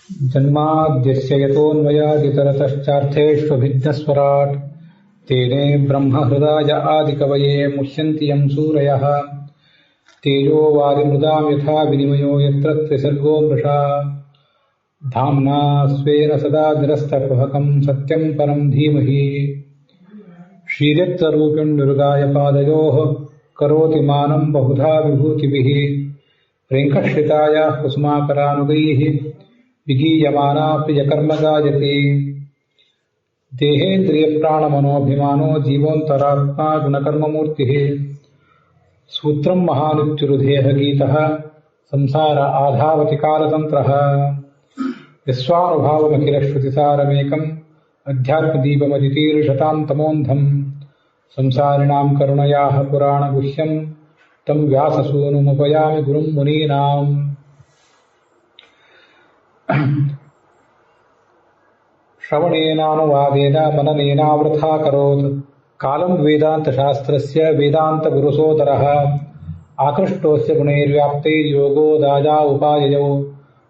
जन्माद्यस्य यतोऽन्वयादितरतश्चार्थेष्वभिज्ञस्वराट् तेने ब्रह्महृदाय आदिकवये मुह्यन्ति यं सूरयः तेजो वारिमृदां यथा विनिमयो यत्र त्रिसर्गो मृषा धाम्ना स्वेन सदा निरस्तकुहकं सत्यं परं धीमहि श्रीरक्तरूपिण्युर्गाय पादयोः करोति मानं बहुधा विभूतिभिः वेङ्कटश्रितायाः कुसुमाकरानुगैः विगीयमाना प्रियकर्मगायते देहेन्द्रियप्राणमनोभिमानो जीवोऽन्तरात्मा गुणकर्ममूर्तिः सूत्रं महानित्युरुदेहगीतः संसार आधावतिकालतन्त्रः यस्वानुभावमखिलश्रुतिसारमेकम् अध्यात्मदीपमदितीर्षतां तमोन्धम् संसारिणां करुणयाः पुराणगुह्यं तं व्याससूनुमुपयामि गुरुं मुनीनाम् श्रवणेनानुवादेन मननेनावृथा करोत् कालं वेदान्तशास्त्रस्य वेदान्तगुरुसोदरः आकृष्टोऽस्य गुणैर्व्याप्तैर्योगो दाजा उपाययो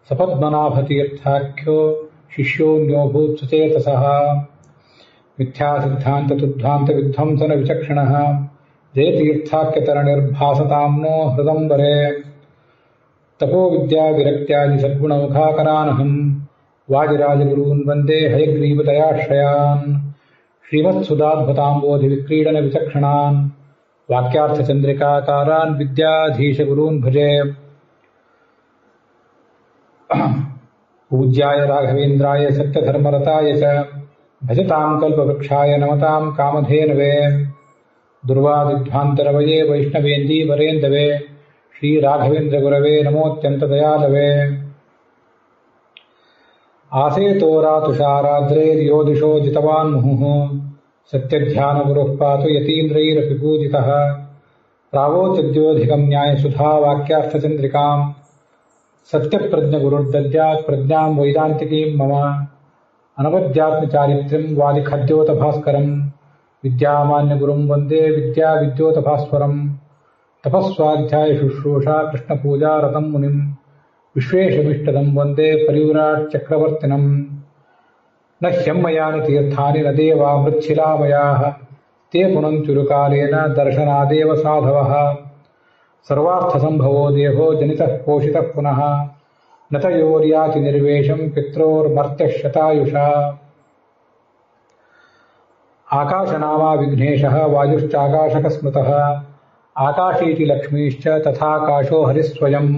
सपद्मनाभतीर्थाख्यो शिष्योऽन्योऽभूत् सुचेतसः मिथ्यासिद्धान्ततुद्धान्तविध्वंसनविचक्षणः जयतीर्थाख्यतरणिर्भासतां नो हृदम्बरे तपोविद्याविरक्त्यादिसद्गुणमुखाकरानहम् वाजिराजगुरून् वन्दे हयग्रीवदयाश्रयान् श्रीमत्सुधाद्भुताम्बोधिविक्रीडनविचक्षणान् वाक्यार्थचन्द्रिकाकारान् विद्याधीशगुरून् भजे पूज्याय राघवेन्द्राय सत्यधर्मरताय च भजतां कल्पवृक्षाय नमतां कामधेनवे दुर्वादिध्वान्तरवये वैष्णवेन्दीवरेन्दवे श्रीराघवेन्द्रगुरवे नमोऽत्यन्तदयालवे आसेतोरातुषाराद्रेर्यो दिशो जितवान् मुहुः सत्यध्यानगुरुः पातु यतीन्द्रैरपि पूजितः प्रावोचद्योऽधिकं न्यायसुधा वाक्यार्थचन्द्रिकाम् सत्यप्रज्ञगुरुर्दद्यात् प्रज्ञां वैदान्तिकीं मम अनवद्यात्मचारित्र्यं वादिखद्योतभास्करम् विद्यामान्यगुरुं वन्दे विद्याविद्योतभास्वरम् तपस्वाध्यायशुश्रूषा कृष्णपूजा रतं मुनिम् विश्वेशमिष्टदं वन्दे परिव्राट्चक्रवर्तिनम् न ह्यम्मयानि तीर्थानि न देवामृच्छिलामयाः ते पुनन्त्युरुकालेन दर्शनादेव साधवः सर्वार्थसम्भवो देहो जनितः पोषितः पुनः न तयोर्याति निर्वेशं पित्रोर्मर्त्यः शतायुषा आकाशनामा विघ्नेशः वायुश्चाकाशकस्मृतः आकाशीति लक्ष्मीश्च तथाकाशो हरिस्वयम्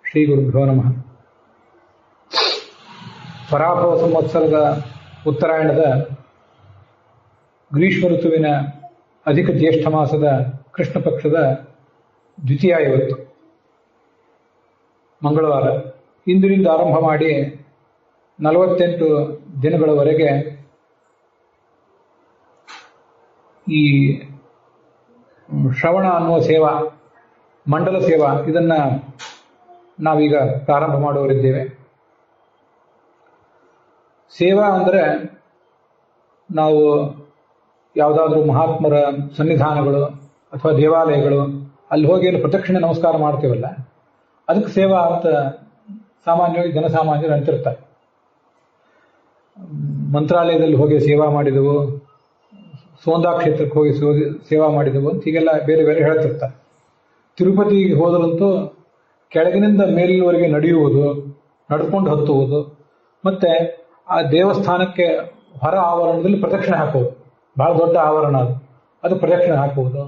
ಶ್ರೀಗುರುಭ್ಯೋ ನಮಃ. ಪರಾಭವ ಸಂವತ್ಸರದ ಉತ್ತರಾಯಣದ ಗ್ರೀಷ್ಮ ಋತುವಿನ ಅಧಿಕ ಜ್ಯೇಷ್ಠ ಮಾಸದ ಕೃಷ್ಣ ಪಕ್ಷದ ದ್ವಿತೀಯ ಇವತ್ತು ಮಂಗಳವಾರ. ಇಂದಿನಿಂದ ಆರಂಭ ಮಾಡಿ 48 ದಿನಗಳವರೆಗೆ ಈ ಶ್ರವಣ ಅನ್ನುವ ಸೇವಾ, ಮಂಡಲ ಸೇವಾ, ಇದನ್ನ ನಾವೀಗ ಪ್ರಾರಂಭ ಮಾಡುವರಿದ್ದೇವೆ. ಸೇವಾ ಅಂದರೆ ನಾವು ಯಾವುದಾದ್ರೂ ಮಹಾತ್ಮರ ಸನ್ನಿಧಾನಗಳು ಅಥವಾ ದೇವಾಲಯಗಳು ಅಲ್ಲಿ ಹೋಗಿ ಏನು ಪ್ರದಕ್ಷಿಣೆ ನಮಸ್ಕಾರ ಮಾಡ್ತೀವಲ್ಲ, ಅದಕ್ಕೆ ಸೇವಾ ಅಂತ ಸಾಮಾನ್ಯವಾಗಿ ಜನಸಾಮಾನ್ಯರು ಅಂತಿರ್ತಾರೆ. ಮಂತ್ರಾಲಯದಲ್ಲಿ ಹೋಗಿ ಸೇವಾ ಮಾಡಿದೆವು, ಸೋಂದಾ ಕ್ಷೇತ್ರಕ್ಕೆ ಹೋಗಿ ಸೇವಾ ಮಾಡಿದೆವು ಅಂತ ಹೀಗೆಲ್ಲ ಬೇರೆ ಬೇರೆ ಹೇಳ್ತಿರ್ತಾರೆ. ತಿರುಪತಿಗೆ ಹೋದರಂತೂ ಕೆಳಗಿನಿಂದ ಮೇಲಿನವರೆಗೆ ನಡೆಯುವುದು, ನಡ್ಕೊಂಡು ಹತ್ತುವುದು, ಮತ್ತೆ ಆ ದೇವಸ್ಥಾನಕ್ಕೆ ಹೊರ ಆವರಣದಲ್ಲಿ ಪ್ರದಕ್ಷಿಣೆ ಹಾಕುವುದು. ಬಹಳ ದೊಡ್ಡ ಆವರಣ ಅದು ಪ್ರದಕ್ಷಿಣೆ ಹಾಕುವುದು,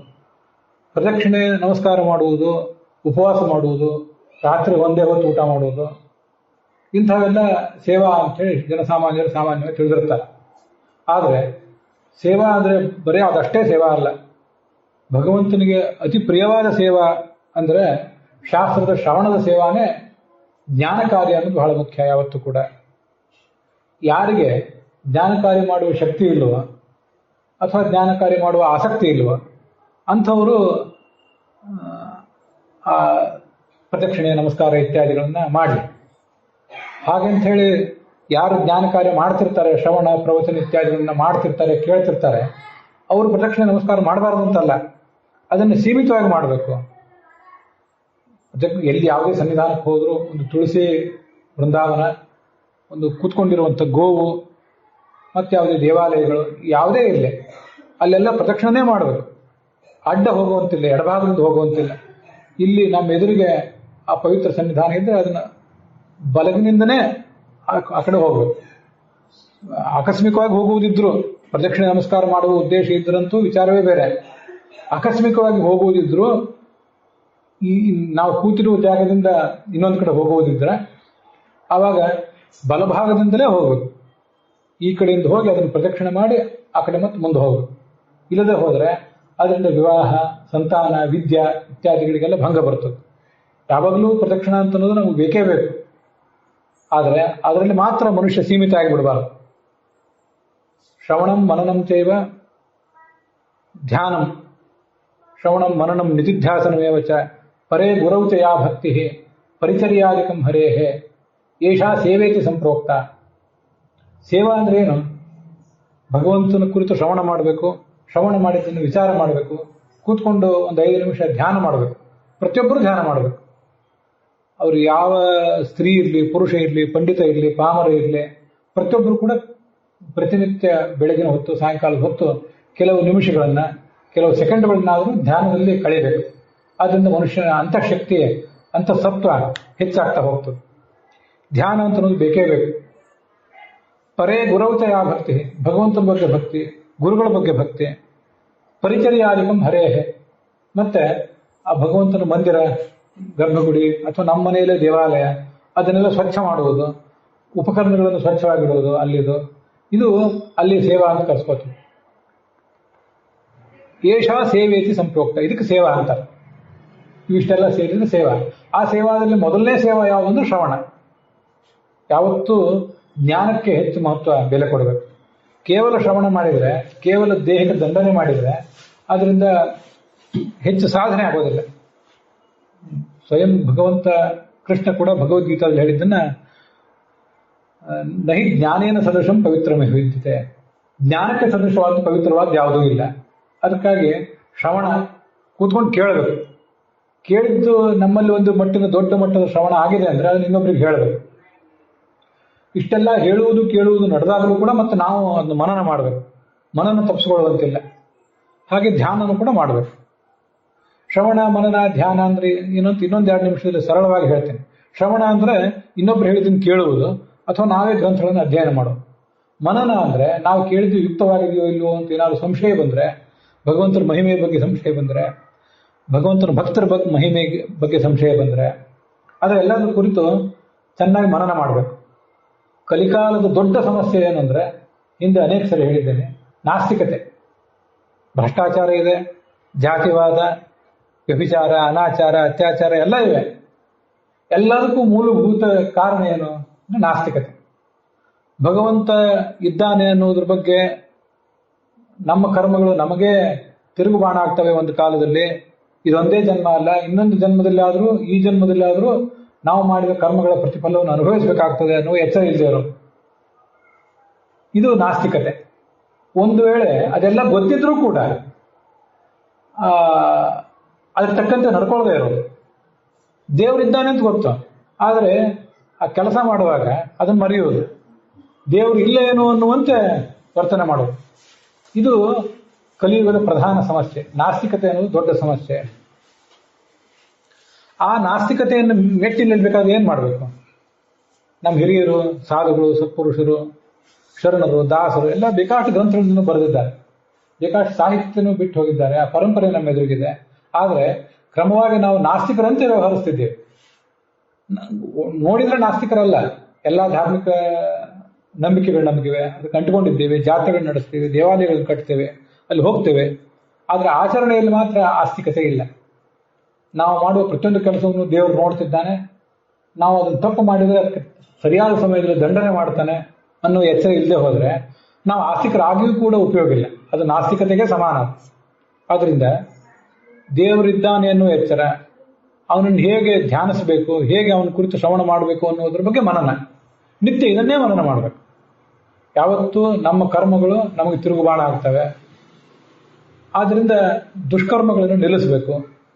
ಪ್ರದಕ್ಷಿಣೆ ನಮಸ್ಕಾರ ಮಾಡುವುದು, ಉಪವಾಸ ಮಾಡುವುದು, ರಾತ್ರಿ ಒಂದೇ ಹೊತ್ತು ಊಟ ಮಾಡುವುದು, ಇಂಥವೆಲ್ಲ ಸೇವಾ ಅಂತೇಳಿ ಜನಸಾಮಾನ್ಯರು ಸಾಮಾನ್ಯವಾಗಿ ತಿಳಿದಿರ್ತಾರೆ. ಆದರೆ ಸೇವಾ ಅಂದರೆ ಬರೀ ಅದಷ್ಟೇ ಸೇವಾ ಅಲ್ಲ. ಭಗವಂತನಿಗೆ ಅತಿ ಪ್ರಿಯವಾದ ಸೇವಾ ಅಂದರೆ ಶಾಸ್ತ್ರದ ಶ್ರವಣದ ಸೇವಾನೇ ಜ್ಞಾನ ಕಾರ್ಯ ಅನ್ನೋದು ಬಹಳ ಮುಖ್ಯ. ಯಾವತ್ತೂ ಕೂಡ ಯಾರಿಗೆ ಜ್ಞಾನ ಕಾರ್ಯ ಮಾಡುವ ಶಕ್ತಿ ಇಲ್ವೋ ಅಥವಾ ಜ್ಞಾನ ಕಾರ್ಯ ಮಾಡುವ ಆಸಕ್ತಿ ಇಲ್ವೋ ಅಂಥವರು ಆ ಪ್ರದಕ್ಷಿಣೆ ನಮಸ್ಕಾರ ಇತ್ಯಾದಿಗಳನ್ನ ಮಾಡಲಿ. ಹಾಗಂತ ಹೇಳಿ ಯಾರು ಜ್ಞಾನ ಕಾರ್ಯ ಮಾಡ್ತಿರ್ತಾರೆ, ಶ್ರವಣ ಪ್ರವಚನ ಇತ್ಯಾದಿಗಳನ್ನ ಮಾಡ್ತಿರ್ತಾರೆ, ಕೇಳ್ತಿರ್ತಾರೆ, ಅವರು ಪ್ರದಕ್ಷಿಣೆ ನಮಸ್ಕಾರ ಮಾಡಬಾರ್ದು ಅಂತಲ್ಲ, ಅದನ್ನು ಸೀಮಿತವಾಗಿ ಮಾಡಬೇಕು. ಎಲ್ಲಿ ಯಾವುದೇ ಸನ್ನಿಧಾನಕ್ಕೆ ಹೋದರೂ ಒಂದು ತುಳಸಿ ಬೃಂದಾವನ, ಒಂದು ಕೂತ್ಕೊಂಡಿರುವಂಥ ಗೋವು, ಮತ್ತೆ ಯಾವುದೇ ದೇವಾಲಯಗಳು ಯಾವುದೇ ಇರಲಿ, ಅಲ್ಲೆಲ್ಲ ಪ್ರದಕ್ಷಿಣೆ ಮಾಡಬೇಕು. ಅಡ್ಡ ಹೋಗುವಂತಿಲ್ಲ, ಎಡಭಾಗದಿಂದ ಹೋಗುವಂತಿಲ್ಲ. ಇಲ್ಲಿ ನಮ್ಮ ಎದುರಿಗೆ ಆ ಪವಿತ್ರ ಸನ್ನಿಧಾನ ಇದ್ದರೆ ಅದನ್ನು ಬಲಗಿನಿಂದನೇ ಆ ಕಡೆ ಹೋಗಬೇಕು. ಆಕಸ್ಮಿಕವಾಗಿ ಹೋಗುವುದಿದ್ರು, ಪ್ರದಕ್ಷಿಣೆ ನಮಸ್ಕಾರ ಮಾಡುವ ಉದ್ದೇಶ ಇದ್ದರಂತೂ ವಿಚಾರವೇ ಬೇರೆ. ಆಕಸ್ಮಿಕವಾಗಿ ಹೋಗುವುದಿದ್ರು, ಈ ನಾವು ಕೂತಿರುವ ಜಾಗದಿಂದ ಇನ್ನೊಂದು ಕಡೆ ಹೋಗುವುದಿದ್ರೆ ಆವಾಗ ಬಲಭಾಗದಿಂದಲೇ ಹೋಗಬೇಕು. ಈ ಕಡೆಯಿಂದ ಹೋಗಿ ಅದನ್ನು ಪ್ರದಕ್ಷಿಣೆ ಮಾಡಿ ಆ ಕಡೆ ಮತ್ತೆ ಮುಂದೆ ಹೋಗಬೇಕು. ಇಲ್ಲದೆ ಹೋದರೆ ಅದರಿಂದ ವಿವಾಹ, ಸಂತಾನ, ವಿದ್ಯಾ ಇತ್ಯಾದಿಗಳಿಗೆಲ್ಲ ಭಂಗ ಬರ್ತದೆ. ಯಾವಾಗಲೂ ಪ್ರದಕ್ಷಿಣ ಅಂತ ಅನ್ನೋದು ನಮಗೆ ಬೇಕೇ ಬೇಕು. ಆದರೆ ಅದರಲ್ಲಿ ಮಾತ್ರ ಮನುಷ್ಯ ಸೀಮಿತ ಆಗಿಬಿಡಬಾರದು. ಶ್ರವಣಂ ಮನನಂ ಚೈವ ಧ್ಯಾನಂ, ಶ್ರವಣಂ ಮನನಂ ನಿಧಿಧ್ಯಾಸನಮೇವ ಚ ಪರೇ ಗುರೌ ಚ ಯಾ ಭಕ್ತಿ ಪರಿಚರ್ಯಾದಿಕಂ ಹರೇಹೇ ಏಷಾ ಸೇವೇತಿ ಸಂಪ್ರೋಕ್ತ. ಸೇವಾ ಅಂದ್ರೆ ಏನು? ಭಗವಂತನ ಕುರಿತು ಶ್ರವಣ ಮಾಡಬೇಕು, ಶ್ರವಣ ಮಾಡಿದ್ದನ್ನು ವಿಚಾರ ಮಾಡಬೇಕು, ಕೂತ್ಕೊಂಡು ಒಂದು 5 ನಿಮಿಷ ಧ್ಯಾನ ಮಾಡಬೇಕು. ಪ್ರತಿಯೊಬ್ಬರು ಧ್ಯಾನ ಮಾಡಬೇಕು. ಅವರು ಯಾವ ಸ್ತ್ರೀ ಇರಲಿ, ಪುರುಷ ಇರಲಿ, ಪಂಡಿತ ಇರಲಿ, ಪಾಮರ ಇರಲಿ, ಪ್ರತಿಯೊಬ್ಬರು ಕೂಡ ಪ್ರತಿನಿತ್ಯ ಬೆಳಗಿನ ಹೊತ್ತು, ಸಾಯಂಕಾಲದ ಹೊತ್ತು ಕೆಲವು ನಿಮಿಷಗಳನ್ನ, ಕೆಲವು ಸೆಕೆಂಡ್ಗಳನ್ನಾದರೂ ಧ್ಯಾನದಲ್ಲಿ ಕಳೆಯಬೇಕು. ಆದ್ದರಿಂದ ಮನುಷ್ಯನ ಅಂತಃಶಕ್ತಿ, ಅಂತಃಸತ್ವ ಹೆಚ್ಚಾಗ್ತಾ ಹೋಗ್ತದೆ. ಧ್ಯಾನ ಅಂತ ಅನ್ನೋದು ಬೇಕೇ ಬೇಕು. ಪರೇ ಗುರೌಚ ಯಾ ಭಕ್ತಿ, ಭಗವಂತನ ಬಗ್ಗೆ ಭಕ್ತಿ, ಗುರುಗಳ ಬಗ್ಗೆ ಭಕ್ತಿ, ಪರಿಚರ್ಯಾದಿಕಂ ಹರೇಹೇ, ಮತ್ತೆ ಆ ಭಗವಂತನ ಮಂದಿರ, ಗರ್ಭಗುಡಿ ಅಥವಾ ನಮ್ಮ ಮನೆಯಲ್ಲೇ ದೇವಾಲಯ, ಅದನ್ನೆಲ್ಲ ಸ್ವಚ್ಛ ಮಾಡುವುದು, ಉಪಕರಣಗಳನ್ನು ಸ್ವಚ್ಛವಾಗಿಡುವುದು ಅಲ್ಲಿದು, ಇದು ಅಲ್ಲಿ ಸೇವಾ ಅಂತ ಕರ್ಸ್ಕೋತೀವಿ. ಏಷಾ ಸೇವೇತಿ ಸಂಪ್ರೋಕ್ತ, ಇದಕ್ಕೆ ಸೇವಾ ಅಂತಾರೆ. ಇವಿಷ್ಟೆಲ್ಲ ಸೇರಿದ್ರೆ ಸೇವಾ. ಆ ಸೇವಾದಲ್ಲಿ ಮೊದಲನೇ ಸೇವಾ ಯಾವುದಂದ್ರೆ ಶ್ರವಣ. ಯಾವತ್ತೂ ಜ್ಞಾನಕ್ಕೆ ಹೆಚ್ಚು ಮಹತ್ವ, ಬೆಲೆ ಕೊಡಬೇಕು. ಕೇವಲ ಶ್ರವಣ ಮಾಡಿದರೆ, ಕೇವಲ ದೇಹಕ್ಕೆ ದಂಡನೆ ಮಾಡಿದರೆ ಅದರಿಂದ ಹೆಚ್ಚು ಸಾಧನೆ ಆಗೋದಿಲ್ಲ. ಸ್ವಯಂ ಭಗವಂತ ಕೃಷ್ಣ ಕೂಡ ಭಗವದ್ಗೀತಾದಲ್ಲಿ ಹೇಳಿದ್ದನ್ನ ನಹಿ ಜ್ಞಾನೇನ ಸದೃಶಂ ಪವಿತ್ರಮೇ ವಿದ್ಯತೆ, ಜ್ಞಾನಕ್ಕೆ ಸದೃಶವಾದ ಪವಿತ್ರವಾದ ಯಾವುದೂ ಇಲ್ಲ. ಅದಕ್ಕಾಗಿ ಶ್ರವಣ ಕೂತ್ಕೊಂಡು ಕೇಳಬೇಕು. ಕೇಳಿದ್ದು ನಮ್ಮಲ್ಲಿ ಒಂದು ದೊಡ್ಡ ಮಟ್ಟದ ಶ್ರವಣ ಆಗಿದೆ ಅಂದರೆ ಅದನ್ನ ಇನ್ನೊಬ್ರಿಗೆ ಹೇಳಬೇಕು. ಇಷ್ಟೆಲ್ಲ ಹೇಳುವುದು ಕೇಳುವುದು ನಡೆದಾಗಲೂ ಕೂಡ ಮತ್ತೆ ನಾವು ಅದನ್ನು ಮನನ ಮಾಡಬೇಕು. ಮನನ ತಪ್ಪಿಸ್ಕೊಳ್ಳುವಂತಿಲ್ಲ. ಹಾಗೆ ಧ್ಯಾನನೂ ಕೂಡ ಮಾಡಬೇಕು. ಶ್ರವಣ, ಮನನ, ಧ್ಯಾನ ಅಂದ್ರೆ ಇನ್ನೊಂದು 2 ನಿಮಿಷದಲ್ಲಿ ಸರಳವಾಗಿ ಹೇಳ್ತೇನೆ. ಶ್ರವಣ ಅಂದ್ರೆ ಇನ್ನೊಬ್ರು ಹೇಳಿದ್ದನ್ನು ಕೇಳುವುದು ಅಥವಾ ನಾವೇ ಗ್ರಂಥಗಳನ್ನು ಅಧ್ಯಯನ ಮಾಡೋದು. ಮನನ ಅಂದ್ರೆ ನಾವು ಕೇಳಿದ್ದು ಯುಕ್ತವಾಗಿದೆಯೋ ಇಲ್ವೋ ಅಂತ ಏನಾದರೂ ಸಂಶಯ ಬಂದರೆ, ಭಗವಂತನ ಮಹಿಮೆಯ ಬಗ್ಗೆ ಸಂಶಯ ಬಂದರೆ, ಭಗವಂತನ ಭಕ್ತರ ಮಹಿಮೆ ಬಗ್ಗೆ ಸಂಶಯ ಬಂದರೆ ಅದರೆಲ್ಲದರ ಕುರಿತು ಚೆನ್ನಾಗಿ ಮನನ ಮಾಡಬೇಕು. ಕಲಿಕಾಲದ ದೊಡ್ಡ ಸಮಸ್ಯೆ ಏನಂದ್ರೆ, ಹಿಂದೆ ಅನೇಕ ಸರಿ ಹೇಳಿದ್ದೇನೆ, ನಾಸ್ತಿಕತೆ. ಭ್ರಷ್ಟಾಚಾರ ಇದೆ, ಜಾತಿವಾದ, ವ್ಯಭಿಚಾರ, ಅನಾಚಾರ, ಅತ್ಯಾಚಾರ ಎಲ್ಲ ಇವೆ. ಎಲ್ಲದಕ್ಕೂ ಮೂಲಭೂತ ಕಾರಣ ಏನು ಅಂದ್ರೆ ನಾಸ್ತಿಕತೆ. ಭಗವಂತ ಇದ್ದಾನೆ ಅನ್ನೋದ್ರ ಬಗ್ಗೆ ನಮ್ಮ ಕರ್ಮಗಳು ನಮಗೆ ತಿರುಗುಬಾಣ ಆಗ್ತವೆ ಒಂದು ಕಾಲದಲ್ಲಿ. ಇದೊಂದೇ ಜನ್ಮ ಅಲ್ಲ, ಇನ್ನೊಂದು ಜನ್ಮದಲ್ಲಿ ಆದರೂ, ಈ ಜನ್ಮದಲ್ಲಿ ಆದರೂ ನಾವು ಮಾಡಿದ ಕರ್ಮಗಳ ಪ್ರತಿಫಲವನ್ನು ಅನುಭವಿಸಬೇಕಾಗ್ತದೆ ಅನ್ನೋ ಎಚ್ಚರ ಇಲ್ಲದೆ ಇದು ನಾಸ್ತಿಕತೆ. ಒಂದು ವೇಳೆ ಅದೆಲ್ಲ ಗೊತ್ತಿದ್ರೂ ಕೂಡ ಅದ್ರ ತಕ್ಕಂತೆ ನಡ್ಕೊಳ್ಳದೆ ಇರೋದು. ದೇವರಿದ್ದಾನೆ ಅಂತ ಗೊತ್ತು, ಆದರೆ ಆ ಕೆಲಸ ಮಾಡುವಾಗ ಅದನ್ನು ಮರೆಯುವುದು, ದೇವರು ಇಲ್ಲ ಏನು ಅನ್ನುವಂತೆ ವರ್ತನೆ ಮಾಡೋದು. ಇದು ಕಲಿಯುಗದ ಪ್ರಧಾನ ಸಮಸ್ಯೆ. ನಾಸ್ತಿಕತೆ ಅನ್ನೋದು ದೊಡ್ಡ ಸಮಸ್ಯೆ. ಆ ನಾಸ್ತಿಕತೆಯನ್ನು ಮೆಟ್ಟಿ ನಿಲ್ಬೇಕಾದ್ರೆ ಏನು ಮಾಡಬೇಕು? ನಮ್ಮ ಹಿರಿಯರು, ಸಾಧುಗಳು, ಸತ್ಪುರುಷರು, ಶರಣರು, ದಾಸರು ಎಲ್ಲ ಬೇಕಾಷ್ಟು ಗ್ರಂಥಗಳನ್ನು ಬರೆದಿದ್ದಾರೆ, ಬೇಕಾಷ್ಟು ಸಾಹಿತ್ಯನೂ ಬಿಟ್ಟು ಹೋಗಿದ್ದಾರೆ. ಆ ಪರಂಪರೆ ನಮ್ಮ ಎದುರಿಗಿದೆ. ಆದರೆ ಕ್ರಮವಾಗಿ ನಾವು ನಾಸ್ತಿಕರಂತೆ ವ್ಯವಹರಿಸ್ತಿದ್ದೇವೆ. ನೋಡಿದ್ರೆ ನಾಸ್ತಿಕರಲ್ಲ, ಎಲ್ಲ ಧಾರ್ಮಿಕ ನಂಬಿಕೆಗಳು ನಮಗಿವೆ, ಅದಕ್ಕೆ ಅಂಟುಕೊಂಡಿದ್ದೇವೆ, ಜಾತ್ರೆಗಳು ನಡೆಸ್ತೀವಿ, ದೇವಾಲಯಗಳು ಕಟ್ತೇವೆ, ಅಲ್ಲಿ ಹೋಗ್ತೇವೆ. ಆದರೆ ಆಚರಣೆಯಲ್ಲಿ ಮಾತ್ರ ಆಸ್ತಿಕತೆ ಇಲ್ಲ. ನಾವು ಮಾಡುವ ಪ್ರತಿಯೊಂದು ಕೆಲಸವನ್ನು ದೇವರು ನೋಡ್ತಿದ್ದಾನೆ, ನಾವು ಅದನ್ನು ತಪ್ಪು ಮಾಡಿದರೆ ಅದಕ್ಕೆ ಸರಿಯಾದ ಸಮಯದಲ್ಲಿ ದಂಡನೆ ಮಾಡ್ತಾನೆ ಅನ್ನೋ ಎಚ್ಚರ ಇಲ್ಲದೆ ಹೋದರೆ ನಾವು ಆಸ್ತಿಕರಾಗಿಯೂ ಕೂಡ ಉಪಯೋಗ ಇಲ್ಲ. ಅದು ನಾಸ್ತಿಕತೆಗೆ ಸಮಾನ. ಆದ್ದರಿಂದ ದೇವರಿದ್ದಾನೆ ಅನ್ನೋ ಎಚ್ಚರ, ಅವನನ್ನು ಹೇಗೆ ಧ್ಯಾನಿಸಬೇಕು, ಹೇಗೆ ಅವನ ಕುರಿತು ಶ್ರವಣ ಮಾಡಬೇಕು ಅನ್ನೋದ್ರ ಬಗ್ಗೆ ಮನನ, ನಿತ್ಯ ಇದನ್ನೇ ಮನನ ಮಾಡಬೇಕು. ಯಾವತ್ತೂ ನಮ್ಮ ಕರ್ಮಗಳು ನಮಗೆ ತಿರುಗುಬಾಣ ಆಗ್ತವೆ. ಆದ್ದರಿಂದ ದುಷ್ಕರ್ಮಗಳನ್ನು ನಿಲ್ಲಿಸಬೇಕು,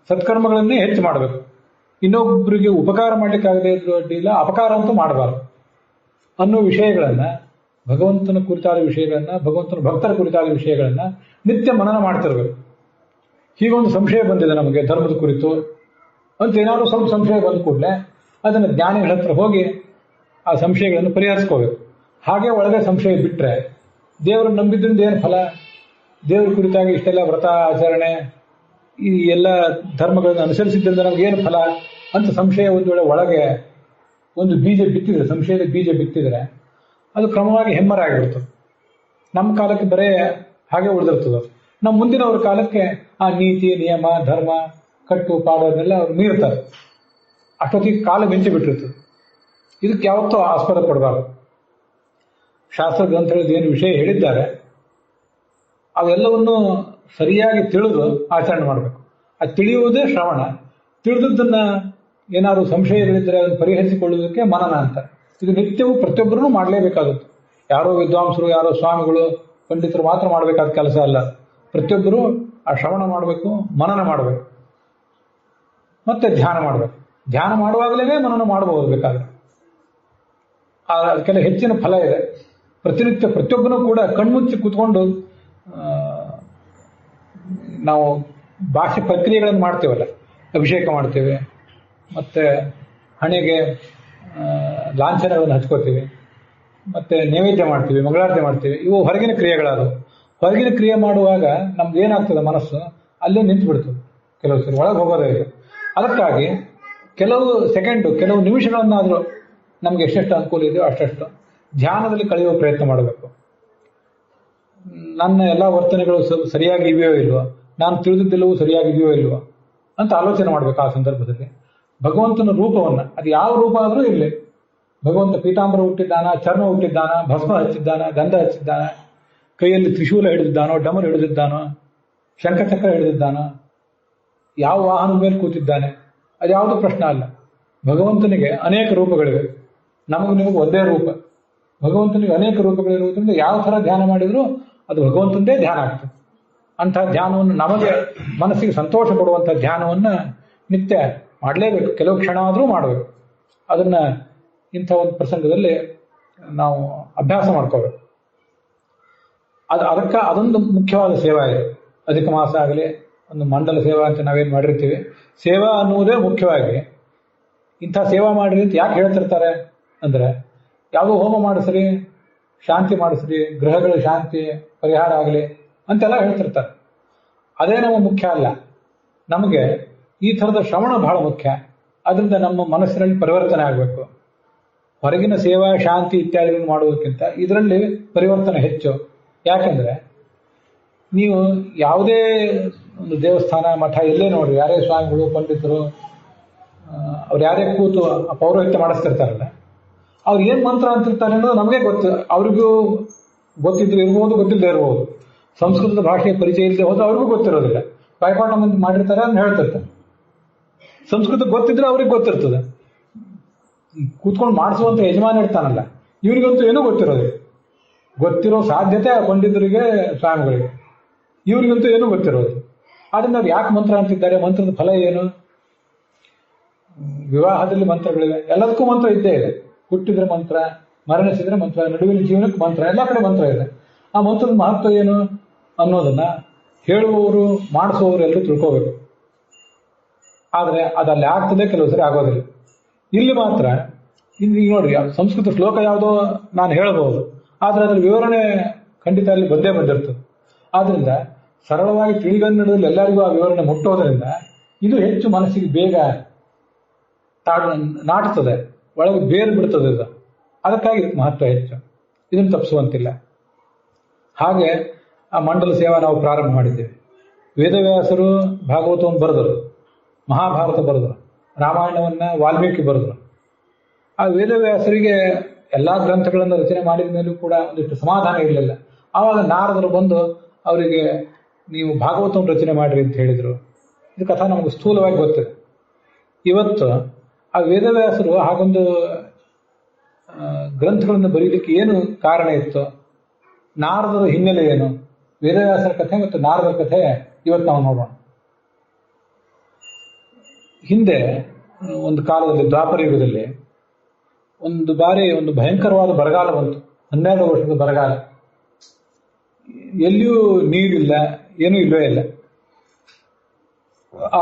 ಸತ್ಕರ್ಮಗಳನ್ನೇ ಹೆಚ್ಚು ಮಾಡಬೇಕು. ಇನ್ನೊಬ್ಬರಿಗೆ ಉಪಕಾರ ಮಾಡ್ಲಿಕ್ಕಾಗದೇ ಇದ್ರೂ ಅಡ್ಡಿಲ್ಲ, ಅಪಕಾರ ಅಂತೂ ಮಾಡಬಾರ್ದು ಅನ್ನೋ ವಿಷಯಗಳನ್ನ, ಭಗವಂತನ ಕುರಿತಾದ ವಿಷಯಗಳನ್ನ, ಭಗವಂತನ ಭಕ್ತರ ಕುರಿತಾದ ವಿಷಯಗಳನ್ನ ನಿತ್ಯ ಮನನ ಮಾಡ್ತಿರ್ಬೇಕು. ಹೀಗೊಂದು ಸಂಶಯ ಬಂದಿದೆ ನಮಗೆ ಧರ್ಮದ ಕುರಿತು ಅಂತ ಏನಾದ್ರು ಸ್ವಲ್ಪ ಸಂಶಯ ಬಂದ ಕೂಡಲೇ ಅದನ್ನು ಜ್ಞಾನಿಗಳ ಹತ್ರ ಹೋಗಿ ಆ ಸಂಶಯಗಳನ್ನು ಪರಿಹರಿಸ್ಕೋಬೇಕು. ಹಾಗೆ ಒಳಗೆ ಸಂಶಯ ಬಿಟ್ರೆ ದೇವರನ್ನು ನಂಬಿದ್ರಿಂದ ಏನು ಫಲ? ದೇವರ ಕುರಿತಾಗಿ ಇಷ್ಟೆಲ್ಲ ವ್ರತ ಆಚರಣೆ ಈ ಎಲ್ಲ ಧರ್ಮಗಳನ್ನು ಅನುಸರಿಸಿದ್ರಿಂದ ನಮಗೇನು ಫಲ ಅಂತ ಸಂಶಯ ಒಂದು ವೇಳೆ ಒಳಗೆ ಒಂದು ಬೀಜ ಬಿತ್ತಿದ್ರೆ, ಸಂಶಯದ ಬೀಜ ಬಿತ್ತಿದ್ರೆ ಅದು ಕ್ರಮವಾಗಿ ಹೆಮ್ಮರಾಗಿಬಿಡ್ತದೆ. ನಮ್ಮ ಕಾಲಕ್ಕೆ ಬರೇ ಹಾಗೆ ಉಳಿದಿರ್ತದೆ. ನಮ್ಮ ಮುಂದಿನವ್ರ ಕಾಲಕ್ಕೆ ಆ ನೀತಿ ನಿಯಮ ಧರ್ಮ ಕಟ್ಟು ಪಾಡೋದನ್ನೆಲ್ಲ ಅವ್ರು ಮೀರ್ತಾರೆ. ಅಷ್ಟೊತ್ತಿಗೆ ಕಾಲ ಮಿಂಚಿ ಬಿಟ್ಟಿರ್ತದೆ. ಇದಕ್ಕೆ ಯಾವತ್ತೂ ಆಸ್ಪದ ಕೊಡಬಾರ್ದು. ಶಾಸ್ತ್ರ ಗ್ರಂಥಗಳಲ್ಲಿ ಏನು ವಿಷಯ ಹೇಳಿದ್ದಾರೆ ಅವೆಲ್ಲವನ್ನು ಸರಿಯಾಗಿ ತಿಳಿದು ಆಚರಣೆ ಮಾಡಬೇಕು. ಅದು ತಿಳಿಯುವುದೇ ಶ್ರವಣ. ತಿಳಿದದ್ದನ್ನ ಏನಾದ್ರು ಸಂಶಯಗಳಿದ್ದರೆ ಅದನ್ನು ಪರಿಹರಿಸಿಕೊಳ್ಳುವುದಕ್ಕೆ ಮನನ ಅಂತ. ಇದು ನಿತ್ಯವೂ ಪ್ರತಿಯೊಬ್ಬರೂ ಮಾಡಲೇಬೇಕಾಗುತ್ತೆ. ಯಾರೋ ವಿದ್ವಾಂಸರು, ಯಾರೋ ಸ್ವಾಮಿಗಳು, ಪಂಡಿತರು ಮಾತ್ರ ಮಾಡಬೇಕಾದ ಕೆಲಸ ಅಲ್ಲ. ಪ್ರತಿಯೊಬ್ಬರೂ ಆ ಶ್ರವಣ ಮಾಡಬೇಕು, ಮನನ ಮಾಡಬೇಕು, ಮತ್ತೆ ಧ್ಯಾನ ಮಾಡಬೇಕು. ಧ್ಯಾನ ಮಾಡುವಾಗಲೇ ಮನನ ಮಾಡಬಹುದು ಬೇಕಾದ್ರೆ. ಅದಕ್ಕೆಲ್ಲ ಹೆಚ್ಚಿನ ಫಲ ಇದೆ. ಪ್ರತಿನಿತ್ಯ ಪ್ರತಿಯೊಬ್ಬನೂ ಕೂಡ ಕಣ್ಮುಚ್ಚಿ ಕೂತ್ಕೊಂಡು ನಾವು ಭಾಷೆ ಪ್ರಕ್ರಿಯೆಗಳನ್ನು ಮಾಡ್ತೇವಲ್ಲ, ಅಭಿಷೇಕ ಮಾಡ್ತೇವೆ, ಮತ್ತೆ ಹಣೆಗೆ ಲಾಂಛನಗಳನ್ನು ಹಚ್ಕೋತೀವಿ, ಮತ್ತೆ ನೈವೇದ್ಯ ಮಾಡ್ತೀವಿ, ಮಂಗಳಾರತಿ ಮಾಡ್ತೀವಿ. ಇವು ಹೊರಗಿನ ಕ್ರಿಯೆಗಳಾದವು. ಹೊರಗಿನ ಕ್ರಿಯೆ ಮಾಡುವಾಗ ನಮ್ದು ಏನಾಗ್ತದೆ, ಮನಸ್ಸು ಅಲ್ಲೇ ನಿಂತು ಬಿಡ್ತದೆ. ಕೆಲವು ಸರಿ ಒಳಗೆ ಹೋಗೋದೇ ಇದೆ. ಅದಕ್ಕಾಗಿ ಕೆಲವು ಸೆಕೆಂಡು, ಕೆಲವು ನಿಮಿಷಗಳನ್ನಾದರೂ ನಮ್ಗೆ ಎಷ್ಟೆಷ್ಟು ಅನುಕೂಲ ಇದೆಯೋ ಅಷ್ಟೆಷ್ಟು ಧ್ಯಾನದಲ್ಲಿ ಕಳೆಯುವ ಪ್ರಯತ್ನ ಮಾಡಬೇಕು. ನನ್ನ ಎಲ್ಲ ವರ್ತನೆಗಳು ಸರಿಯಾಗಿ ಇವೆಯೋ ಇಲ್ವೋ, ನಾನು ತಿಳಿದಿದ್ದೆಲ್ಲವೂ ಸರಿಯಾಗಿದೆಯೋ ಇಲ್ವೋ ಅಂತ ಆಲೋಚನೆ ಮಾಡಬೇಕು. ಆ ಸಂದರ್ಭದಲ್ಲಿ ಭಗವಂತನ ರೂಪವನ್ನು, ಅದು ಯಾವ ರೂಪ ಆದರೂ ಇರಲಿ, ಭಗವಂತ ಪೀತಾಂಬರ ಹುಟ್ಟಿದ್ದಾನ, ಚರ್ಮ ಹುಟ್ಟಿದ್ದಾನ, ಭಸ್ಮ ಹಚ್ಚಿದ್ದಾನ, ಗಂಧ ಹಚ್ಚಿದ್ದಾನ, ಕೈಯಲ್ಲಿ ತ್ರಿಶೂಲ ಹಿಡಿದಿದ್ದಾನೋ, ಡಮರು ಹಿಡಿದಿದ್ದಾನೋ, ಶಂಖಚಕ್ರ ಹಿಡಿದಿದ್ದಾನೋ, ಯಾವ ವಾಹನದ ಮೇಲೆ ಕೂತಿದ್ದಾನೆ, ಅದ್ಯಾವುದೂ ಪ್ರಶ್ನೆ ಅಲ್ಲ. ಭಗವಂತನಿಗೆ ಅನೇಕ ರೂಪಗಳಿವೆ. ನಮಗೂ ನಿಮಗೂ ಒಂದೇ ರೂಪ. ಭಗವಂತನಿಗೆ ಅನೇಕ ರೂಪಗಳಿರುವುದರಿಂದ ಯಾವ ಥರ ಧ್ಯಾನ ಮಾಡಿದರೂ ಅದು ಭಗವಂತಂದೇ ಧ್ಯಾನ ಆಗ್ತದೆ. ಅಂತಹ ಧ್ಯಾನವನ್ನು, ನಮಗೆ ಮನಸ್ಸಿಗೆ ಸಂತೋಷ ಕೊಡುವಂಥ ಧ್ಯಾನವನ್ನು ನಿತ್ಯ ಮಾಡಲೇಬೇಕು. ಕೆಲವು ಕ್ಷಣ ಆದರೂ ಮಾಡಬೇಕು. ಅದನ್ನು ಇಂಥ ಒಂದು ಪ್ರಸಂಗದಲ್ಲಿ ನಾವು ಅಭ್ಯಾಸ ಮಾಡ್ಕೋಬೇಕು. ಅದೊಂದು ಮುಖ್ಯವಾದ ಸೇವಾ ಇದೆ. ಅಧಿಕ ಮಾಸ ಆಗಲಿ, ಒಂದು ಮಂಡಲ ಸೇವಾ ಅಂತ ನಾವೇನು ಮಾಡಿರ್ತೀವಿ, ಸೇವಾ ಅನ್ನುವುದೇ ಮುಖ್ಯವಾಗಿ. ಇಂಥ ಸೇವಾ ಮಾಡಿರಿ ಅಂತ ಯಾಕೆ ಹೇಳ್ತಿರ್ತಾರೆ ಅಂದರೆ, ಯಾವುದೋ ಹೋಮ ಮಾಡಿಸ್ರಿ, ಶಾಂತಿ ಮಾಡಿಸ್ರಿ, ಗ್ರಹಗಳ ಶಾಂತಿ ಪರಿಹಾರ ಆಗಲಿ ಅಂತೆಲ್ಲ ಹೇಳ್ತಿರ್ತಾರೆ. ಅದೇ ನಮ್ಮ ಮುಖ್ಯ ಅಲ್ಲ. ನಮಗೆ ಈ ಥರದ ಶ್ರವಣ ಬಹಳ ಮುಖ್ಯ. ಅದರಿಂದ ನಮ್ಮ ಮನಸ್ಸಿನಲ್ಲಿ ಪರಿವರ್ತನೆ ಆಗಬೇಕು. ಹೊರಗಿನ ಸೇವಾ ಶಾಂತಿ ಇತ್ಯಾದಿಗಳನ್ನು ಮಾಡುವುದಕ್ಕಿಂತ ಇದರಲ್ಲಿ ಪರಿವರ್ತನೆ ಹೆಚ್ಚು. ಯಾಕೆಂದರೆ ನೀವು ಯಾವುದೇ ಒಂದು ದೇವಸ್ಥಾನ, ಮಠ ಎಲ್ಲೇ ನೋಡ್ರಿ, ಯಾರೇ ಸ್ವಾಮಿಗಳು, ಪಂಡಿತರು, ಅವ್ರು ಯಾರೇ ಕೂತು ಪೌರೋಹಿತ್ಯ ಮಾಡಿಸ್ತಿರ್ತಾರಲ್ಲ, ಅವ್ರು ಏನು ಮಂತ್ರ ಅಂತಿರ್ತಾರೆ ಅನ್ನೋದು ನಮಗೆ ಗೊತ್ತು. ಅವ್ರಿಗೂ ಗೊತ್ತಿದ್ರು ಇರ್ಬೋದು, ಗೊತ್ತಿಲ್ಲದೆ ಇರ್ಬೋದು. ಸಂಸ್ಕೃತದ ಭಾಷೆಯ ಪರಿಚಯ ಇಲ್ಲದೆ ಹೋದ್ರೆ ಅವ್ರಿಗೂ ಗೊತ್ತಿರೋದಿಲ್ಲ. ಬಾಯ್ಪಾಠ ಮಾಡಿರ್ತಾರೆ ಅಂತ ಹೇಳ್ತಿರ್ತಾರೆ. ಸಂಸ್ಕೃತ ಗೊತ್ತಿದ್ರೆ ಅವ್ರಿಗೆ ಗೊತ್ತಿರ್ತದೆ. ಕೂತ್ಕೊಂಡು ಮಾಡಿಸುವಂತ ಯಜಮಾನ ಇರ್ತಾನಲ್ಲ, ಇವ್ರಿಗಂತೂ ಏನೂ ಗೊತ್ತಿರೋದಿಲ್ಲ. ಗೊತ್ತಿರೋ ಸಾಧ್ಯತೆ ಆ ಪಂಡಿತರಿಗೆ, ಸ್ವಾಮಿಗಳಿಗೆ. ಇವ್ರಿಗಂತೂ ಏನೂ ಗೊತ್ತಿರೋದು. ಆದ್ರಿಂದ ಅವ್ರು ಯಾಕೆ ಮಂತ್ರ ಅಂತಿದ್ದಾರೆ, ಮಂತ್ರದ ಫಲ ಏನು? ವಿವಾಹದಲ್ಲಿ ಮಂತ್ರಗಳಿವೆ, ಎಲ್ಲದಕ್ಕೂ ಮಂತ್ರ ಇದ್ದೇ ಇದೆ. ಹುಟ್ಟಿದ್ರೆ ಮಂತ್ರ, ಮರಣಿಸಿದ್ರೆ ಮಂತ್ರ, ನಡುವಿನ ಜೀವನಕ್ಕೆ ಮಂತ್ರ, ಎಲ್ಲ ಕಡೆ ಮಂತ್ರ ಇದೆ. ಆ ಮಂತ್ರದ ಮಹತ್ವ ಏನು ಅನ್ನೋದನ್ನ ಹೇಳುವವರು, ಮಾಡಿಸುವವರು ಎಲ್ಲರೂ ತಿಳ್ಕೋಬೇಕು. ಆದರೆ ಅದಲ್ಲಿ ಆಗ್ತದೆ, ಕೆಲವು ಸರಿ ಆಗೋದಿಲ್ಲ. ಇಲ್ಲಿ ಮಾತ್ರ ಈಗ ನೋಡ್ರಿ, ಸಂಸ್ಕೃತ ಶ್ಲೋಕ ಯಾವುದೋ ನಾನು ಹೇಳಬಹುದು, ಆದರೆ ಅದರ ವಿವರಣೆ ಖಂಡಿತ ಅಲ್ಲಿ ಬಂದೇ ಬಂದಿರ್ತದೆ. ಆದ್ರಿಂದ ಸರಳವಾಗಿ ತಿಳಿಗನ್ನಡದಲ್ಲಿ ಎಲ್ಲರಿಗೂ ಆ ವಿವರಣೆ ಮುಟ್ಟೋದ್ರಿಂದ ಇದು ಹೆಚ್ಚು ಮನಸ್ಸಿಗೆ ಬೇಗ ನಾಟುತ್ತದೆ, ಒಳಗೆ ಬೇರು ಬಿಡ್ತದೆ ಇದು. ಅದಕ್ಕಾಗಿ ಮಹತ್ವ ಹೆಚ್ಚು. ಇದನ್ನು ತಪ್ಪಿಸುವಂತಿಲ್ಲ. ಹಾಗೆ ಆ ಮಂಡಲ ಸೇವಾ ನಾವು ಪ್ರಾರಂಭ ಮಾಡಿದ್ದೇವೆ. ವೇದವ್ಯಾಸರು ಭಾಗವತವನ್ನು ಬರೆದರು, ಮಹಾಭಾರತ ಬರೆದರು, ರಾಮಾಯಣವನ್ನ ವಾಲ್ಮೀಕಿ ಬರೆದರು. ಆ ವೇದವ್ಯಾಸರಿಗೆ ಎಲ್ಲಾ ಗ್ರಂಥಗಳನ್ನು ರಚನೆ ಮಾಡಿದ ಮೇಲೂ ಕೂಡ ಒಂದಿಷ್ಟು ಸಮಾಧಾನ ಇರಲಿಲ್ಲ. ಆವಾಗ ನಾರದರು ಬಂದು ಅವರಿಗೆ ನೀವು ಭಾಗವತವನ್ನು ರಚನೆ ಮಾಡಿರಿ ಅಂತ ಹೇಳಿದರು. ಇದು ಕಥಾ ನಮಗೆ ಸ್ಥೂಲವಾಗಿ ಗೊತ್ತಿದೆ. ಇವತ್ತು ಆ ವೇದವ್ಯಾಸರು ಹಾಗೊಂದು ಗ್ರಂಥಗಳನ್ನು ಬರೀಲಿಕ್ಕೆ ಏನು ಕಾರಣ ಇತ್ತು, ನಾರದರ ಹಿನ್ನೆಲೆ ಏನು, ವೇದವ್ಯಾಸರ ಕಥೆ ಮತ್ತು ನಾರದರ ಕಥೆ ಇವತ್ತು ನಾವು ನೋಡೋಣ. ಹಿಂದೆ ಒಂದು ಕಾಲದಲ್ಲಿ ದ್ವಾಪರ ಯುಗದಲ್ಲಿ ಒಂದು ಬಾರಿ ಒಂದು ಭಯಂಕರವಾದ ಬರಗಾಲ ಬಂತು. 12 ವರ್ಷದ ಬರಗಾಲ. ಎಲ್ಲಿಯೂ ನೀರಿಲ್ಲ, ಏನೂ ಇಲ್ಲವೇ ಇಲ್ಲ.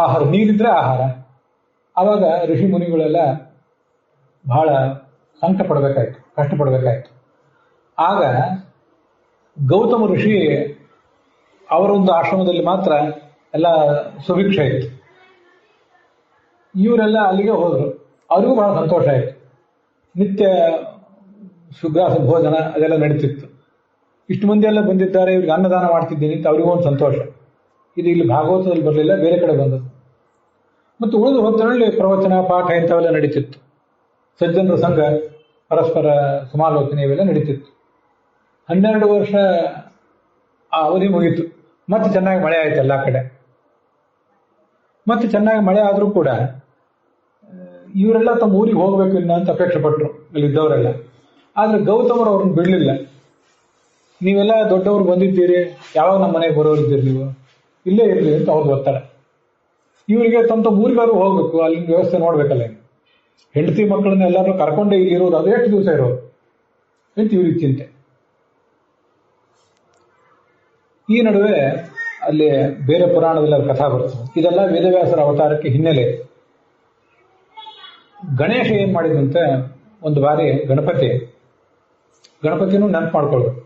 ಆಹಾರ, ನೀರಿದ್ರೆ ಆಹಾರ. ಆವಾಗ ಋಷಿ ಮುನಿಗಳೆಲ್ಲ ಬಹಳ ಸಂಕಟ ಪಡಬೇಕಾಯ್ತು, ಕಷ್ಟಪಡಬೇಕಾಯ್ತು. ಆಗ ಗೌತಮ ಋಷಿ ಅವರೊಂದು ಆಶ್ರಮದಲ್ಲಿ ಮಾತ್ರ ಎಲ್ಲ ಸುಭಿಕ್ಷ ಇತ್ತು. ಇವರೆಲ್ಲ ಅಲ್ಲಿಗೆ ಹೋದರು. ಅವರಿಗೂ ಬಹಳ ಸಂತೋಷ ಆಯಿತು. ನಿತ್ಯ ಸುಗ್ರಾಸ ಭೋಜನ ಅದೆಲ್ಲ ನಡೀತಿತ್ತು. ಇಷ್ಟು ಮಂದಿ ಎಲ್ಲ ಬಂದಿದ್ದಾರೆ, ಇವ್ರಿಗೆ ಅನ್ನದಾನ ಮಾಡ್ತಿದ್ದೀನಿ ಅಂತ ಅವರಿಗೂ ಒಂದು ಸಂತೋಷ. ಇದು ಇಲ್ಲಿ ಭಾಗವತದಲ್ಲಿ ಬರಲಿಲ್ಲ, ಬೇರೆ ಕಡೆ ಬಂದದ್ದು. ಮತ್ತು ಉಳಿದು ಹೊತ್ತಿನಲ್ಲಿ ಪ್ರವಚನ, ಪಾಠ ಇಂಥವೆಲ್ಲ ನಡೀತಿತ್ತು. ಸಜ್ಜನರ ಸಂಘ, ಪರಸ್ಪರ ಸಮಾಲೋಚನೆ ಇವೆಲ್ಲ ನಡೀತಿತ್ತು. 12 ವರ್ಷ ಆ ಅವಧಿ ಮುಗೀತು. ಮತ್ತೆ ಚೆನ್ನಾಗಿ ಮಳೆ ಆಯ್ತು ಎಲ್ಲ ಕಡೆ. ಮತ್ತೆ ಚೆನ್ನಾಗಿ ಮಳೆ ಆದರೂ ಕೂಡ ಇವರೆಲ್ಲ ತಮ್ಮ ಊರಿಗೆ ಹೋಗ್ಬೇಕು ಇನ್ನ ಅಂತ ಅಪೇಕ್ಷೆ ಪಟ್ಟರು ಅಲ್ಲಿದ್ದವರೆಲ್ಲ. ಆದ್ರೆ ಗೌತಮರು ಅವ್ರನ್ನ ಬಿಡ್ಲಿಲ್ಲ. ನೀವೆಲ್ಲ ದೊಡ್ಡವರು ಬಂದಿದ್ದೀರಿ, ಯಾವಾಗ ನಮ್ಮ ಮನೆಗೆ ಬರೋರಿದ್ದೀರಿ, ನೀವು ಇಲ್ಲೇ ಇರಲಿ ಅಂತ ಅವ್ರಿಗೆ ಒತ್ತಡ. ಇವರಿಗೆ ತಮ್ಮ ಊರಿಗಾರು ಹೋಗ್ಬೇಕು, ಅಲ್ಲಿನ ವ್ಯವಸ್ಥೆ ನೋಡ್ಬೇಕಲ್ಲ. ಹೆಂಡತಿ ಮಕ್ಕಳನ್ನ ಎಲ್ಲರೂ ಕರ್ಕೊಂಡೇ ಇಲ್ಲಿ ಇರೋದು, ಅದು ಎಷ್ಟು ದಿವಸ ಇರೋದು ಅಂತ ಇವ್ರಿಗೆ ಚಿಂತೆ. ಈ ನಡುವೆ ಅಲ್ಲಿ ಬೇರೆ ಪುರಾಣದಲ್ಲಿ ಅವ್ರ ಕಥಾ ಬರ್ತದೆ. ಇದೆಲ್ಲ ವೇದವ್ಯಾಸರ ಅವತಾರಕ್ಕೆ ಹಿನ್ನೆಲೆ. ಗಣೇಶ ಏನ್ ಮಾಡಿದಂತೆ, ಒಂದು ಬಾರಿ ಗಣಪತಿನೂ ನೆನಪು ಮಾಡ್ಕೊಳ್ಬೇಕು.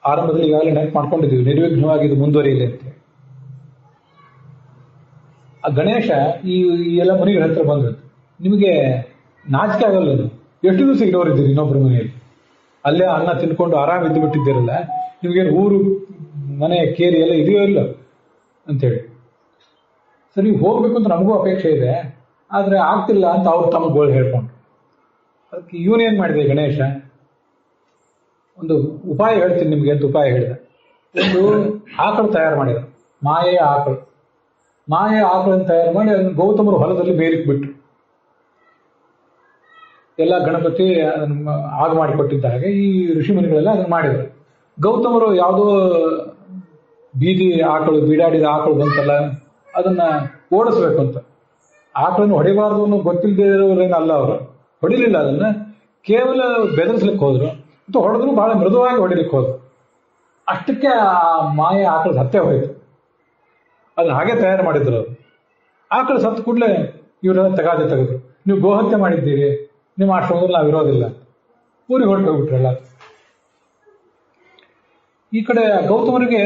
ಆರಂಭದಲ್ಲಿ ಈಗಾಗಲೇ ನೆನಪು ಮಾಡ್ಕೊಂಡಿದ್ದೀವಿ, ನಿರ್ವಿಘ್ನವಾಗಿ ಇದು ಮುಂದುವರಿಯಲಿ ಅಂತ. ಆ ಗಣೇಶ ಈ ಎಲ್ಲ ಮನೆಗಳ ಹತ್ರ ಬಂದದ್ದು. ನಿಮಗೆ ನಾಚಿಕೆ ಆಗಲ್ಲ, ಎಷ್ಟು ದಿವಸ ಇರೋರಿದ್ದೀರಿ ಇನ್ನೊಬ್ಬರ ಮನೆಯಲ್ಲಿ, ಅಲ್ಲೇ ಅನ್ನ ತಿನ್ಕೊಂಡು ಆರಾಮ್ ಇದ್ದು ಬಿಟ್ಟಿದ್ದೀರಲ್ಲ, ನಿಮ್ಗೇನು ಊರು ಮನೆ ಕೇರಿ ಎಲ್ಲ ಇದೆಯೋ ಇಲ್ಲ ಅಂತೇಳಿ. ಸರಿ, ಹೋಗ್ಬೇಕು ಅಂತ ನಮಗೂ ಅಪೇಕ್ಷೆ ಇದೆ, ಆದ್ರೆ ಆಗ್ತಿಲ್ಲ ಅಂತ ಅವ್ರು ತಮ್ಮ ಗೋಳು ಹೇಳ್ಕೊಂಡು. ಅದಕ್ಕೆ ಇವನೇನ್ ಮಾಡಿದೆ ಗಣೇಶ, ಒಂದು ಉಪಾಯ ಹೇಳ್ತೀನಿ ನಿಮ್ಗೆ ಅಂತ ಉಪಾಯ ಹೇಳಿದ. ಒಂದು ಆಕಳು ತಯಾರು ಮಾಡಿದ, ಮಾಯೆಯ ಆಕಳನ್ನು ತಯಾರು ಮಾಡಿ ಅದನ್ನು ಗೌತಮರು ಹೊಲದಲ್ಲಿ ಬೇರಿಕ್ ಬಿಟ್ರು. ಎಲ್ಲ ಗಣಪತಿ ಅದನ್ನು ಆಗ ಮಾಡಿಕೊಟ್ಟಿದ್ದ ಹಾಗೆ ಈ ಋಷಿಮುನಿಗಳೆಲ್ಲ ಅದನ್ನು ಮಾಡಿದರು. ಗೌತಮರು ಯಾವುದೋ ಬೀದಿ ಆಕಳು, ಬೀಡಾಡಿದ ಆಕಳು ಬಂತಲ್ಲ, ಅದನ್ನ ಓಡಿಸ್ಬೇಕು ಅಂತ. ಆಕಳನ್ನು ಹೊಡಿಬಾರ್ದು ಅನ್ನೋ ಗೊತ್ತಿಲ್ಲದೆ ಇರೋರೇನಲ್ಲ, ಅವರು ಹೊಡಿಲಿಲ್ಲ, ಅದನ್ನ ಕೇವಲ ಬೆದರಿಸ್ಲಿಕ್ಕೆ ಹೋದ್ರು. ಮತ್ತು ಹೊಡೆದ್ರು ಬಹಳ ಮೃದುವಾಗಿ ಹೊಡಿಲಿಕ್ಕೆ ಹೋದ್ರು. ಅಷ್ಟಕ್ಕೆ ಆ ಮಾಯ ಆಕಳು ಸತ್ತೇ ಹೋಯ್ತು. ಅದನ್ನ ಹಾಗೆ ತಯಾರು ಮಾಡಿದ್ರು ಅವರು. ಆಕಳು ಸತ್ತು ಕೂಡಲೇ ಇವರೆಲ್ಲ ತಗಾದೆ ತೆಗೆದ್ರು, ನೀವು ಗೋಹತ್ಯೆ ಮಾಡಿದ್ದೀರಿ, ನಿಮ್ಮ ಆಶ್ರಮದಲ್ಲಿ ನಾವು ಇರೋದಿಲ್ಲ, ಊರಿಗೆ ಹೊರಟೋಗ್ಬಿಟ್ರಲ್ಲ. ಈ ಕಡೆ ಗೌತಮರಿಗೆ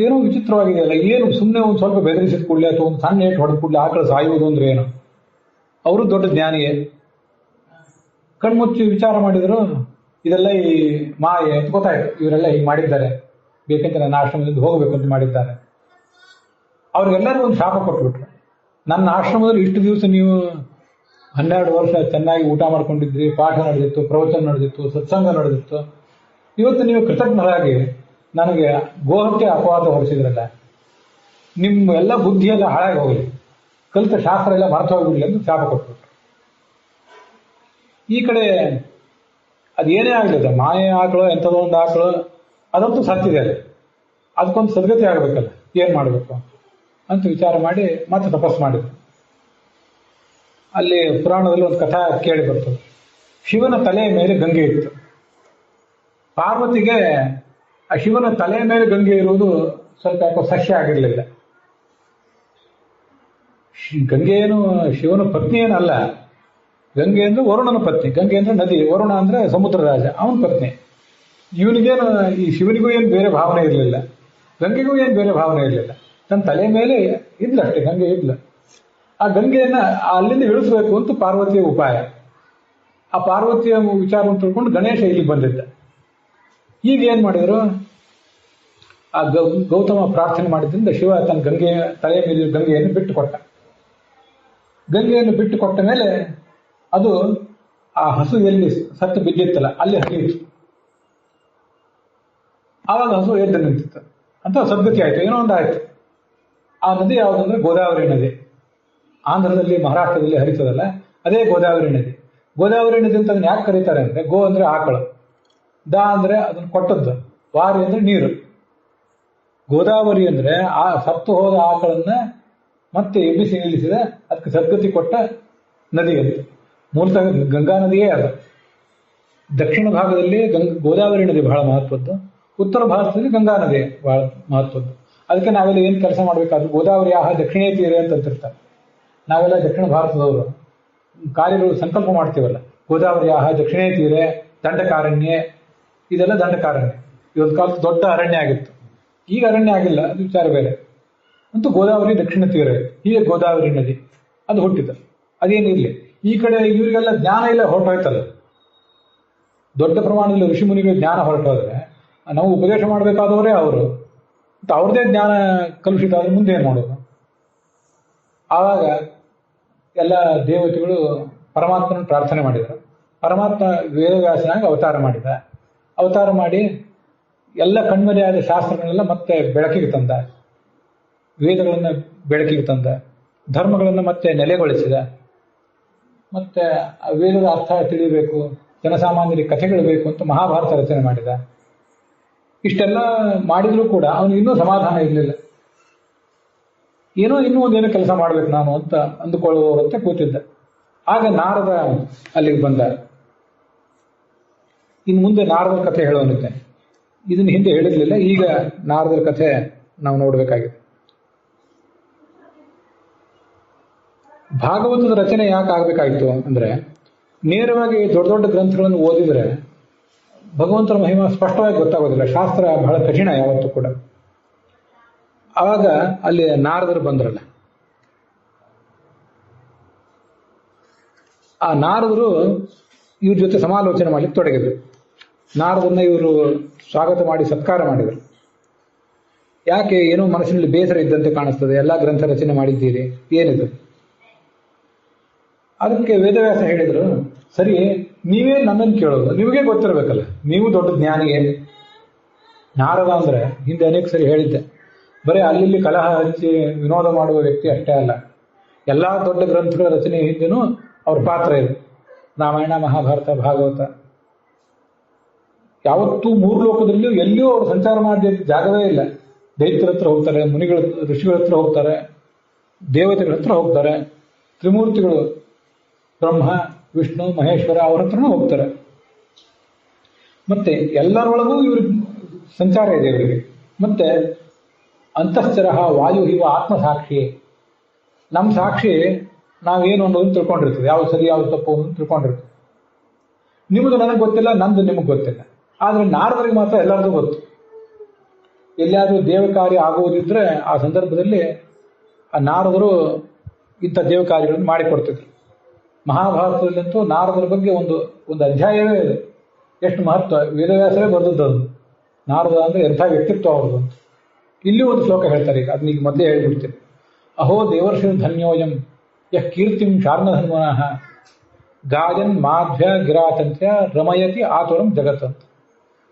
ಏನೋ ವಿಚಿತ್ರವಾಗಿದೆಯಲ್ಲ, ಏನು ಸುಮ್ಮನೆ ಒಂದು ಸ್ವಲ್ಪ ಬೆದರಿಸಿದ ಕೂಡಲೇ ಅಥವಾ ಒಂದು ಸಣ್ಣ ಏಟು ಹೊಡೆದ ಕೂಡಲೇ ಆಕಳು ಸಾಯುವುದು ಅಂದ್ರೆ ಏನು? ಅವರು ದೊಡ್ಡ ಜ್ಞಾನಿಯೇ. ಕಣ್ಮುಚ್ಚಿ ವಿಚಾರ ಮಾಡಿದ್ರು, ಇದೆಲ್ಲ ಈ ಮಾಯೆ ಅಂತ ಗೊತ್ತಾಯ್ತು. ಇವರೆಲ್ಲ ಹೀಗೆ ಮಾಡಿದ್ದಾರೆ, ಬೇಕಂತ ನನ್ನ ಆಶ್ರಮದಿಂದ ಹೋಗಬೇಕು ಅಂತ ಮಾಡಿದ್ದಾರೆ. ಅವ್ರಿಗೆಲ್ಲರಿಗೂ ಒಂದು ಶಾಪ ಕೊಟ್ಬಿಟ್ರು. ನನ್ನ ಆಶ್ರಮದಲ್ಲಿ ಇಷ್ಟು ದಿವಸ ನೀವು 12 ವರ್ಷ ಚೆನ್ನಾಗಿ ಊಟ ಮಾಡ್ಕೊಂಡಿದ್ರಿ, ಪಾಠ ನಡೆದಿತ್ತು, ಪ್ರವಚನ ನಡೆದಿತ್ತು, ಸತ್ಸಂಗ ನಡೆದಿತ್ತು. ಇವತ್ತು ನೀವು ಕೃತಜ್ಞರಾಗಿ ನನಗೆ ಗೋಹತ್ಯೆ ಅಪವಾದ ಹೊರಿಸಿದ್ರಲ್ಲ, ನಿಮ್ಮ ಎಲ್ಲ ಬುದ್ಧಿ ಎಲ್ಲ ಹಾಳಾಗಿ ಹೋಗಲಿ, ಕಲಿತ ಶಾಸ್ತ್ರ ಎಲ್ಲ ಮರೆತು ಹೋಗ್ಬಿಡ್ಲಿ ಅಂತ ಶಾಪ ಕೊಟ್ಬಿಟ್ರು. ಈ ಕಡೆ ಅದೇನೇ ಆಗಲಿಲ್ಲ, ಮಾಯೆ ಆಕಳು, ಎಂಥದೋ ಒಂದು ಆಕಳು, ಅದಂತೂ ಸತ್ತಿದೆ. ಅದಕ್ಕೊಂದು ಸದ್ಗತಿ ಆಗಬೇಕಲ್ಲ, ಏನ್ ಮಾಡಬೇಕು ಅಂತ ವಿಚಾರ ಮಾಡಿ ಮತ್ತೆ ತಪಸ್ ಮಾಡಿದ್ರು. ಅಲ್ಲಿ ಪುರಾಣದಲ್ಲಿ ಒಂದು ಕಥಾ ಕೇಳಿ ಬರ್ತದೆ. ಶಿವನ ತಲೆಯ ಮೇಲೆ ಗಂಗೆ ಇತ್ತು. ಪಾರ್ವತಿಗೆ ಆ ಶಿವನ ತಲೆಯ ಮೇಲೆ ಗಂಗೆ ಇರುವುದು ಸ್ವಲ್ಪ ಯಾಕೋ ಸಹ್ಯ ಆಗಿರಲಿಲ್ಲ. ಗಂಗೆ ಏನು ಶಿವನ ಪತ್ನಿ ಏನಲ್ಲ, ಗಂಗೆ ಅಂದ್ರೆ ವರುಣನ ಪತ್ನಿ. ಗಂಗೆ ಅಂದ್ರೆ ನದಿ, ವರುಣ ಅಂದ್ರೆ ಸಮುದ್ರ ರಾಜ, ಅವನ ಪತ್ನಿ. ಇವನಿಗೇನು, ಈ ಶಿವನಿಗೂ ಏನು ಬೇರೆ ಭಾವನೆ ಇರಲಿಲ್ಲ, ಗಂಗೆಗೂ ಏನು ಬೇರೆ ಭಾವನೆ ಇರಲಿಲ್ಲ. ತನ್ನ ತಲೆ ಮೇಲೆ ಇದ್ಲ ಅಷ್ಟೇ, ಗಂಗೆ ಇದ್ಲ. ಆ ಗಂಗೆಯನ್ನ ಅಲ್ಲಿಂದ ಇಳಿಸ್ಬೇಕು ಅಂತ ಪಾರ್ವತಿಯ ಉಪಾಯ. ಆ ಪಾರ್ವತಿಯ ವಿಚಾರವನ್ನು ತಿಳ್ಕೊಂಡು ಗಣೇಶ ಇಲ್ಲಿ ಬಂದಿದ್ದ. ಈಗ ಏನ್ ಮಾಡಿದ್ರು, ಆ ಗೌತಮ ಪ್ರಾರ್ಥನೆ ಮಾಡಿದ್ರಿಂದ ಶಿವ ತನ್ನ ತಲೆಯ ಮೇಲೆ ಗಂಗೆಯನ್ನು ಬಿಟ್ಟು ಕೊಟ್ಟ. ಗಂಗೆಯನ್ನು ಬಿಟ್ಟು ಕೊಟ್ಟ ಮೇಲೆ ಅದು ಆ ಹಸು ಎಲ್ಲಿ ಸತ್ತು ಬಿದ್ದಿತ್ತಲ್ಲ ಅಲ್ಲಿ ಹರಿಯಿತು. ಆವಾಗ ಹಸು ಎದ್ದು ನಿಂತಿತ್ತು ಅಂತ ಸದ್ಗತಿ ಆಯ್ತು, ಏನೋ ಒಂದು ಆಯ್ತು. ಆ ನದಿ ಯಾವುದಂದ್ರೆ ಗೋದಾವರಿ ನದಿ. ಆಂಧ್ರದಲ್ಲಿ, ಮಹಾರಾಷ್ಟ್ರದಲ್ಲಿ ಹರಿತದಲ್ಲ, ಅದೇ ಗೋದಾವರಿ ನದಿ. ಗೋದಾವರಿ ನದಿ ಅಂತ ಅದನ್ನ ಯಾಕೆ ಕರೀತಾರೆ ಅಂದ್ರೆ, ಗೋ ಅಂದ್ರೆ ಆಕಳು, ದ ಅಂದ್ರೆ ಅದನ್ನ ಕೊಟ್ಟದ್ದು, ವಾರಿ ಅಂದ್ರೆ ನೀರು. ಗೋದಾವರಿ ಅಂದ್ರೆ ಆ ಸತ್ತು ಹೋದ ಆಕಳನ್ನ ಮತ್ತೆ ಎಬ್ಬಿಸಿ ನಿಲ್ಲಿಸಿದ, ಅದಕ್ಕೆ ಸದ್ಗತಿ ಕೊಟ್ಟ ನದಿ ಅಂತ. ಮೂಲತಃ ಗಂಗಾ ನದಿಯೇ ಅದು. ದಕ್ಷಿಣ ಭಾಗದಲ್ಲಿ ಗೋದಾವರಿ ನದಿ ಬಹಳ ಮಹತ್ವದ್ದು, ಉತ್ತರ ಭಾರತದಲ್ಲಿ ಗಂಗಾ ನದಿ ಬಹಳ ಮಹತ್ವದ್ದು. ಅದಕ್ಕೆ ನಾವೆಲ್ಲ ಏನು ಕೆಲಸ ಮಾಡಬೇಕಾದ್ರೆ ಗೋದಾವರಿ ದಕ್ಷಿಣೇ ತೀರೆ ಅಂತ ಅಂತಿರ್ತಾರೆ. ನಾವೆಲ್ಲ ದಕ್ಷಿಣ ಭಾರತದವರು ಕಾರ್ಯಗಳು ಸಂಕಲ್ಪ ಮಾಡ್ತೀವಲ್ಲ, ಗೋದಾವರಿ ದಕ್ಷಿಣೇ ತೀರೆ ದಂಡಕಾರಣ್ಯ, ಇದೆಲ್ಲ ದಂಡಕಾರಣ್ಯ. ಇವತ್ತು ಕಾಲದ ದೊಡ್ಡ ಅರಣ್ಯ ಆಗಿತ್ತು, ಈಗ ಅರಣ್ಯ ಆಗಿಲ್ಲ, ಅದು ವಿಚಾರ ಬೇರೆ. ಅಂತೂ ಗೋದಾವರಿ ದಕ್ಷಿಣ ತೀರ, ಹೀಗೆ ಗೋದಾವರಿ ನದಿ ಅದು ಹುಟ್ಟಿತು. ಅದೇನಿರಲಿ, ಈ ಕಡೆ ಇವರಿಗೆಲ್ಲ ಜ್ಞಾನ ಇಲ್ಲ, ಹೊರಟೋಯ್ತಲ್ಲ. ದೊಡ್ಡ ಪ್ರಮಾಣದಲ್ಲಿ ಋಷಿಮುನಿಗಳು ಜ್ಞಾನ ಹೊರಟೋದ್ರೆ ನಾವು ಉಪದೇಶ ಮಾಡಬೇಕಾದವರೇ ಅವರು. ಅವ್ರದೇ ಜ್ಞಾನ ಕಲುಷಿತ ಆದ್ರೆ ಮುಂದೆ ಏನು ಮಾಡೋದು? ಆವಾಗ ಎಲ್ಲ ದೇವತೆಗಳು ಪರಮಾತ್ಮನ ಪ್ರಾರ್ಥನೆ ಮಾಡಿದರು. ಪರಮಾತ್ಮ ವೇದವ್ಯಾಸನಾಗಿ ಅವತಾರ ಮಾಡಿ ಎಲ್ಲ ಕಣ್ಮರೆಯಾದ ಶಾಸ್ತ್ರಗಳನ್ನೆಲ್ಲ ಮತ್ತೆ ಬೆಳಕಿಗೆ ತಂದ, ವೇದಗಳನ್ನು ಬೆಳಕಿಗೆ ತಂದ, ಧರ್ಮಗಳನ್ನು ಮತ್ತೆ ನೆಲೆಗೊಳಿಸಿದ. ಮತ್ತೆ ಆ ವೇದದ ಅರ್ಥ ತಿಳಿಯಬೇಕು, ಜನಸಾಮಾನ್ಯರಿಗೆ ಕಥೆಗಳು ಬೇಕು ಅಂತ ಮಹಾಭಾರತ ರಚನೆ ಮಾಡಿದ. ಇಷ್ಟೆಲ್ಲ ಮಾಡಿದ್ರೂ ಕೂಡ ಅವನಿಗೆ ಇನ್ನೂ ಸಮಾಧಾನ ಇರಲಿಲ್ಲ. ಇನ್ನೂ ಒಂದೇನೋ ಕೆಲಸ ಮಾಡ್ಬೇಕು ನಾನು ಅಂತ ಅಂದುಕೊಳ್ಳುವವರಂತೆ ಕೂತಿದ್ದ. ಆಗ ನಾರದ ಅಲ್ಲಿಗೆ ಬಂದ. ಇನ್ನು ಮುಂದೆ ನಾರದರ ಕಥೆ ಹೇಳೋನಿದ್ದೆ. ಇದನ್ನ ಹಿಂದೆ ಹೇಳಿರ್ಲಿಲ್ಲ, ಈಗ ನಾರದರ ಕಥೆ ನಾವು ನೋಡಬೇಕಾಗಿದೆ. ಭಾಗವತದ ರಚನೆ ಯಾಕೆ ಆಗ್ಬೇಕಾಗಿತ್ತು ಅಂದ್ರೆ, ನೇರವಾಗಿ ದೊಡ್ಡ ದೊಡ್ಡ ಗ್ರಂಥಗಳನ್ನು ಓದಿದ್ರೆ ಭಗವಂತನ ಮಹಿಮಾ ಸ್ಪಷ್ಟವಾಗಿ ಗೊತ್ತಾಗೋದಿಲ್ಲ. ಶಾಸ್ತ್ರ ಬಹಳ ಕಠಿಣ ಯಾವತ್ತೂ ಕೂಡ. ಆವಾಗ ಅಲ್ಲಿ ನಾರದರು ಬಂದ್ರಲ್ಲ, ಆ ನಾರದರು ಇವ್ರ ಜೊತೆ ಸಮಾಲೋಚನೆ ಮಾಡ್ಲಿಕ್ಕೆ ತೊಡಗಿದ್ರು. ನಾರದನ್ನ ಇವರು ಸ್ವಾಗತ ಮಾಡಿ ಸತ್ಕಾರ ಮಾಡಿದರು. ಯಾಕೆ, ಏನೋ ಮನಸ್ಸಿನಲ್ಲಿ ಬೇಸರ ಇದ್ದಂತೆ ಕಾಣಿಸ್ತದೆ, ಎಲ್ಲಾ ಗ್ರಂಥ ರಚನೆ ಮಾಡಿದ್ದೀರಿ, ಏನಿದು? ಅದಕ್ಕೆ ವೇದವ್ಯಾಸ ಹೇಳಿದ್ರು, ಸರಿ, ನೀವೇ ನನ್ನನ್ನು ಕೇಳೋದು, ನಿಮಗೆ ಗೊತ್ತಿರಬೇಕಲ್ಲ, ನೀವು ದೊಡ್ಡ ಜ್ಞಾನಿಯೇ. ನಾರದ ಅಂದ್ರೆ ಹಿಂದೆ ಅನೇಕ ಸರಿ ಹೇಳಿದ್ದೆ, ಬರೀ ಅಲ್ಲಿ ಕಲಹ ಹಚ್ಚಿ ವಿನೋದ ಮಾಡುವ ವ್ಯಕ್ತಿ ಅಷ್ಟೇ ಅಲ್ಲ, ಎಲ್ಲಾ ದೊಡ್ಡ ಗ್ರಂಥಗಳ ರಚನೆ ಹಿಂದೆನೂ ಅವ್ರ ಪಾತ್ರ ಇದೆ. ರಾಮಾಯಣ, ಮಹಾಭಾರತ, ಭಾಗವತ, ಯಾವತ್ತೂ ಮೂರು ಲೋಕದಲ್ಲಿಯೂ ಎಲ್ಲಿಯೂ ಅವರು ಸಂಚಾರ ಮಾಡಿದ ಜಾಗವೇ ಇಲ್ಲ. ದೈತ್ಯರ ಹತ್ರ ಹೋಗ್ತಾರೆ, ಋಷಿಗಳ ಹತ್ರ ಹೋಗ್ತಾರೆ, ದೇವತೆಗಳ ಹತ್ರ ಹೋಗ್ತಾರೆ, ತ್ರಿಮೂರ್ತಿಗಳು ಬ್ರಹ್ಮ, ವಿಷ್ಣು, ಮಹೇಶ್ವರ ಅವ್ರ ಹತ್ರನೂ ಹೋಗ್ತಾರೆ. ಮತ್ತೆ ಎಲ್ಲರೊಳಗೂ ಇವ್ರ ಸಂಚಾರ ಇದೆ ಇವರಿಗೆ. ಮತ್ತೆ ಅಂತಶ್ಚರ ವಾಯು ಇವ ಆತ್ಮಸಾಕ್ಷಿ, ನಮ್ಮ ಸಾಕ್ಷಿ ನಾವೇನು ಅನ್ನೋದನ್ನು ತಿಳ್ಕೊಂಡಿರ್ತದೆ, ಯಾವ್ದು ಸರಿ ಯಾವ್ದು ತಪ್ಪು ಅನ್ನೋದು ತಿಳ್ಕೊಂಡಿರ್ತದೆ. ನಿಮ್ಮದು ನನಗೆ ಗೊತ್ತಿಲ್ಲ, ನಂದು ನಿಮಗೆ ಗೊತ್ತಿಲ್ಲ. ಆದ್ರೆ ನಾರದರಿಗೆ ಮಾತ್ರ ಎಲ್ಲರಿಗೂ ಗೊತ್ತು. ಎಲ್ಲಿಯಾದ್ರೂ ದೇವ ಕಾರ್ಯ ಆಗುವುದಿದ್ರೆ ಆ ಸಂದರ್ಭದಲ್ಲಿ ಆ ನಾರದರು ಇಂಥ ದೇವ ಕಾರ್ಯಗಳನ್ನು ಮಾಡಿಕೊಡ್ತಿದ್ರು. ಮಹಾಭಾರತದಲ್ಲಂತೂ ನಾರದರ ಬಗ್ಗೆ ಒಂದು ಅಧ್ಯಾಯವೇ ಇದೆ. ಎಷ್ಟು ಮಹತ್ವ, ವೇದವ್ಯಾಸರೇ ಬರೆದದ್ದು ಅದು. ನಾರದ ಅಂದ್ರೆ ಎಂಥ ವ್ಯಕ್ತಿತ್ವ ಅವ್ರದ್ದು ಅಂತ. ಇಲ್ಲಿ ಒಂದು ಶ್ಲೋಕ ಹೇಳ್ತಾರೆ, ಈಗ ಅದನ್ನ ಈಗ ಮೊದಲೇ ಹೇಳಿಬಿಡ್ತೀನಿ. ಅಹೋ ದೇವರ್ಷಿ ಧನ್ಯೋಯಂ ಯಃ ಕೀರ್ತಿಂ ಶಾರ್ಣಧನ್ವನಃ ಗಾಯನ್ ಮಾಧ್ಯ ಗಿರಾತಂತ್ಯ ರಮಯತಿ ಆತುರಂ ಜಗತ್ ಅಂತ.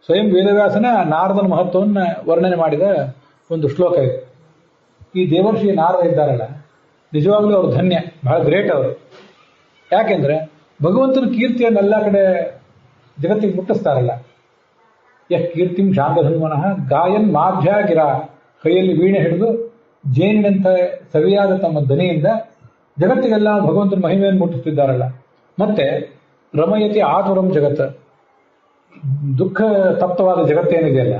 ಸ್ವಯಂ ವೇದವ್ಯಾಸನ ನಾರದನ ಮಹತ್ವವನ್ನ ವರ್ಣನೆ ಮಾಡಿದ ಒಂದು ಶ್ಲೋಕ ಇದೆ. ಈ ದೇವರ್ಷಿ ನಾರದ ಇದ್ದಾರಲ್ಲ, ನಿಜವಾಗ್ಲೂ ಅವ್ರು ಧನ್ಯ, ಬಹಳ ಗ್ರೇಟ್ ಅವರು. ಯಾಕೆಂದ್ರೆ ಭಗವಂತನ ಕೀರ್ತಿಯನ್ನು ಎಲ್ಲ ಕಡೆ ಜಗತ್ತಿಗೆ ಮುಟ್ಟಿಸ್ತಾರಲ್ಲ. ಯಃ ಕೀರ್ತಿಂ ಶಾಂತಧನ್ವನಃ ಗಾಯನ್ ಮಾಧ್ಯ ಗಿರ, ಕೈಯಲ್ಲಿ ವೀಣೆ ಹಿಡಿದು ಜೇನಿನಂತ ಸವಿಯಾದ ತಮ್ಮ ಧ್ವನಿಯಿಂದ ಜಗತ್ತಿಗೆಲ್ಲ ಭಗವಂತನ ಮಹಿಮೆಯನ್ನು ಮುಟ್ಟಿಸ್ತಿದ್ದಾರಲ್ಲ. ಮತ್ತೆ ರಮಯತಿ ಆತುರಂ ಜಗತ್, ದುಃಖ ತಪ್ತವಾದ ಜಗತ್ತೇನಿದೆಯಲ್ಲ,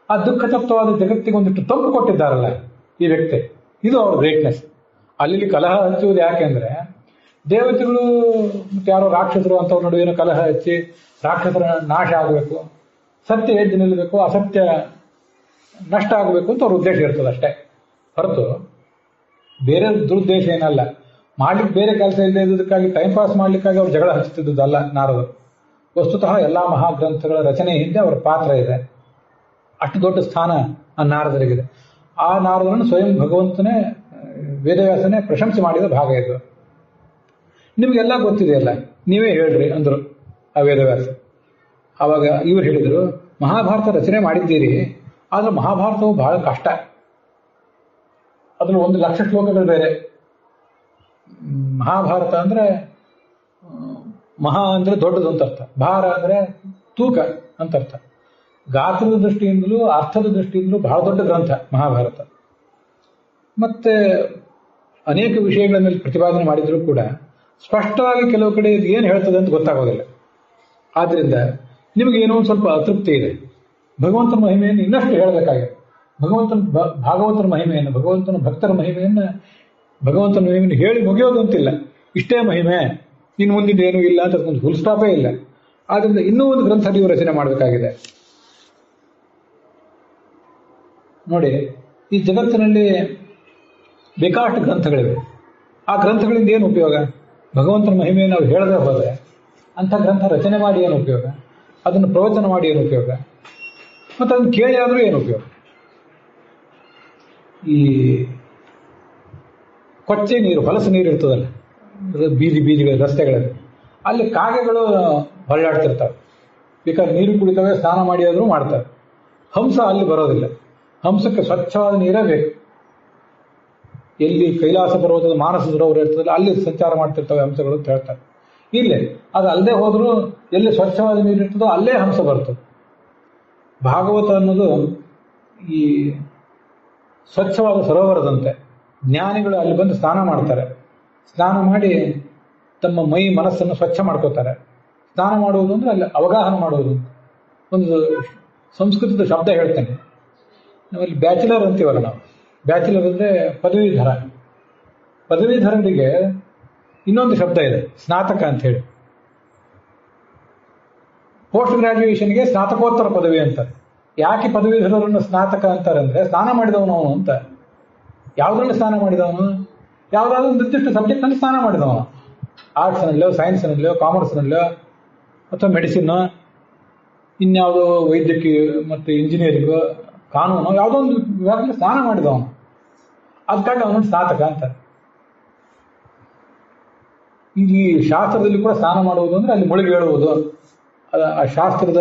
ಆ ದುಃಖ ತಪ್ತವಾದ ಜಗತ್ತಿಗೆ ಒಂದಿಷ್ಟು ತಂಪು ಕೊಟ್ಟಿದ್ದಾರಲ್ಲ ಈ ವ್ಯಕ್ತಿ. ಇದು ಅವ್ರ ಗ್ರೇಟ್ನೆಸ್. ಅಲ್ಲಿ ಕಲಹ ಹಚ್ಚುವುದು ಯಾಕೆಂದ್ರೆ, ದೇವತೆಗಳು ಮತ್ತೆ ಯಾರೋ ರಾಕ್ಷಸರು ಅಂತವ್ರ ನಡುವೆ ಕಲಹ ಹಚ್ಚಿ ರಾಕ್ಷಸರ ನಾಶ ಆಗಬೇಕು, ಸತ್ಯ ಎದ್ದು ನಿಲ್ಲಬೇಕು, ಅಸತ್ಯ ನಷ್ಟ ಆಗಬೇಕು ಅಂತ ಅವ್ರ ಉದ್ದೇಶ ಇರ್ತದೆ ಅಷ್ಟೇ ಹೊರತು ಬೇರೆ ದುರುದ್ದೇಶ ಏನಲ್ಲ. ಮಾಡ್ಲಿಕ್ಕೆ ಬೇರೆ ಕೆಲಸ ಇಲ್ಲದೆ ಇದ್ದಕ್ಕಾಗಿ ಟೈಮ್ ಪಾಸ್ ಮಾಡ್ಲಿಕ್ಕಾಗಿ ಅವ್ರು ಜಗಳ ಹಚ್ಚುತ್ತಿದ್ದಲ್ಲ ನಾರದರು. ವಸ್ತುತಃ ಎಲ್ಲಾ ಮಹಾಗ್ರಂಥಗಳ ರಚನೆ ಹಿಂದೆ ಅವರ ಪಾತ್ರ ಇದೆ. ಅಷ್ಟು ದೊಡ್ಡ ಸ್ಥಾನ ಆ ನಾರದರಿಗಿದೆ. ಆ ನಾರದರನ್ನು ಸ್ವಯಂ ಭಗವಂತನೇ ವೇದವ್ಯಾಸನೇ ಪ್ರಶಂಸೆ ಮಾಡಿದ ಭಾಗ ಇದು. ನಿಮಗೆಲ್ಲ ಗೊತ್ತಿದೆಯಲ್ಲ, ನೀವೇ ಹೇಳ್ರಿ ಅಂದ್ರು ಆ ವೇದವ್ಯಾಸ. ಆವಾಗ ಇವ್ರು ಹೇಳಿದ್ರು, ಮಹಾಭಾರತ ರಚನೆ ಮಾಡಿದ್ದೀರಿ, ಆದ್ರೆ ಮಹಾಭಾರತವು ಬಹಳ ಕಷ್ಟ. ಅದ್ರಲ್ಲಿ 1,00,000 ಶ್ಲೋಕಗಳು ಬೇರೆ. ಮಹಾಭಾರತ ಅಂದ್ರೆ ಮಹಾ ಅಂದ್ರೆ ದೊಡ್ಡದು ಅಂತ ಅರ್ಥ, ಭಾರ ಅಂದ್ರೆ ತೂಕ ಅಂತ ಅರ್ಥ. ಗಾತ್ರದ ದೃಷ್ಟಿಯಿಂದಲೂ ಅರ್ಥದ ದೃಷ್ಟಿಯಿಂದಲೂ ಬಹಳ ದೊಡ್ಡ ಗ್ರಂಥ ಮಹಾಭಾರತ. ಮತ್ತೆ ಅನೇಕ ವಿಷಯಗಳ ಮೇಲೆ ಪ್ರತಿಪಾದನೆ ಮಾಡಿದ್ರು ಕೂಡ ಸ್ಪಷ್ಟವಾಗಿ ಕೆಲವು ಕಡೆ ಇದು ಏನು ಹೇಳ್ತದೆ ಅಂತ ಗೊತ್ತಾಗೋದಿಲ್ಲ. ಆದ್ರಿಂದ ನಿಮಗೆ ಏನೋ ಒಂದು ಸ್ವಲ್ಪ ಅತೃಪ್ತಿ ಇದೆ. ಭಗವಂತನ ಮಹಿಮೆಯನ್ನು ಇನ್ನಷ್ಟು ಹೇಳಬೇಕಾಗಿದೆ. ಭಾಗವತನ ಮಹಿಮೆಯನ್ನು, ಭಗವಂತನ ಭಕ್ತರ ಮಹಿಮೆಯನ್ನು ಹೇಳಿ ಮುಗಿಯೋದಂತಿಲ್ಲ. ಇಷ್ಟೇ ಮಹಿಮೆ, ಇನ್ನು ಮುಂದಿದ್ದೇನೂ ಇಲ್ಲ ಅಂತ ಒಂದು ಫುಲ್ ಸ್ಟಾಪೇ ಇಲ್ಲ. ಆದ್ರಿಂದ ಇನ್ನೂ ಒಂದು ಗ್ರಂಥ ನೀವು ರಚನೆ ಮಾಡಬೇಕಾಗಿದೆ. ನೋಡಿ, ಈ ಜಗತ್ತಿನಲ್ಲಿ ಬೇಕಾಷ್ಟು ಗ್ರಂಥಗಳಿವೆ. ಆ ಗ್ರಂಥಗಳಿಂದ ಏನು ಉಪಯೋಗ? ಭಗವಂತನ ಮಹಿಮೆಯನ್ನು ನಾವು ಹೇಳದೆ ಹೋದರೆ ಅಂಥ ಗ್ರಂಥ ರಚನೆ ಮಾಡಿ ಏನು ಉಪಯೋಗ? ಅದನ್ನು ಪ್ರವಚನ ಮಾಡಿ ಏನು ಉಪಯೋಗ? ಮತ್ತು ಅದನ್ನು ಕೇಳಿ ಆದರೂ ಏನು ಉಪಯೋಗ? ಈ ಕೊಚ್ಚೆ ನೀರು, ಹೊಲಸು ನೀರು ಇರ್ತದಲ್ಲ ಬೀದಿಗಳ ರಸ್ತೆಗಳಲ್ಲಿ, ಅಲ್ಲಿ ಕಾಗೆಗಳು ಹೊರಳಾಡ್ತಿರ್ತವೆ. ಬೇಕಾದ್ರೆ ನೀರು ಕುಡಿತವೆ, ಸ್ನಾನ ಮಾಡಿ ಆದರೂ ಮಾಡ್ತವೆ. ಹಂಸ ಅಲ್ಲಿ ಬರೋದಿಲ್ಲ. ಹಂಸಕ್ಕೆ ಸ್ವಚ್ಛವಾದ ನೀರೇ ಬೇಕು. ಎಲ್ಲಿ ಕೈಲಾಸ ಪರ್ವತದ ಮಾನಸ ಸರೋವರ ಇರ್ತದಲ್ಲ ಅಲ್ಲಿ ಸಂಚಾರ ಮಾಡ್ತಿರ್ತವೆ ಹಂಸಗಳು ಅಂತ ಹೇಳ್ತಾರೆ. ಇಲ್ಲೇ ಅದು ಅಲ್ಲದೆ ಹೋದರೂ ಎಲ್ಲಿ ಸ್ವಚ್ಛವಾದ ನೀರು ಇರ್ತದೋ ಅಲ್ಲೇ ಹಂಸ ಬರ್ತದೆ. ಭಾಗವತ ಅನ್ನೋದು ಈ ಸ್ವಚ್ಛವಾದ ಸರೋವರದಂತೆ. ಜ್ಞಾನಿಗಳು ಅಲ್ಲಿ ಬಂದು ಸ್ನಾನ ಮಾಡ್ತಾರೆ. ಸ್ನಾನ ಮಾಡಿ ತಮ್ಮ ಮೈ ಮನಸ್ಸನ್ನು ಸ್ವಚ್ಛ ಮಾಡ್ಕೋತಾರೆ. ಸ್ನಾನ ಮಾಡುವುದು ಅಂದರೆ ಅಲ್ಲಿ ಅವಗಾಹನ ಮಾಡುವುದು. ಒಂದು ಸಂಸ್ಕೃತದ ಶಬ್ದ ಹೇಳ್ತೇನೆ. ನಮ್ಮಲ್ಲಿ ಬ್ಯಾಚುಲರ್ ಅಂತೀವಲ್ಲ ನಾವು. ಬ್ಯಾಚುಲರ್ ಅಂದರೆ ಪದವೀಧರ. ಪದವೀಧರರಿಗೆ ಇನ್ನೊಂದು ಶಬ್ದ ಇದೆ, ಸ್ನಾತಕ ಅಂತ ಹೇಳಿ. ಪೋಸ್ಟ್ ಗ್ರಾಜ್ಯುಯೇಷನ್ಗೆ ಸ್ನಾತಕೋತ್ತರ ಪದವಿ ಅಂತಾರೆ. ಯಾಕೆ ಪದವೀಧರರನ್ನು ಸ್ನಾತಕ ಅಂತಾರೆ ಅಂದರೆ ಸ್ನಾನ ಮಾಡಿದವನು ಅವನು ಅಂತ. ಯಾವುದರಲ್ಲಿ ಸ್ನಾನ ಮಾಡಿದವನು? ಯಾವುದಾದ್ರೂ ಒಂದು ನಿರ್ದಿಷ್ಟ ಸಬ್ಜೆಕ್ಟ್ನಲ್ಲಿ ಸ್ನಾನ ಮಾಡಿದವನು. ಆರ್ಟ್ಸ್ನಲ್ಲೋ, ಸೈನ್ಸ್ನಲ್ಲೋ, ಕಾಮರ್ಸ್ನಲ್ಲೋ, ಅಥವಾ ಮೆಡಿಸಿನ್, ಇನ್ಯಾವುದೋ ವೈದ್ಯಕೀಯ ಮತ್ತು ಇಂಜಿನಿಯರಿಂಗು, ಕಾನೂನು, ಯಾವುದೋ ಒಂದು ವಿಭಾಗದಲ್ಲಿ ಸ್ನಾನ ಮಾಡಿದವನು. ಅದಕ್ಕಾಗಿ ಅವನು ಸ್ನಾತಕ ಅಂತಾರೆ. ಈ ಶಾಸ್ತ್ರದಲ್ಲಿ ಕೂಡ ಸ್ನಾನ ಮಾಡುವುದು ಅಂದರೆ ಅಲ್ಲಿ ಮುಳುಗಿ ಹೇಳುವುದು. ಆ ಶಾಸ್ತ್ರದ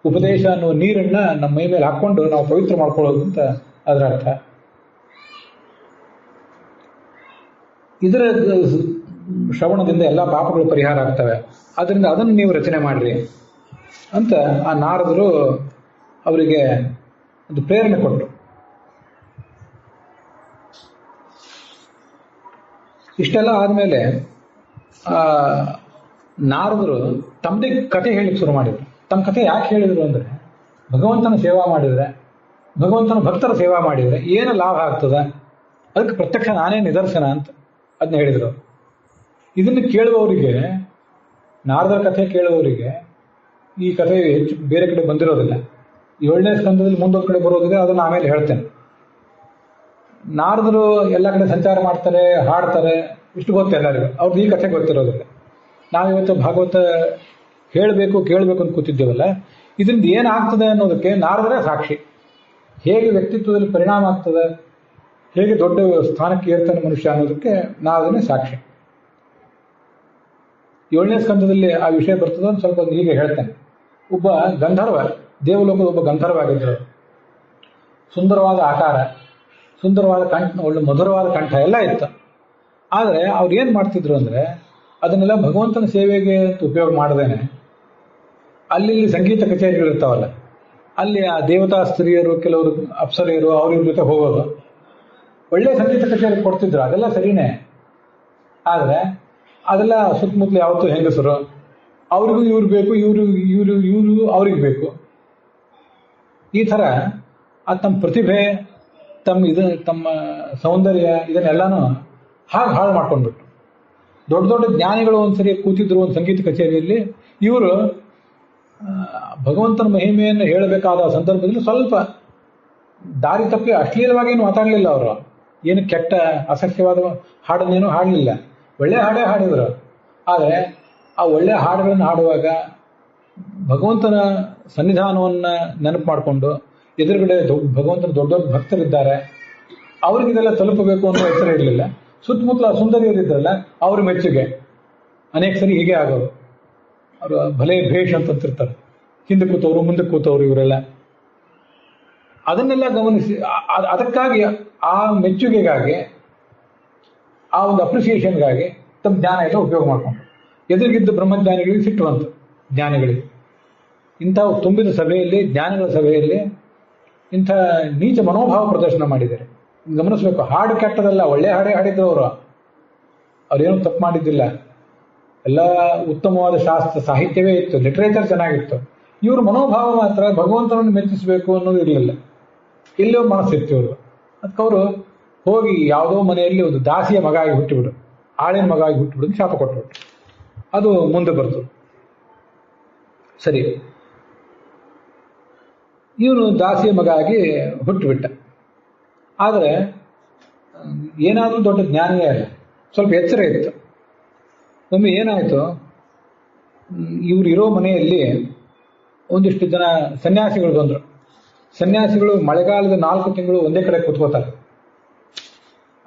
ಉಪದೇಶ ಅನ್ನುವ ನೀರನ್ನ ನಮ್ಮ ಮೈ ಮೇಲೆ ಹಾಕ್ಕೊಂಡು ನಾವು ಪವಿತ್ರ ಮಾಡ್ಕೊಳ್ಳೋದು ಅಂತ ಅದರ ಅರ್ಥ. ಇದರ ಶ್ರವಣದಿಂದ ಎಲ್ಲ ಪಾಪಗಳು ಪರಿಹಾರ ಆಗ್ತವೆ. ಅದರಿಂದ ಅದನ್ನು ನೀವು ರಚನೆ ಮಾಡ್ರಿ ಅಂತ ಆ ನಾರದರು ಅವರಿಗೆ ಒಂದು ಪ್ರೇರಣೆ ಕೊಟ್ಟರು. ಇಷ್ಟೆಲ್ಲ ಆದಮೇಲೆ ನಾರದರು ತಮ್ಮದೇ ಕಥೆ ಹೇಳಿಕ್ಕೆ ಶುರು ಮಾಡಿದರು. ತಮ್ಮ ಕಥೆ ಯಾಕೆ ಹೇಳಿದರು ಅಂದರೆ, ಭಗವಂತನ ಸೇವಾ ಮಾಡಿದರೆ, ಭಗವಂತನ ಭಕ್ತರ ಸೇವಾ ಮಾಡಿದರೆ ಏನು ಲಾಭ ಆಗ್ತದೆ, ಅದಕ್ಕೆ ಪ್ರತ್ಯಕ್ಷ ನಾನೇ ನಿದರ್ಶನ ಅಂತ ಅದನ್ನ ಹೇಳಿದರು. ಇದನ್ನು ಕೇಳುವವರಿಗೆ, ನಾರದರ ಕಥೆ ಕೇಳುವವರಿಗೆ ಈ ಕಥೆ ಹೆಚ್ಚು ಬೇರೆ ಕಡೆ ಬಂದಿರೋದಿಲ್ಲ. 7ನೇ ಸ್ಕಂದದಲ್ಲಿ ಮುಂದೊಂದು ಕಡೆ ಬರೋದಿದೆ, ಅದನ್ನು ಆಮೇಲೆ ಹೇಳ್ತೇನೆ. ನಾರದರು ಎಲ್ಲ ಕಡೆ ಸಂಚಾರ ಮಾಡ್ತಾರೆ, ಹಾಡ್ತಾರೆ, ಇಷ್ಟು ಗೊತ್ತು ಎಲ್ಲರಿಗೂ. ಅವ್ರದ್ದು ಈ ಕಥೆ ಗೊತ್ತಿರೋದಿಲ್ಲ. ನಾವಿವತ್ತು ಭಾಗವತ ಹೇಳಬೇಕು ಕೇಳಬೇಕು ಅಂತ ಕೂತಿದ್ದೇವಲ್ಲ, ಇದರಿಂದ ಏನಾಗ್ತದೆ ಅನ್ನೋದಕ್ಕೆ ನಾರದರೇ ಸಾಕ್ಷಿ. ಹೇಗೆ ವ್ಯಕ್ತಿತ್ವದಲ್ಲಿ ಪರಿಣಾಮ ಆಗ್ತದೆ, ಹೇಗೆ ದೊಡ್ಡ ಸ್ಥಾನಕ್ಕೆ ಏರ್ತಾನೆ ಮನುಷ್ಯ ಅನ್ನೋದಕ್ಕೆ ನಾರದನೇ ಸಾಕ್ಷಿ. 7ನೇ ಸ್ಕಂದದಲ್ಲಿ ಆ ವಿಷಯ ಬರ್ತದೆ ಅಂತ ಸ್ವಲ್ಪ ಹೀಗೆ ಹೇಳ್ತೇನೆ. ಒಬ್ಬ ಗಂಧರ್ವ, ದೇವಲೋಕದ ಒಬ್ಬ ಗಂಧರ್ವ ಆಗಿದ್ದರು. ಸುಂದರವಾದ ಆಕಾರ, ಸುಂದರವಾದ ಕಂಠ, ಒಳ್ಳೆ ಮಧುರವಾದ ಕಂಠ ಎಲ್ಲ ಇತ್ತು. ಆದರೆ ಅವ್ರು ಏನು ಮಾಡ್ತಿದ್ರು ಅಂದರೆ, ಅದನ್ನೆಲ್ಲ ಭಗವಂತನ ಸೇವೆಗೆ ಅಂತ ಉಪಯೋಗ ಮಾಡದೇನೆ ಅಲ್ಲಿ ಸಂಗೀತ ಕಚೇರಿಗಳಿರ್ತಾವಲ್ಲ, ಅಲ್ಲಿ ಆ ದೇವತಾ ಸ್ತ್ರೀಯರು, ಕೆಲವರು ಅಪ್ಸರೆಯರು, ಅವ್ರ ಜೊತೆ ಹೋಗೋದು, ಒಳ್ಳೆ ಸಂಗೀತ ಕಚೇರಿ ಕೊಡ್ತಿದ್ರು. ಅದೆಲ್ಲ ಸರಿನೇ. ಆದರೆ ಅದೆಲ್ಲ ಸುತ್ತಮುತ್ತಲು ಯಾವತ್ತೂ ಹೆಂಗಸರು, ಅವ್ರಿಗೂ ಇವ್ರು ಬೇಕು, ಇವರು ಅವ್ರಿಗೆ ಬೇಕು. ಈ ಥರ ತಮ್ಮ ಪ್ರತಿಭೆ, ತಮ್ಮ ಸೌಂದರ್ಯ ಇದನ್ನೆಲ್ಲಾನು ಹಾಳು ಮಾಡ್ಕೊಂಡ್ಬಿಟ್ರು. ದೊಡ್ಡ ದೊಡ್ಡ ಜ್ಞಾನಿಗಳು ಒಂದ್ಸರಿ ಕೂತಿದ್ರು ಒಂದು ಸಂಗೀತ ಕಚೇರಿಯಲ್ಲಿ. ಇವರು ಭಗವಂತನ ಮಹಿಮೆಯನ್ನು ಹೇಳಬೇಕಾದ ಸಂದರ್ಭದಲ್ಲಿ ಸ್ವಲ್ಪ ದಾರಿ ತಪ್ಪಿ ಅಶ್ಲೀಲವಾಗೇನು ಮಾತಾಡಲಿಲ್ಲ. ಅವರು ಏನು ಕೆಟ್ಟ ಅಸಹ್ಯವಾದ ಹಾಡನ್ನೇನು ಹಾಡಲಿಲ್ಲ, ಒಳ್ಳೆ ಹಾಡೇ ಹಾಡಿದರು. ಆದರೆ ಆ ಒಳ್ಳೆ ಹಾಡುಗಳನ್ನು ಹಾಡುವಾಗ ಭಗವಂತನ ಸನ್ನಿಧಾನವನ್ನು ನೆನಪು ಮಾಡಿಕೊಂಡು, ಎದುರುಗಡೆ ಭಗವಂತನ ದೊಡ್ಡ ದೊಡ್ಡ ಭಕ್ತರಿದ್ದಾರೆ, ಅವ್ರಿಗಿದೆಲ್ಲ ತಲುಪಬೇಕು ಅನ್ನೋ ಹೆಸರು ಇರಲಿಲ್ಲ. ಸುತ್ತಮುತ್ತಲ ಸುಂದರಿಯರಿದ್ರಲ್ಲ, ಅವ್ರ ಮೆಚ್ಚುಗೆ. ಅನೇಕ ಸರಿ ಹೀಗೆ ಆಗೋರು. ಅವರು ಭಲೇ ಭೇಷ್ ಅಂತಂತಿರ್ತಾರೆ, ಹಿಂದೆ ಕೂತವರು ಮುಂದೆ ಕೂತವರು ಇವರೆಲ್ಲ. ಅದನ್ನೆಲ್ಲ ಗಮನಿಸಿ ಅದಕ್ಕಾಗಿ ಆ ಮೆಚ್ಚುಗೆಗಾಗಿ, ಆ ಒಂದು ಅಪ್ರಿಸಿಯೇಷನ್ಗಾಗಿ ತಮ್ಮ ಜ್ಞಾನ ಎಲ್ಲ ಉಪಯೋಗ ಮಾಡಿಕೊಂಡು ಎದುರಿಗಿದ್ದ ಬ್ರಹ್ಮಜ್ಞಾನಿಗಳಿಗೆ ಸಿಟ್ಟುವಂತ ಜ್ಞಾನಿಗಳಿಗೆ. ಇಂಥ ತುಂಬಿದ ಸಭೆಯಲ್ಲಿ, ಜ್ಞಾನಿಗಳ ಸಭೆಯಲ್ಲಿ ಇಂಥ ನೀಚ ಮನೋಭಾವ ಪ್ರದರ್ಶನ ಮಾಡಿದ್ದಾರೆ. ಗಮನಿಸಬೇಕು. ಹಾಡು ಕೆಟ್ಟದಲ್ಲ, ಒಳ್ಳೆ ಹಾಡೇ ಹಾಡಿದ್ರು ಅವರು. ಅವ್ರೇನು ತಪ್ಪು ಮಾಡಿದ್ದಿಲ್ಲ. ಎಲ್ಲ ಉತ್ತಮವಾದ ಶಾಸ್ತ್ರ ಸಾಹಿತ್ಯವೇ ಇತ್ತು, ಲಿಟರೇಚರ್ ಚೆನ್ನಾಗಿತ್ತು. ಇವ್ರ ಮನೋಭಾವ ಮಾತ್ರ ಭಗವಂತನನ್ನು ಮೆಚ್ಚಿಸಬೇಕು ಅನ್ನೋದು ಇರಲಿಲ್ಲ. ಎಲ್ಲೋ ಮನಸ್ಸಿತ್ತು ಇವರು. ಅದಕ್ಕೆ ಅವರು ಹೋಗಿ ಯಾವುದೋ ಮನೆಯಲ್ಲಿ ಒಂದು ದಾಸಿಯ ಮಗ ಆಗಿ ಹುಟ್ಟಿಬಿಡು, ಆಳಿನ ಮಗ ಆಗಿ ಹುಟ್ಟಿಬಿಡು ಶಾಪ ಕೊಟ್ಟುಬಿಟ್ಟು ಅದು ಮುಂದೆ ಬರ್ತು. ಸರಿ, ಇವನು ದಾಸಿಯ ಮಗ ಆಗಿ ಹುಟ್ಟುಬಿಟ್ಟ. ಆದರೆ ಏನಾದರೂ ದೊಡ್ಡ ಜ್ಞಾನಿಯೇ ಅಲ್ಲ, ಸ್ವಲ್ಪ ಎಚ್ಚರ ಇತ್ತು. ಒಮ್ಮೆ ಏನಾಯಿತು, ಇವ್ರು ಇರೋ ಮನೆಯಲ್ಲಿ ಒಂದಿಷ್ಟು ಜನ ಸನ್ಯಾಸಿಗಳು ಬಂದರು. ಸನ್ಯಾಸಿಗಳು ಮಳೆಗಾಲದ 4 ತಿಂಗಳು ಒಂದೇ ಕಡೆ ಕೂತ್ಕೋತಾರೆ.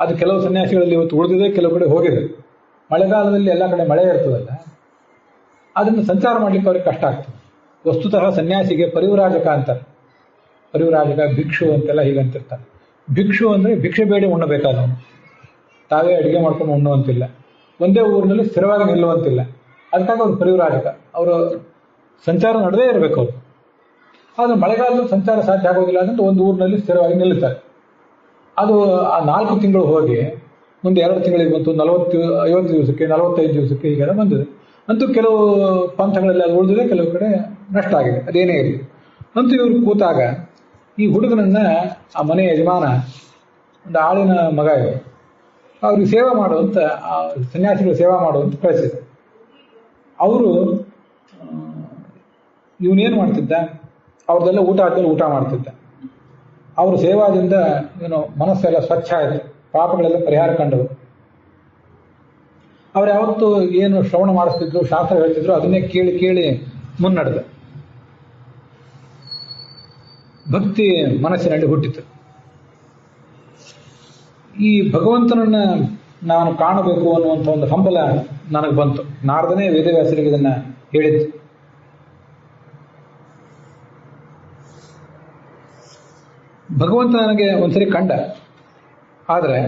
ಅದು ಕೆಲವು ಸನ್ಯಾಸಿಗಳಲ್ಲಿ ಇವತ್ತು ಉಳಿದಿದೆ, ಕೆಲವು ಕಡೆ ಹೋಗಿದೆ. ಮಳೆಗಾಲದಲ್ಲಿ ಎಲ್ಲ ಕಡೆ ಮಳೆ ಇರ್ತದಲ್ಲ, ಅದನ್ನು ಸಂಚಾರ ಮಾಡಲಿಕ್ಕೆ ಅವ್ರಿಗೆ ಕಷ್ಟ ಆಗ್ತದೆ. ವಸ್ತುತಃ ಸನ್ಯಾಸಿಗೆ ಪರಿವ್ರಾಜಕ ಅಂತಾರೆ. ಪರಿವ್ರಾಜಕ, ಭಿಕ್ಷು ಅಂತೆಲ್ಲ ಹೀಗಂತಿರ್ತಾರೆ. ಭಿಕ್ಷು ಅಂದರೆ ಭಿಕ್ಷೆ ಬೇಡಿ ಉಣ್ಣಬೇಕಾದವನು, ತಾವೇ ಅಡುಗೆ ಮಾಡ್ಕೊಂಡು ಉಣ್ಣುವಂತಿಲ್ಲ, ಒಂದೇ ಊರಿನಲ್ಲಿ ಸ್ಥಿರವಾಗಿ ನಿಲ್ಲುವಂತಿಲ್ಲ. ಅದಕ್ಕಾಗಿ ಅವರು ಪರಿವ್ರಾಜಕ, ಅವರು ಸಂಚಾರ ನಡೆದೇ ಇರಬೇಕು ಅವರು. ಆದರೆ ಮಳೆಗಾಲದಲ್ಲಿ ಸಂಚಾರ ಸಾಧ್ಯ ಆಗೋದಿಲ್ಲ ಅಂತ ಒಂದು ಊರಿನಲ್ಲಿ ಸ್ಥಿರವಾಗಿ ನಿಲ್ಲುತ್ತಾರೆ. ಅದು ಆ 4 ತಿಂಗಳು ಹೋಗಿ ಮುಂದೆ 2 ತಿಂಗಳಿಗೆ ಬಂತು, 50 ದಿವಸಕ್ಕೆ, 45 ದಿವಸಕ್ಕೆ ಹೀಗೆಲ್ಲ ಬಂದಿದೆ. ಅಂತೂ ಕೆಲವು ಪಂಥಗಳಲ್ಲಿ ಅದು ಉಳಿದಿದೆ, ಕೆಲವು ಕಡೆ ನಷ್ಟ ಆಗಿದೆ, ಅದೇನೇ ಇರಲಿ. ಅಂತೂ ಇವರು ಕೂತಾಗ ಈ ಹುಡುಗನನ್ನ ಆ ಮನೆಯ ಯಜಮಾನ, ಒಂದು ಆಳಿನ ಮಗ ಇವರು, ಅವ್ರಿಗೆ ಸೇವೆ ಮಾಡುವಂತ, ಆ ಸನ್ಯಾಸಿಗಳು ಸೇವಾ ಮಾಡುವಂತ ಕಳಿಸಿದ್ರು. ಅವರು ಇವನೇನು ಮಾಡ್ತಿದ್ದ, ಅವ್ರದ್ದೆಲ್ಲ ಊಟ ಆದ್ಮೇಲೆ ಊಟ ಮಾಡ್ತಿದ್ದ. ಅವ್ರ ಸೇವಾದಿಂದ ಏನೋ ಮನಸ್ಸೆಲ್ಲ ಸ್ವಚ್ಛ ಆಯಿತು, ಪಾಪಗಳೆಲ್ಲ ಪರಿಹಾರ ಕಂಡವು. ಅವ್ರು ಯಾವತ್ತು ಏನು ಶ್ರವಣ ಮಾಡಿಸ್ತಿದ್ರು, ಶಾಸ್ತ್ರ ಹೇಳ್ತಿದ್ರು, ಅದನ್ನೇ ಕೇಳಿ ಕೇಳಿ ಮುನ್ನಡೆದ. ಭಕ್ತಿ ಮನಸ್ಸಿನಲ್ಲಿ ಹುಟ್ಟಿತು. ಈ ಭಗವಂತನನ್ನ ನಾನು ಕಾಣಬೇಕು ಅನ್ನುವಂಥ ಒಂದು ಹಂಬಲ ನನಗೆ ಬಂತು. ನಾರದನೇ ವೇದವ್ಯಾಸರಿಗೆ ಇದನ್ನ ಹೇಳಿದ್ದು. ಭಗವಂತ ನನಗೆ ಒಂದ್ಸರಿ ಕಂಡ, ಆದರೆ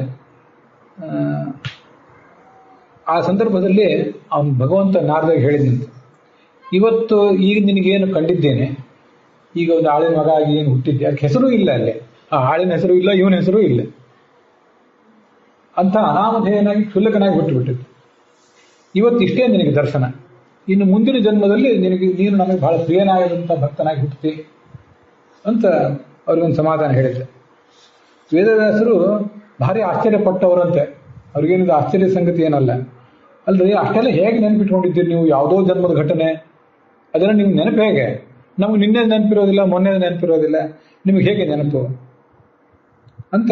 ಆ ಸಂದರ್ಭದಲ್ಲಿ ಅವನು ಭಗವಂತ ನಾರದಿಗೆ ಹೇಳಿದಂತೆ, ಇವತ್ತು ಈಗ ನಿನಗೇನು ಕಂಡಿದ್ದೇನೆ, ಈಗ ಒಂದು ಆಳಿನ ಮಗ ಆಗಿ ಏನು ಹುಟ್ಟಿದ್ದೆ, ಅದಕ್ಕೆ ಹೆಸರು ಇಲ್ಲ, ಅಲ್ಲಿ ಆ ಆಳಿನ ಹೆಸರು ಇಲ್ಲ, ಇವನ ಹೆಸರು ಇಲ್ಲ, ಅಂತ ಅನಾಮಧೇಯನಾಗಿ ಕ್ಷುಲ್ಲಕನಾಗಿ ಹುಟ್ಟುಬಿಟ್ಟಿದ್ದು. ಇವತ್ತಿಷ್ಟೇ ನಿನಗೆ ದರ್ಶನ, ಇನ್ನು ಮುಂದಿನ ಜನ್ಮದಲ್ಲಿ ನೀನು ನನಗೆ ಬಹಳ ಪ್ರಿಯನಾಗಿರುವಂಥ ಭಕ್ತನಾಗಿ ಹುಟ್ಟುತ್ತಿ ಅಂತ ಅವ್ರಿಗೊಂದು ಸಮಾಧಾನ ಹೇಳಿದ್ದೆ. ವೇದವ್ಯಾಸರು ಭಾರಿ ಆಶ್ಚರ್ಯಪಟ್ಟವರಂತೆ. ಅವ್ರಿಗೇನಿದು ಆಶ್ಚರ್ಯ ಸಂಗತಿ ಏನಲ್ಲ. ಅಲ್ರಿ, ಅಷ್ಟೆಲ್ಲ ಹೇಗೆ ನೆನಪಿಟ್ಕೊಂಡಿದ್ದೀರಿ ನೀವು, ಯಾವುದೋ ಜನ್ಮದ ಘಟನೆ, ಅದೆಲ್ಲ ನಿಮ್ಗೆ ನೆನಪು ಹೇಗೆ? ನಮಗೆ ನಿನ್ನೆ ನೆನಪಿರೋದಿಲ್ಲ, ಮೊನ್ನೆ ನೆನಪಿರೋದಿಲ್ಲ, ನಿಮಗೆ ಹೇಗೆ ನೆನಪು ಅಂತ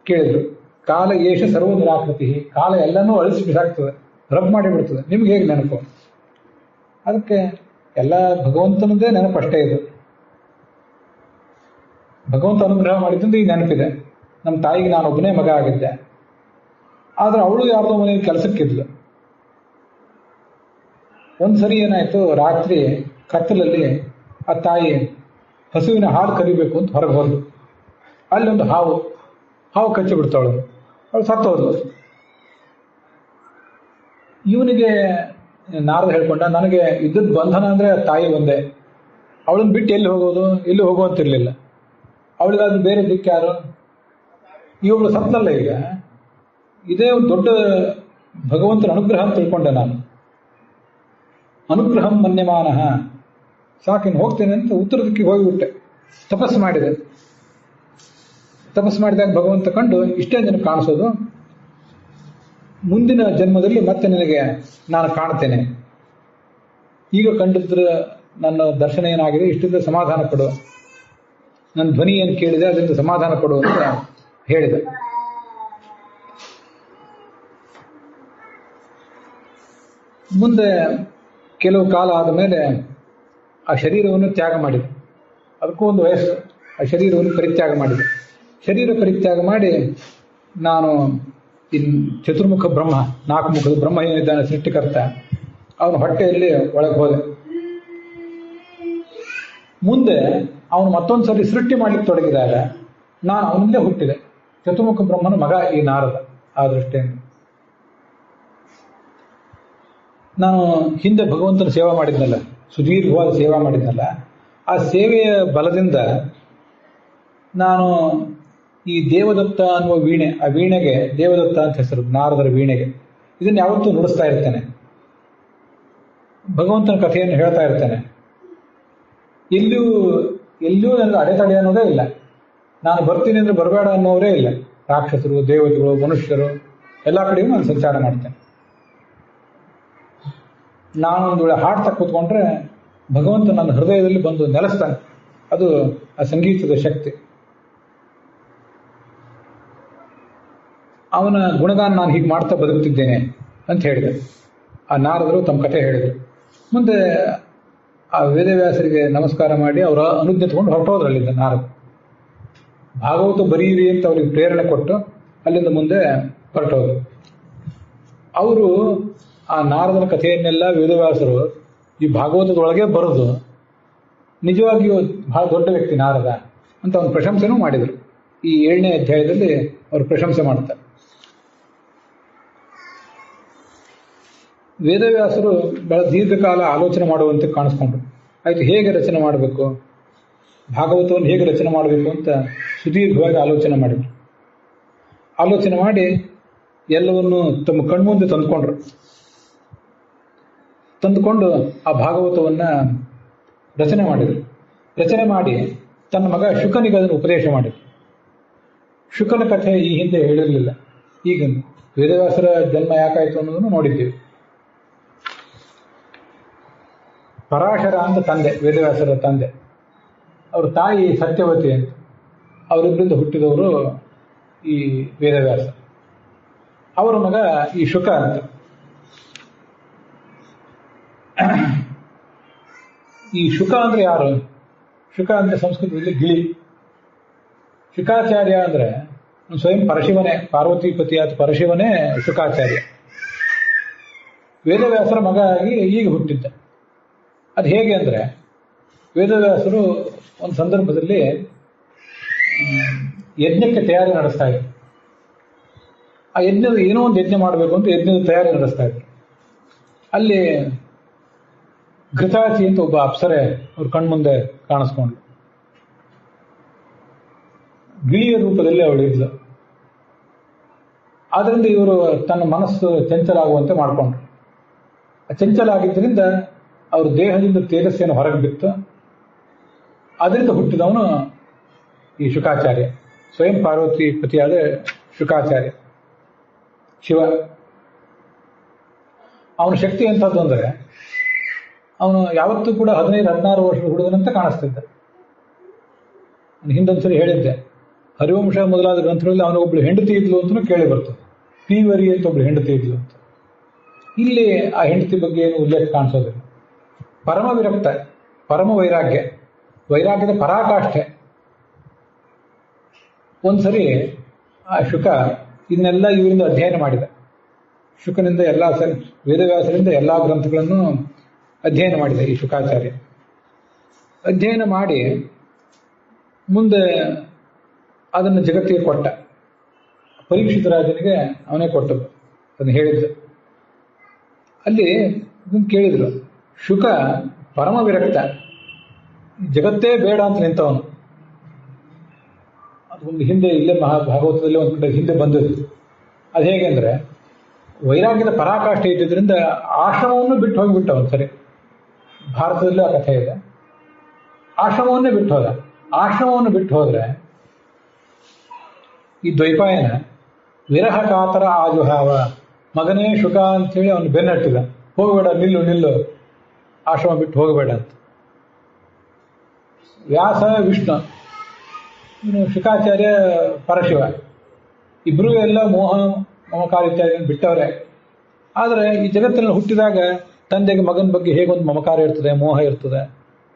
ಕೇಳಿದ್ರು. ಕಾಲ ಏಷ ಸರ್ವ ನಿರಾಕೃತಿ, ಕಾಲ ಎಲ್ಲನೂ ಅಳಿಸಿ ಬಿಸಾಕ್ತದೆ, ರಬ್ ಮಾಡಿಬಿಡ್ತದೆ, ನಿಮ್ಗೆ ಹೇಗೆ ನೆನಪು? ಅದಕ್ಕೆ ಎಲ್ಲ ಭಗವಂತನದೇ ನೆನಪು ಅಷ್ಟೇ ಇದು. ಭಗವಂತ ಅನುಗ್ರಹ ಮಾಡಿದ್ರಿಂದ ಈ ನೆನಪಿದೆ. ನಮ್ಮ ತಾಯಿಗೆ ನಾನು ಒಬ್ಬನೇ ಮಗ ಆಗಿದ್ದೆ, ಆದ್ರೆ ಅವಳು ಯಾರ್ದೋ ಮನೆಯಲ್ಲಿ ಕೆಲಸಕ್ಕಿದ್ಲು. ಒಂದ್ಸರಿ ಏನಾಯ್ತು, ರಾತ್ರಿ ಕತ್ತಲಲ್ಲಿ ಆ ತಾಯಿ ಹಸುವಿನ ಹಾಲು ಕರಿಬೇಕು ಅಂತ ಹೊರಗೆ ಹೋದ್ಲು. ಅಲ್ಲೊಂದು ಹಾವು ಕಚ್ಚಿ ಬಿಡ್ತಾವಳು, ಅವಳು ಸತ್ತೋದ್ಲು. ಇವನಿಗೆ ನಾರದ ಹೇಳ್ಕೊಂಡ, ನನಗೆ ಇದ್ದದ್ದು ಬಂಧನ ಅಂದ್ರೆ ತಾಯಿ ಒಂದೇ, ಅವಳನ್ನ ಬಿಟ್ಟು ಎಲ್ಲಿ ಹೋಗೋದು, ಎಲ್ಲಿ ಹೋಗುವಂತಿರ್ಲಿಲ್ಲ. ಅವಳಿಗಾದ್ರೂ ಬೇರೆ ದಿಕ್ಕು ಯಾರು? ಇವಳು ಸತ್ತಲ್ಲ. ಈಗ ಇದೇ ಒಂದು ದೊಡ್ಡ ಭಗವಂತನ ಅನುಗ್ರಹ ಅಂತ ತಿಳ್ಕೊಂಡೆ ನಾನು. ಅನುಗ್ರಹಂ ಮನ್ಯಮಾನಃ, ಸಾಕಿನ್ ಹೋಗ್ತೇನೆ ಅಂತ ಉತ್ತರ ದಿಕ್ಕಿಗೆ ಹೋಗಿಬಿಟ್ಟೆ. ತಪಸ್ಸು ಮಾಡಿದೆ. ತಪಸ್ಸು ಮಾಡಿದಾಗ ಭಗವಂತ ಕಂಡು, ಇಷ್ಟೇ ನಿನಗೆ ಕಾಣಿಸೋದು, ಮುಂದಿನ ಜನ್ಮದಲ್ಲಿ ಮತ್ತೆ ನಿನಗೆ ನಾನು ಕಾಣ್ತೇನೆ, ಈಗ ಕಂಡಿದ್ರೆ ನನ್ನ ದರ್ಶನ ಏನಾಗಿದೆ, ಇಷ್ಟಿಂದ ಸಮಾಧಾನ ಕೊಡು, ನನ್ನ ಧ್ವನಿ ಏನು ಕೇಳಿದೆ ಅದರಿಂದ ಸಮಾಧಾನ ಕೊಡು ಅಂತ ಹೇಳಿದೆ. ಮುಂದೆ ಕೆಲವು ಕಾಲ ಆದ ಮೇಲೆ ಆ ಶರೀರವನ್ನು ತ್ಯಾಗ ಮಾಡಿದೆ. ಅದಕ್ಕೂ ಒಂದು ವಯಸ್ಸು. ಆ ಶರೀರವನ್ನು ಪರಿತ್ಯಾಗ ಮಾಡಿದೆ. ಶರೀರ ಪರಿತ್ಯಾಗ ಮಾಡಿ ನಾನು ಚತುರ್ಮುಖ ಬ್ರಹ್ಮ, 4 ಮುಖದ ಬ್ರಹ್ಮ ಏನಿದ್ದಾನೆ ಸೃಷ್ಟಿಕರ್ತ, ಅವನ ಹೊಟ್ಟೆಯಲ್ಲಿ ಒಳಗೆ ಹೋದೆ. ಮುಂದೆ ಅವನು ಮತ್ತೊಂದು ಸರಿ ಸೃಷ್ಟಿ ಮಾಡಲಿಕ್ಕೆ ತೊಡಗಿದಾಗ ನಾನು ಅವನಲ್ಲೇ ಹುಟ್ಟಿದೆ. ಚತುರ್ಮುಖ ಬ್ರಹ್ಮನ ಮಗ ಈ ನಾರದ. ಆ ದೃಷ್ಟಿಯಿಂದ ನಾನು ಹಿಂದೆ ಭಗವಂತನ ಸೇವಾ ಮಾಡಿದ್ನಲ್ಲ, ಸುದೀರ್ಘವಾದ ಸೇವಾ ಮಾಡಿದ್ನಲ್ಲ, ಆ ಸೇವೆಯ ಬಲದಿಂದ ನಾನು ಈ ದೇವದತ್ತ ಅನ್ನುವ ವೀಣೆ, ಆ ವೀಣೆಗೆ ದೇವದತ್ತ ಅಂತ ಹೆಸರು, ನಾರದರ ವೀಣೆಗೆ, ಇದನ್ನು ಯಾವತ್ತೂ ನುಡಿಸ್ತಾ ಇರ್ತೇನೆ. ಭಗವಂತನ ಕಥೆಯನ್ನು ಹೇಳ್ತಾ ಇರ್ತಾನೆ. ಎಲ್ಲಿಯೂ ನನಗೆ ಅಡೆತಡೆ ಅನ್ನೋದೇ ಇಲ್ಲ. ನಾನು ಬರ್ತೀನಿ ಅಂದ್ರೆ ಬರಬೇಡ ಅನ್ನೋರೇ ಇಲ್ಲ. ರಾಕ್ಷಸರು, ದೇವತೆಗಳು, ಮನುಷ್ಯರು ಎಲ್ಲ ಕಡೆಯೂ ನಾನು ಸಂಚಾರ ಮಾಡ್ತೇನೆ. ನಾನೊಂದು ವೇಳೆ ಹಾಡ್ತಾ ಕೂತ್ಕೊಂಡ್ರೆ ಭಗವಂತ ನನ್ನ ಹೃದಯದಲ್ಲಿ ಬಂದು ನೆಲೆಸ್ತಾನೆ. ಅದು ಆ ಸಂಗೀತದ ಶಕ್ತಿ. ಅವನ ಗುಣಗಾನ ನಾನು ಹೀಗೆ ಮಾಡ್ತಾ ಬದುಕುತ್ತಿದ್ದೇನೆ ಅಂತ ಹೇಳಿದೆ. ಆ ನಾರದರು ತಮ್ಮ ಕಥೆ ಹೇಳಿದರು. ಮುಂದೆ ಆ ವೇದವ್ಯಾಸರಿಗೆ ನಮಸ್ಕಾರ ಮಾಡಿ ಅವರ ಅನುಜ್ಞೆ ತಗೊಂಡು ಹೊರಟೋದ್ರು ಅಲ್ಲಿಂದ ನಾರದರು. ಭಾಗವತ ಬರೀರಿ ಅಂತ ಅವ್ರಿಗೆ ಪ್ರೇರಣೆ ಕೊಟ್ಟು ಅಲ್ಲಿಂದ ಮುಂದೆ ಹೊರಟೋದ್ರು. ಅವರು ಆ ನಾರದನ ಕಥೆಯನ್ನೆಲ್ಲ ವೇದವ್ಯಾಸರು ಈ ಭಾಗವತದೊಳಗೆ ಬರೆದು ನಿಜವಾಗಿಯೂ ಬಹಳ ದೊಡ್ಡ ವ್ಯಕ್ತಿ ನಾರದ ಅಂತ ಒಂದು ಪ್ರಶಂಸೆನೂ ಮಾಡಿದರು. ಈ 7ನೇ ಅಧ್ಯಾಯದಲ್ಲಿ ಅವರು ಪ್ರಶಂಸೆ ಮಾಡ್ತಾರೆ. ವೇದವ್ಯಾಸರು ಬಹಳ ದೀರ್ಘಕಾಲ ಆಲೋಚನೆ ಮಾಡುವಂತೆ ಕಾಣಿಸ್ಕೊಂಡ್ರು. ಆಯ್ತು, ಹೇಗೆ ರಚನೆ ಮಾಡಬೇಕು, ಭಾಗವತವನ್ನು ಹೇಗೆ ರಚನೆ ಮಾಡಬೇಕು ಅಂತ ಸುದೀರ್ಘವಾಗಿ ಆಲೋಚನೆ ಮಾಡಿದರು. ಆಲೋಚನೆ ಮಾಡಿ ಎಲ್ಲವನ್ನು ತಮ್ಮ ಕಣ್ಮುಂದೆ ತಂದುಕೊಂಡು ಆ ಭಾಗವತವನ್ನು ರಚನೆ ಮಾಡಿದರು. ರಚನೆ ಮಾಡಿ ತನ್ನ ಮಗ ಶುಕನಿಗೆ ಅದನ್ನು ಉಪದೇಶ ಮಾಡಿದರು. ಶುಕನ ಕಥೆ ಈ ಹಿಂದೆ ಹೇಳಿರಲಿಲ್ಲ. ಈಗ ವೇದವ್ಯಾಸರ ಜನ್ಮ ಯಾಕಾಯಿತು ಅನ್ನೋದನ್ನು ನೋಡಿದ್ದೀವಿ. ಪರಾಶರ ಅಂತ ತಂದೆ, ವೇದವ್ಯಾಸರ ತಂದೆ. ಅವ್ರ ತಾಯಿ ಸತ್ಯವತಿ ಅಂತ. ಅವರಿಬ್ಬರಿಂದ ಹುಟ್ಟಿದವರು ಈ ವೇದವ್ಯಾಸ. ಅವರ ಮಗ ಈ ಶುಕ ಅಂತ. ಈ ಶುಕ ಅಂದ್ರೆ ಯಾರು? ಶುಕ ಅಂದ್ರೆ ಸಂಸ್ಕೃತದಲ್ಲಿ ಗಿಳಿ. ಶುಕಾಚಾರ್ಯ ಅಂದ್ರೆ ಸ್ವಯಂ ಪರಶಿವನೇ, ಪಾರ್ವತಿಪತಿಯಾದ ಪರಶಿವನೇ ಶುಕಾಚಾರ್ಯ. ವೇದವ್ಯಾಸರ ಮಗ ಆಗಿ ಈಗ ಹುಟ್ಟಿದ್ದ. ಅದು ಹೇಗೆ ಅಂದರೆ, ವೇದವ್ಯಾಸರು ಒಂದು ಸಂದರ್ಭದಲ್ಲಿ ಯಜ್ಞಕ್ಕೆ ತಯಾರಿ ನಡೆಸ್ತಾ ಇದ್ರು. ಆ ಯಜ್ಞದ ಏನೋ ಒಂದು ಯಜ್ಞ ಮಾಡಬೇಕು ಅಂತ ಯಜ್ಞದ ತಯಾರಿ ನಡೆಸ್ತಾ ಇದ್ರು. ಅಲ್ಲಿ ಘೃತಾಚಿ ಅಂತ ಒಬ್ಬ ಅಪ್ಸರೆ ಅವ್ರ ಕಣ್ಮುಂದೆ ಕಾಣಿಸ್ಕೊಂಡ್ರು. ಗಿಳಿಯ ರೂಪದಲ್ಲಿ ಅವಳು ಇದ್ಲು. ಆದ್ರಿಂದ ಇವರು ತನ್ನ ಮನಸ್ಸು ಚಂಚಲ ಆಗುವಂತೆ ಮಾಡಿಕೊಂಡ್ರು. ಚಂಚಲ ಆಗಿದ್ದರಿಂದ ಅವ್ರ ದೇಹದಿಂದ ತೇಜಸ್ಸೇನು ಹೊರಗೆ ಬಿತ್ತು. ಅದರಿಂದ ಹುಟ್ಟಿದವನು ಈ ಶುಕಾಚಾರ್ಯ, ಸ್ವಯಂ ಪಾರ್ವತಿ ಪತಿಯಾದ ಶುಕಾಚಾರ್ಯ ಶಿವ. ಅವನ ಶಕ್ತಿ ಎಂಥದ್ದು ಅಂದರೆ, ಅವನು ಯಾವತ್ತೂ ಕೂಡ 15-16 ವರ್ಷದ ಹುಡುಗನಂತ ಕಾಣಿಸ್ತಿದ್ದ. ಹಿಂದೊಂದ್ಸರಿ ಹೇಳಿದ್ದೆ, ಹರಿವಂಶ ಮೊದಲಾದ ಗ್ರಂಥಗಳಲ್ಲಿ ಅವನಿಗೊಬ್ಳು ಹೆಂಡತಿ ಇದ್ಲು ಅಂತಲೂ ಕೇಳಿ ಬರ್ತದೆ. ಪೀವರಿ ಅಂತ ಒಬ್ಳು ಹೆಂಡತಿ ಇದ್ಲು ಅಂತ. ಇಲ್ಲಿ ಆ ಹೆಂಡತಿ ಬಗ್ಗೆ ಏನು ಉಲ್ಲೇಖ ಕಾಣಿಸೋದಿಲ್ಲ. ಪರಮ ವಿರಕ್ತ, ಪರಮ ವೈರಾಗ್ಯ, ವೈರಾಗ್ಯದ ಪರಾಕಾಷ್ಠೆ. ಒಂದ್ಸರಿ ಆ ಶುಕ ಇದನ್ನೆಲ್ಲ ಇವರಿಂದ ಅಧ್ಯಯನ ಮಾಡಿದ. ಶುಕನಿಂದ ವೇದವ್ಯಾಸರಿಂದ ಎಲ್ಲ ಗ್ರಂಥಗಳನ್ನು ಅಧ್ಯಯನ ಮಾಡಿದ ಈ ಶುಕಾಚಾರ್ಯ. ಅಧ್ಯಯನ ಮಾಡಿ ಮುಂದೆ ಅದನ್ನು ಜಗತ್ತಿಗೆ ಕೊಟ್ಟ. ಪರೀಕ್ಷಿತ ರಾಜನಿಗೆ ಅವನೇ ಕೊಟ್ಟದ್ದು, ಅದನ್ನು ಹೇಳಿದ್ದು. ಅಲ್ಲಿ ಇದನ್ನು ಕೇಳಿದ್ರು, ಶುಕ ಪರಮ ವಿರಕ್ತ, ಜಗತ್ತೇ ಬೇಡ ಅಂತ ನಿಂತವನು. ಅದೊಂದು ಹಿಂದೆ ಇಲ್ಲೇ ಭಾಗವತದಲ್ಲಿ ಒಂದು ಕಡೆ ಹಿಂದೆ ಬಂದದ್ದು. ಅದು ಹೇಗೆ ಅಂದರೆ, ವೈರಾಗ್ಯದ ಪರಾಕಾಷ್ಠೆ ಇದ್ದಿದ್ದರಿಂದ ಆಶ್ರಮವನ್ನು ಬಿಟ್ಟು ಹೋಗಿಬಿಟ್ಟ ಅವನು. ಸರಿ, ಭಾರತದಲ್ಲೂ ಆ ಕಥೆ ಇದೆ. ಆಶ್ರಮವನ್ನೇ ಬಿಟ್ಟು ಹೋದ. ಆಶ್ರಮವನ್ನು ಬಿಟ್ಟು ಹೋದ್ರೆ ಈ ದ್ವೈಪಾಯನ ವಿರಹ ಕಾತರ ಆಜುಹಾವ, ಮಗನೇ ಶುಕ ಅಂತೇಳಿ ಅವನು ಬೆನ್ನಟ್ಟಿದ. ಹೋಗಬೇಡ, ನಿಲ್ಲು, ಆಶ್ರಮ ಬಿಟ್ಟು ಹೋಗಬೇಡ ಅಂತ. ವ್ಯಾಸ ವಿಷ್ಣು, ಇನ್ನು ಶುಕಾಚಾರ್ಯ ಪರಶಿವ, ಇಬ್ಬರೂ ಎಲ್ಲ ಮೋಹ ಮಮಕಾರ ಇತ್ಯಾದಿ ಬಿಟ್ಟವ್ರೆ. ಆದರೆ ಈ ಜಗತ್ತಿನಲ್ಲಿ ಹುಟ್ಟಿದಾಗ ತಂದೆಗೆ ಮಗನ ಬಗ್ಗೆ ಹೇಗೊಂದು ಮಮಕಾರ ಇರ್ತದೆ, ಮೋಹ ಇರ್ತದೆ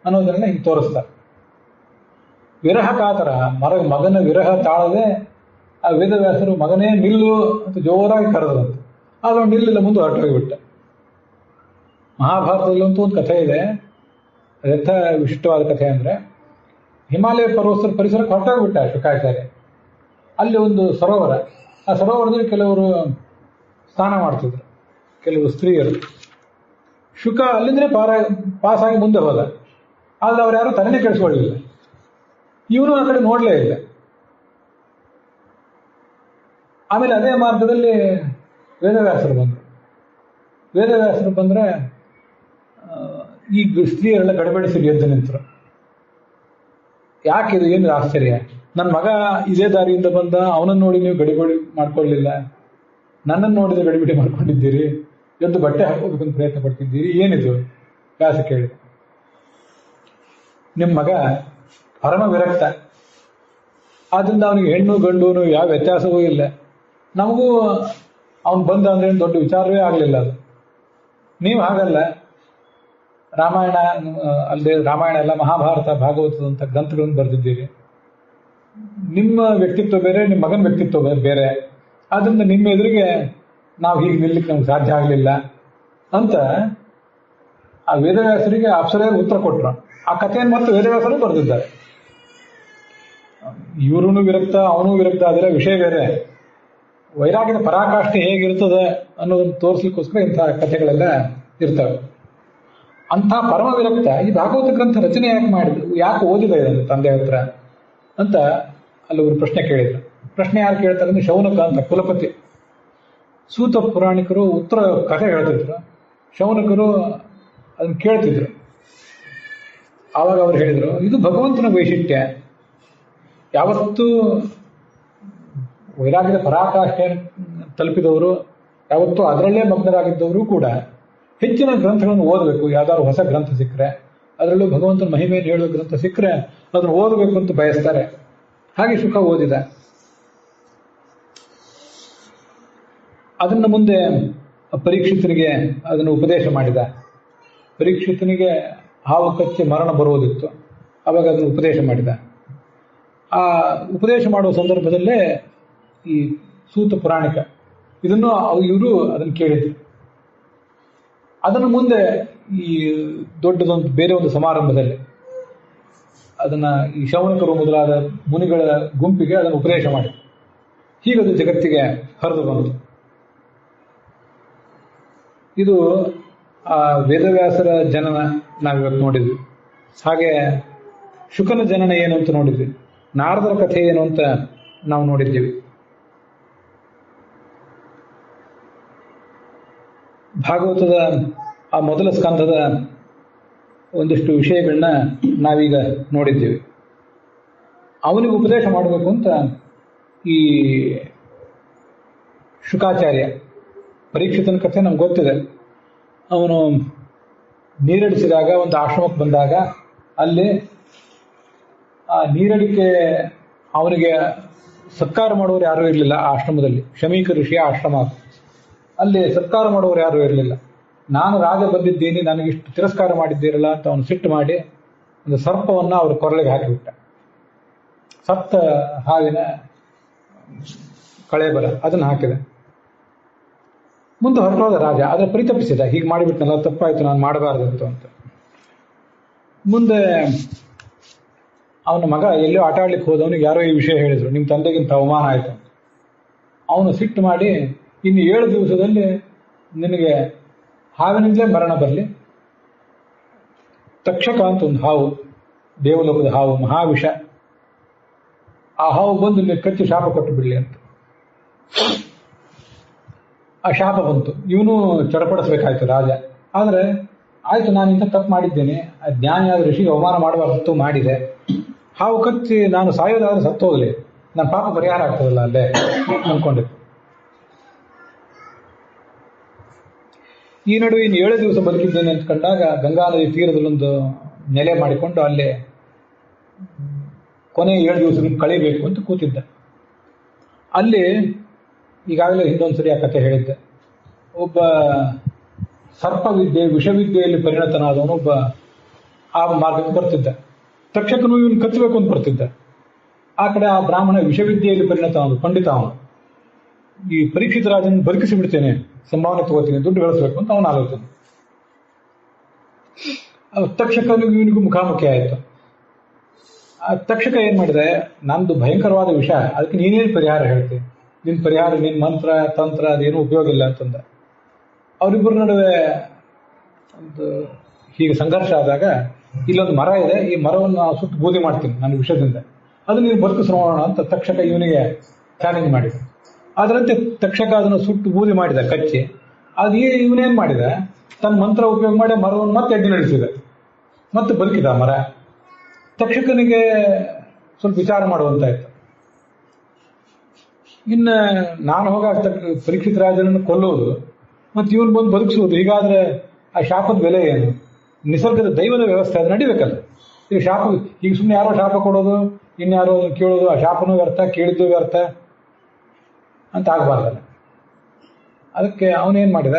ಅನ್ನೋದನ್ನ ಹಿಂಗೆ ತೋರಿಸ್ತಾರೆ. ವಿರಹ ಕಾತರ, ಮಗನ ವಿರಹ ತಾಳದೆ ಆ ವೇದವ್ಯಾಸರು ಮಗನೇ ನಿಲ್ಲು ಅಂತ ಜೋರಾಗಿ ಕರೆದ್ರಂತ. ಆದ್ರೆ ನಿಲ್ಲಿಲ್ಲ, ಮುಂದೆ ಹೊರಟೋಗಿಬಿಟ್ಟ. ಮಹಾಭಾರತದಲ್ಲಂತೂ ಒಂದು ಕಥೆ ಇದೆ, ಅದೆಂಥ ವಿಶಿಷ್ಟವಾದ ಕಥೆ ಅಂದರೆ, ಹಿಮಾಲಯ ಪರ್ವತರ ಪರಿಸರಕ್ಕೆ ಹೊರಟೋಗ್ಬಿಟ್ಟ ಶುಕಾಚಾರ್ಯ. ಅಲ್ಲಿ ಒಂದು ಸರೋವರ, ಆ ಸರೋವರದಲ್ಲಿ ಕೆಲವರು ಸ್ನಾನ ಮಾಡ್ತಿದ್ರು, ಕೆಲವರು ಸ್ತ್ರೀಯರು. ಶುಕ ಅಲ್ಲಿಂದಲೇ ಪಾಸಾಗಿ ಮುಂದೆ ಹೋದ. ಆದರೆ ಅವ್ರು ಯಾರು ತಲೆನೇ ಕೆಡಿಸ್ಕೊಳ್ಳಿಲ್ಲ. ಇವನು ಆ ಕಡೆ ನೋಡಲೇ ಇಲ್ಲ. ಆಮೇಲೆ ಅದೇ ಮಾರ್ಗದಲ್ಲಿ ವೇದವ್ಯಾಸರು ಬಂದರು. ವೇದವ್ಯಾಸರು ಬಂದರೆ ಈ ಸ್ತ್ರೀಯರೆಲ್ಲ ಗಡಬಡಿಸಿ ಎದ್ದು ನಿಂತರು. ಯಾಕಿದು, ಏನು ಆಶ್ಚರ್ಯ? ನನ್ನ ಮಗ ಇದೇ ದಾರಿಯಿಂದ ಬಂದ, ಅವನನ್ನು ನೋಡಿ ನೀವು ಗಡಿಬಿಡಿ ಮಾಡ್ಕೊಳ್ಳಿಲ್ಲ, ನನ್ನನ್ನು ನೋಡಿದ್ರೆ ಗಡಿಬಿಡಿ ಮಾಡ್ಕೊಂಡಿದ್ದೀರಿ, ಎದ್ದು ಬಟ್ಟೆ ಹಾಕೋಬೇಕಂತ ಪ್ರಯತ್ನ ಪಡ್ತಿದ್ದೀರಿ, ಏನಿದು? ವ್ಯಾಸ ಕೇಳಿ, ನಿಮ್ಮ ಮಗ ಪರಮ ವಿರಕ್ತ, ಆದ್ರಿಂದ ಅವನಿಗೆ ಹೆಣ್ಣು ಗಂಡು ಯಾವ ವ್ಯತ್ಯಾಸವೂ ಇಲ್ಲ. ನಮಗೂ ಅವನು ಬಂದ ಅಂದ್ರೆ ದೊಡ್ಡ ವಿಚಾರವೇ ಆಗಲಿಲ್ಲ ಅದು. ನೀವು ಹಾಗಲ್ಲ, ರಾಮಾಯಣ ಅಲ್ಲದೆ ರಾಮಾಯಣ ಎಲ್ಲ ಮಹಾಭಾರತ ಭಾಗವತದಂಥ ಗ್ರಂಥಗಳನ್ನು ಬರೆದಿದ್ದೀರಿ, ನಿಮ್ಮ ವ್ಯಕ್ತಿತ್ವ ಬೇರೆ, ನಿಮ್ಮ ಮಗನ ವ್ಯಕ್ತಿತ್ವ ಬೇರೆ, ಆದ್ರಿಂದ ನಿಮ್ಮ ಎದುರಿಗೆ ನಾವು ಹೀಗೆ ನಿಲ್ಲಕ್ಕೆ ನಮ್ಗೆ ಸಾಧ್ಯ ಆಗಲಿಲ್ಲ ಅಂತ ಆ ವೇದವ್ಯಾಸರಿಗೆ ಅಪ್ಸರೆಯರು ಉತ್ತರ ಕೊಟ್ಟರು. ಆ ಕಥೆಯನ್ನು ಮತ್ತೆ ವೇದವ್ಯಾಸರು ಬರೆದಿದ್ದಾರೆ. ಇವರೂ ವಿರಕ್ತ, ಅವನೂ ವಿರಕ್ತ, ಆದರೆ ವಿಷಯ ಬೇರೆ. ವೈರಾಗ್ಯದ ಪರಾಕಾಷ್ಠೆ ಹೇಗಿರ್ತದೆ ಅನ್ನೋದನ್ನು ತೋರಿಸ್ಲಿಕ್ಕೋಸ್ಕರ ಇಂಥ ಕಥೆಗಳೆಲ್ಲ ಇರ್ತವೆ. ಅಂಥ ಪರಮ ವಿರಕ್ತ ಈ ಭಾಗವತ ಗ್ರಂಥ ರಚನೆ ಯಾಕೆ ಮಾಡಿದ್ರು, ಯಾಕೆ ಓದಿದ ಇದನ್ನು ತಂದೆ ಹತ್ರ ಅಂತ ಅಲ್ಲೊಬ್ರು ಪ್ರಶ್ನೆ ಕೇಳಿದ್ರು. ಪ್ರಶ್ನೆ ಯಾರು ಕೇಳ್ತಾರೆ ಅಂದ್ರೆ ಶೌನಕ ಅಂತ ಕುಲಪತಿ. ಸೂತ ಪುರಾಣಿಕರು ಉತ್ತರ ಕಥೆ ಹೇಳ್ತಿದ್ರು, ಶೌನಕರು ಅದನ್ನ ಕೇಳ್ತಿದ್ರು. ಆವಾಗ ಅವ್ರು ಹೇಳಿದ್ರು, ಇದು ಭಗವಂತನ ವೈಶಿಷ್ಟ್ಯ. ಯಾವತ್ತೂ ವೈರಾಗ್ಯದ ಪರಾಕಾಷ್ಠೆ ತಲುಪಿದವರು, ಯಾವತ್ತೂ ಅದರಲ್ಲೇ ಮಗ್ನರಾಗಿದ್ದವರು ಕೂಡ ಹೆಚ್ಚಿನ ಗ್ರಂಥಗಳನ್ನು ಓದಬೇಕು. ಯಾವ್ದಾದ್ರು ಹೊಸ ಗ್ರಂಥ ಸಿಕ್ಕರೆ, ಅದರಲ್ಲೂ ಭಗವಂತನ ಮಹಿಮೆಯನ್ನು ಹೇಳುವ ಗ್ರಂಥ ಸಿಕ್ಕರೆ ಅದನ್ನು ಓದಬೇಕು ಅಂತ ಬಯಸ್ತಾರೆ. ಹಾಗೆ ಶುಕ ಓದಿದ. ಅದನ್ನು ಮುಂದೆ ಪರೀಕ್ಷಿತನಿಗೆ ಅದನ್ನು ಉಪದೇಶ ಮಾಡಿದ. ಪರೀಕ್ಷಿತನಿಗೆ ಹಾವು ಕಚ್ಚಿ ಮರಣ ಬರುವುದಿತ್ತು, ಅವಾಗ ಅದನ್ನು ಉಪದೇಶ ಮಾಡಿದ. ಆ ಉಪದೇಶ ಮಾಡುವ ಸಂದರ್ಭದಲ್ಲೇ ಈ ಸೂತ ಪುರಾಣಿಕ ಇದನ್ನು ಇವರು ಅದನ್ನು ಕೇಳಿದ್ರು. ಅದನ್ನು ಮುಂದೆ ಈ ದೊಡ್ಡದೊಂದು ಬೇರೆ ಒಂದು ಸಮಾರಂಭದಲ್ಲಿ ಅದನ್ನ ಈ ಶೌನಕರು ಮೊದಲಾದ ಮುನಿಗಳ ಗುಂಪಿಗೆ ಅದನ್ನು ಉಪದೇಶ ಮಾಡಿದ್ರು. ಹೀಗದು ಜಗತ್ತಿಗೆ ಹರಿದು ಬಂತು. ಇದು ಆ ವೇದವ್ಯಾಸರ ಜನನ ನಾವಿವತ್ತು ನೋಡಿದ್ವಿ. ಹಾಗೆ ಶುಕನ ಜನನ ಏನು ಅಂತ ನೋಡಿದ್ವಿ, ನಾರದರ ಕಥೆ ಏನು ಅಂತ ನಾವು ನೋಡಿದ್ದೀವಿ. ಭಾಗವತದ ಆ ಮೊದಲ ಸ್ಕಂಧದ ಒಂದಿಷ್ಟು ವಿಷಯಗಳನ್ನ ನಾವೀಗ ನೋಡಿದ್ದೀವಿ. ಅವನಿಗೆ ಉಪದೇಶ ಮಾಡಬೇಕು ಅಂತ ಈ ಶುಕಾಚಾರ್ಯ, ಪರೀಕ್ಷಿತನ ಕಥೆ ನಮ್ಗೆ ಗೊತ್ತಿದೆ. ಅವನು ನೀರಡಿಸಿದಾಗ ಒಂದು ಆಶ್ರಮಕ್ಕೆ ಬಂದಾಗ ಅಲ್ಲಿ ಆ ನೀರಡಿಕೆ ಅವನಿಗೆ ಸತ್ಕಾರ ಮಾಡುವವರು ಯಾರೂ ಇರಲಿಲ್ಲ. ಆ ಆಶ್ರಮದಲ್ಲಿ ಶಮೀಕ ಋಷಿಯ ಆಶ್ರಮ, ಅಲ್ಲಿ ಸತ್ಕಾರ ಮಾಡುವವರು ಯಾರೂ ಇರಲಿಲ್ಲ. ನಾನು ರಾಜ ಬಂದಿದ್ದೀನಿ, ನನಗಿಷ್ಟು ತಿರಸ್ಕಾರ ಮಾಡಿದ್ದೀರಲ್ಲ ಅಂತ ಅವನು ಸಿಟ್ಟು ಮಾಡಿ ಒಂದು ಸರ್ಪವನ್ನು ಅವ್ರ ಕೊರಳಿಗೆ ಹಾಕಿಬಿಟ್ಟ. ಸತ್ತ ಹಾವಿನ ಕಳೆಬರ ಅದನ್ನು ಹಾಕಿದ. ಮುಂದೆ ಹೊರಟೋದ ರಾಜ, ಆದರೆ ಪರಿತಪಿಸಿದ, ಹೀಗೆ ಮಾಡಿಬಿಟ್ನಲ್ಲ, ತಪ್ಪಾಯ್ತು, ನಾನು ಮಾಡಬಾರ್ದಂತು ಅಂತ. ಮುಂದೆ ಅವನ ಮಗ ಎಲ್ಲೋ ಆಟ ಆಡ್ಲಿಕ್ಕೆ ಹೋದವನಿಗೆ ಯಾರೋ ಈ ವಿಷಯ ಹೇಳಿದ್ರು, ನಿಮ್ಮ ತಂದೆಗಿಂತ ಅವಮಾನ ಆಯ್ತು ಅಂತ. ಅವನು ಸಿಟ್ಟು ಮಾಡಿ, ಇನ್ನು 7 ದಿವಸದಲ್ಲಿ ನಿನಗೆ ಹಾವಿನಿಂದಲೇ ಮರಣ ಬರಲಿ, ತಕ್ಷಕ ಅಂತ ಒಂದು ಹಾವು, ದೇವಲೋಕದ ಹಾವು, ಮಹಾವಿಷ, ಆ ಹಾವು ಬಂದು ನಿನಗೆ ಕಚ್ಚಿ ಶಾಪ ಕೊಟ್ಟು ಬಿಡಲಿ ಅಂತ. ಆ ಶಾಪ ಬಂತು. ಇವನು ಚಡಪಡಿಸ್ಬೇಕಾಯ್ತು ರಾಜ. ಆದರೆ ಆಯ್ತು, ನಾನು ಇಂಥ ತಪ್ಪು ಮಾಡಿದ್ದೇನೆ, ಜ್ಞಾನಿಯಾದ ಋಷಿಗೆ ಅವಮಾನ ಮಾಡಬಾರ್ದು, ಮಾಡಿದೆ. ಹಾವು ಕಚ್ಚಿ ನಾನು ಸಾಯೋದಾದ್ರೆ ಸತ್ತೋಗಲಿ, ನನ್ನ ಪಾಪ ಪರಿಹಾರ ಆಗ್ತದಲ್ಲ ಅಲ್ಲೇ ಅನ್ಕೊಂಡಿತ್ತು. ಈ ನಡುವೆ ಇನ್ನು 7 ದಿವಸ ಬದುಕಿದ್ದೇನೆ ಅಂತ ಕಂಡಾಗ ಗಂಗಾ ನದಿ ತೀರದಲ್ಲೊಂದು ನೆಲೆ ಮಾಡಿಕೊಂಡು ಅಲ್ಲೇ ಕೊನೆ 7 ದಿವಸ ಕಳಿಬೇಕು ಅಂತ ಕೂತಿದ್ದ. ಅಲ್ಲಿ ಈಗಾಗಲೇ ಹಿಂದೊಂದ್ಸರಿ ಆ ಕಥೆ ಹೇಳಿದ್ದೆ, ಒಬ್ಬ ಸರ್ಪವಿದ್ಯೆ ವಿಷವಿದ್ಯೆಯಲ್ಲಿ ಪರಿಣತನಾದವನು ಒಬ್ಬ ಆ ಮಾರ್ಗಕ್ಕೆ ಬರ್ತಿದ್ದ. ತಕ್ಷಕನು ಇವನು ಕಚ್ಚಬೇಕು ಅಂತ ಬರ್ತಿದ್ದ. ಆ ಕಡೆ ಆ ಬ್ರಾಹ್ಮಣ ವಿಷವಿದ್ಯೆಯಲ್ಲಿ ಪರಿಣತ ಅವನು, ಪಂಡಿತ ಅವನು. ಈ ಪರೀಕ್ಷಿತ ರಾಜನ ಬದುಕಿಸಿ ಬಿಡ್ತೇನೆ, ಸಂಭಾವನೆ ತಗೋತೀನಿ, ದುಡ್ಡು ಗಳಿಸ್ಬೇಕು ಅಂತ ಅವನ ಆಲೋಚನೆ. ತಕ್ಷಕನಿಗೂ ಇವನಿಗೂ ಮುಖಾಮುಖಿ ಆಯಿತು. ಆ ತಕ್ಷಕ ಏನ್ ಮಾಡಿದೆ, ನಂದು ಭಯಂಕರವಾದ ವಿಷ, ಅದಕ್ಕೆ ನೀನೇನು ಪರಿಹಾರ ಹೇಳ್ತೀನಿ, ನಿನ್ ಪರಿಹಾರ, ನಿನ್ ಮಂತ್ರ ತಂತ್ರ ಅದೇನು ಉಪಯೋಗ ಇಲ್ಲ ಅಂತಂದ. ಅವರಿಬ್ಬರ ನಡುವೆ ಒಂದು ಹೀಗೆ ಸಂಘರ್ಷ ಆದಾಗ, ಇಲ್ಲೊಂದು ಮರ ಇದೆ, ಈ ಮರವನ್ನು ಸುಟ್ಟು ಬೂದಿ ಮಾಡ್ತೀನಿ ನನ್ನ ವಿಷದಿಂದ, ಅದು ನೀನು ಬದುಕಿಸೋಣ ಅಂತ ತಕ್ಷಕ ಇವನಿಗೆ ಚಾಲೆಂಜ್ ಮಾಡಿದ. ಅದರಂತೆ ತಕ್ಷಕ ಅದನ್ನು ಸುಟ್ಟು ಬೂದಿ ಮಾಡಿದ, ಕಚ್ಚಿ. ಅದು ಇವನೇನ್ ಮಾಡಿದ, ತನ್ನ ಮಂತ್ರ ಉಪಯೋಗ ಮಾಡಿ ಮರವನ್ನು ಮತ್ತೆ ಅಡ್ಡಿ ನಡೆಸಿದ, ಮತ್ತೆ ಬದುಕಿದ ಮರ. ತಕ್ಷಕನಿಗೆ ಸ್ವಲ್ಪ ವಿಚಾರ ಮಾಡುವಂತಾಯ್ತು. ಇನ್ನು ನಾನು ಹೋಗಾಗ ಪರೀಕ್ಷಿತ ರಾಜನನ್ನು ಕೊಲ್ಲುವುದು ಮತ್ತು ಇವನು ಬಂದು ಬದುಕಿಸುವುದು, ಹೀಗಾದ್ರೆ ಆ ಶಾಪದ ಬೆಲೆ ಏನು? ನಿಸರ್ಗದ ದೈವದ ವ್ಯವಸ್ಥೆ ಅದು ನಡಿಬೇಕಲ್ಲ. ಈಗ ಶಾಪ, ಈಗ ಸುಮ್ಮನೆ ಯಾರೋ ಶಾಪ ಕೊಡೋದು, ಇನ್ಯಾರೋ ಕೇಳೋದು, ಆ ಶಾಪನೂ ವ್ಯರ್ಥ, ಕೇಳಿದ್ದು ವ್ಯರ್ಥ ಅಂತ ಆಗಬಾರ್ದಲ್ಲ. ಅದಕ್ಕೆ ಅವನೇನು ಮಾಡಿದ,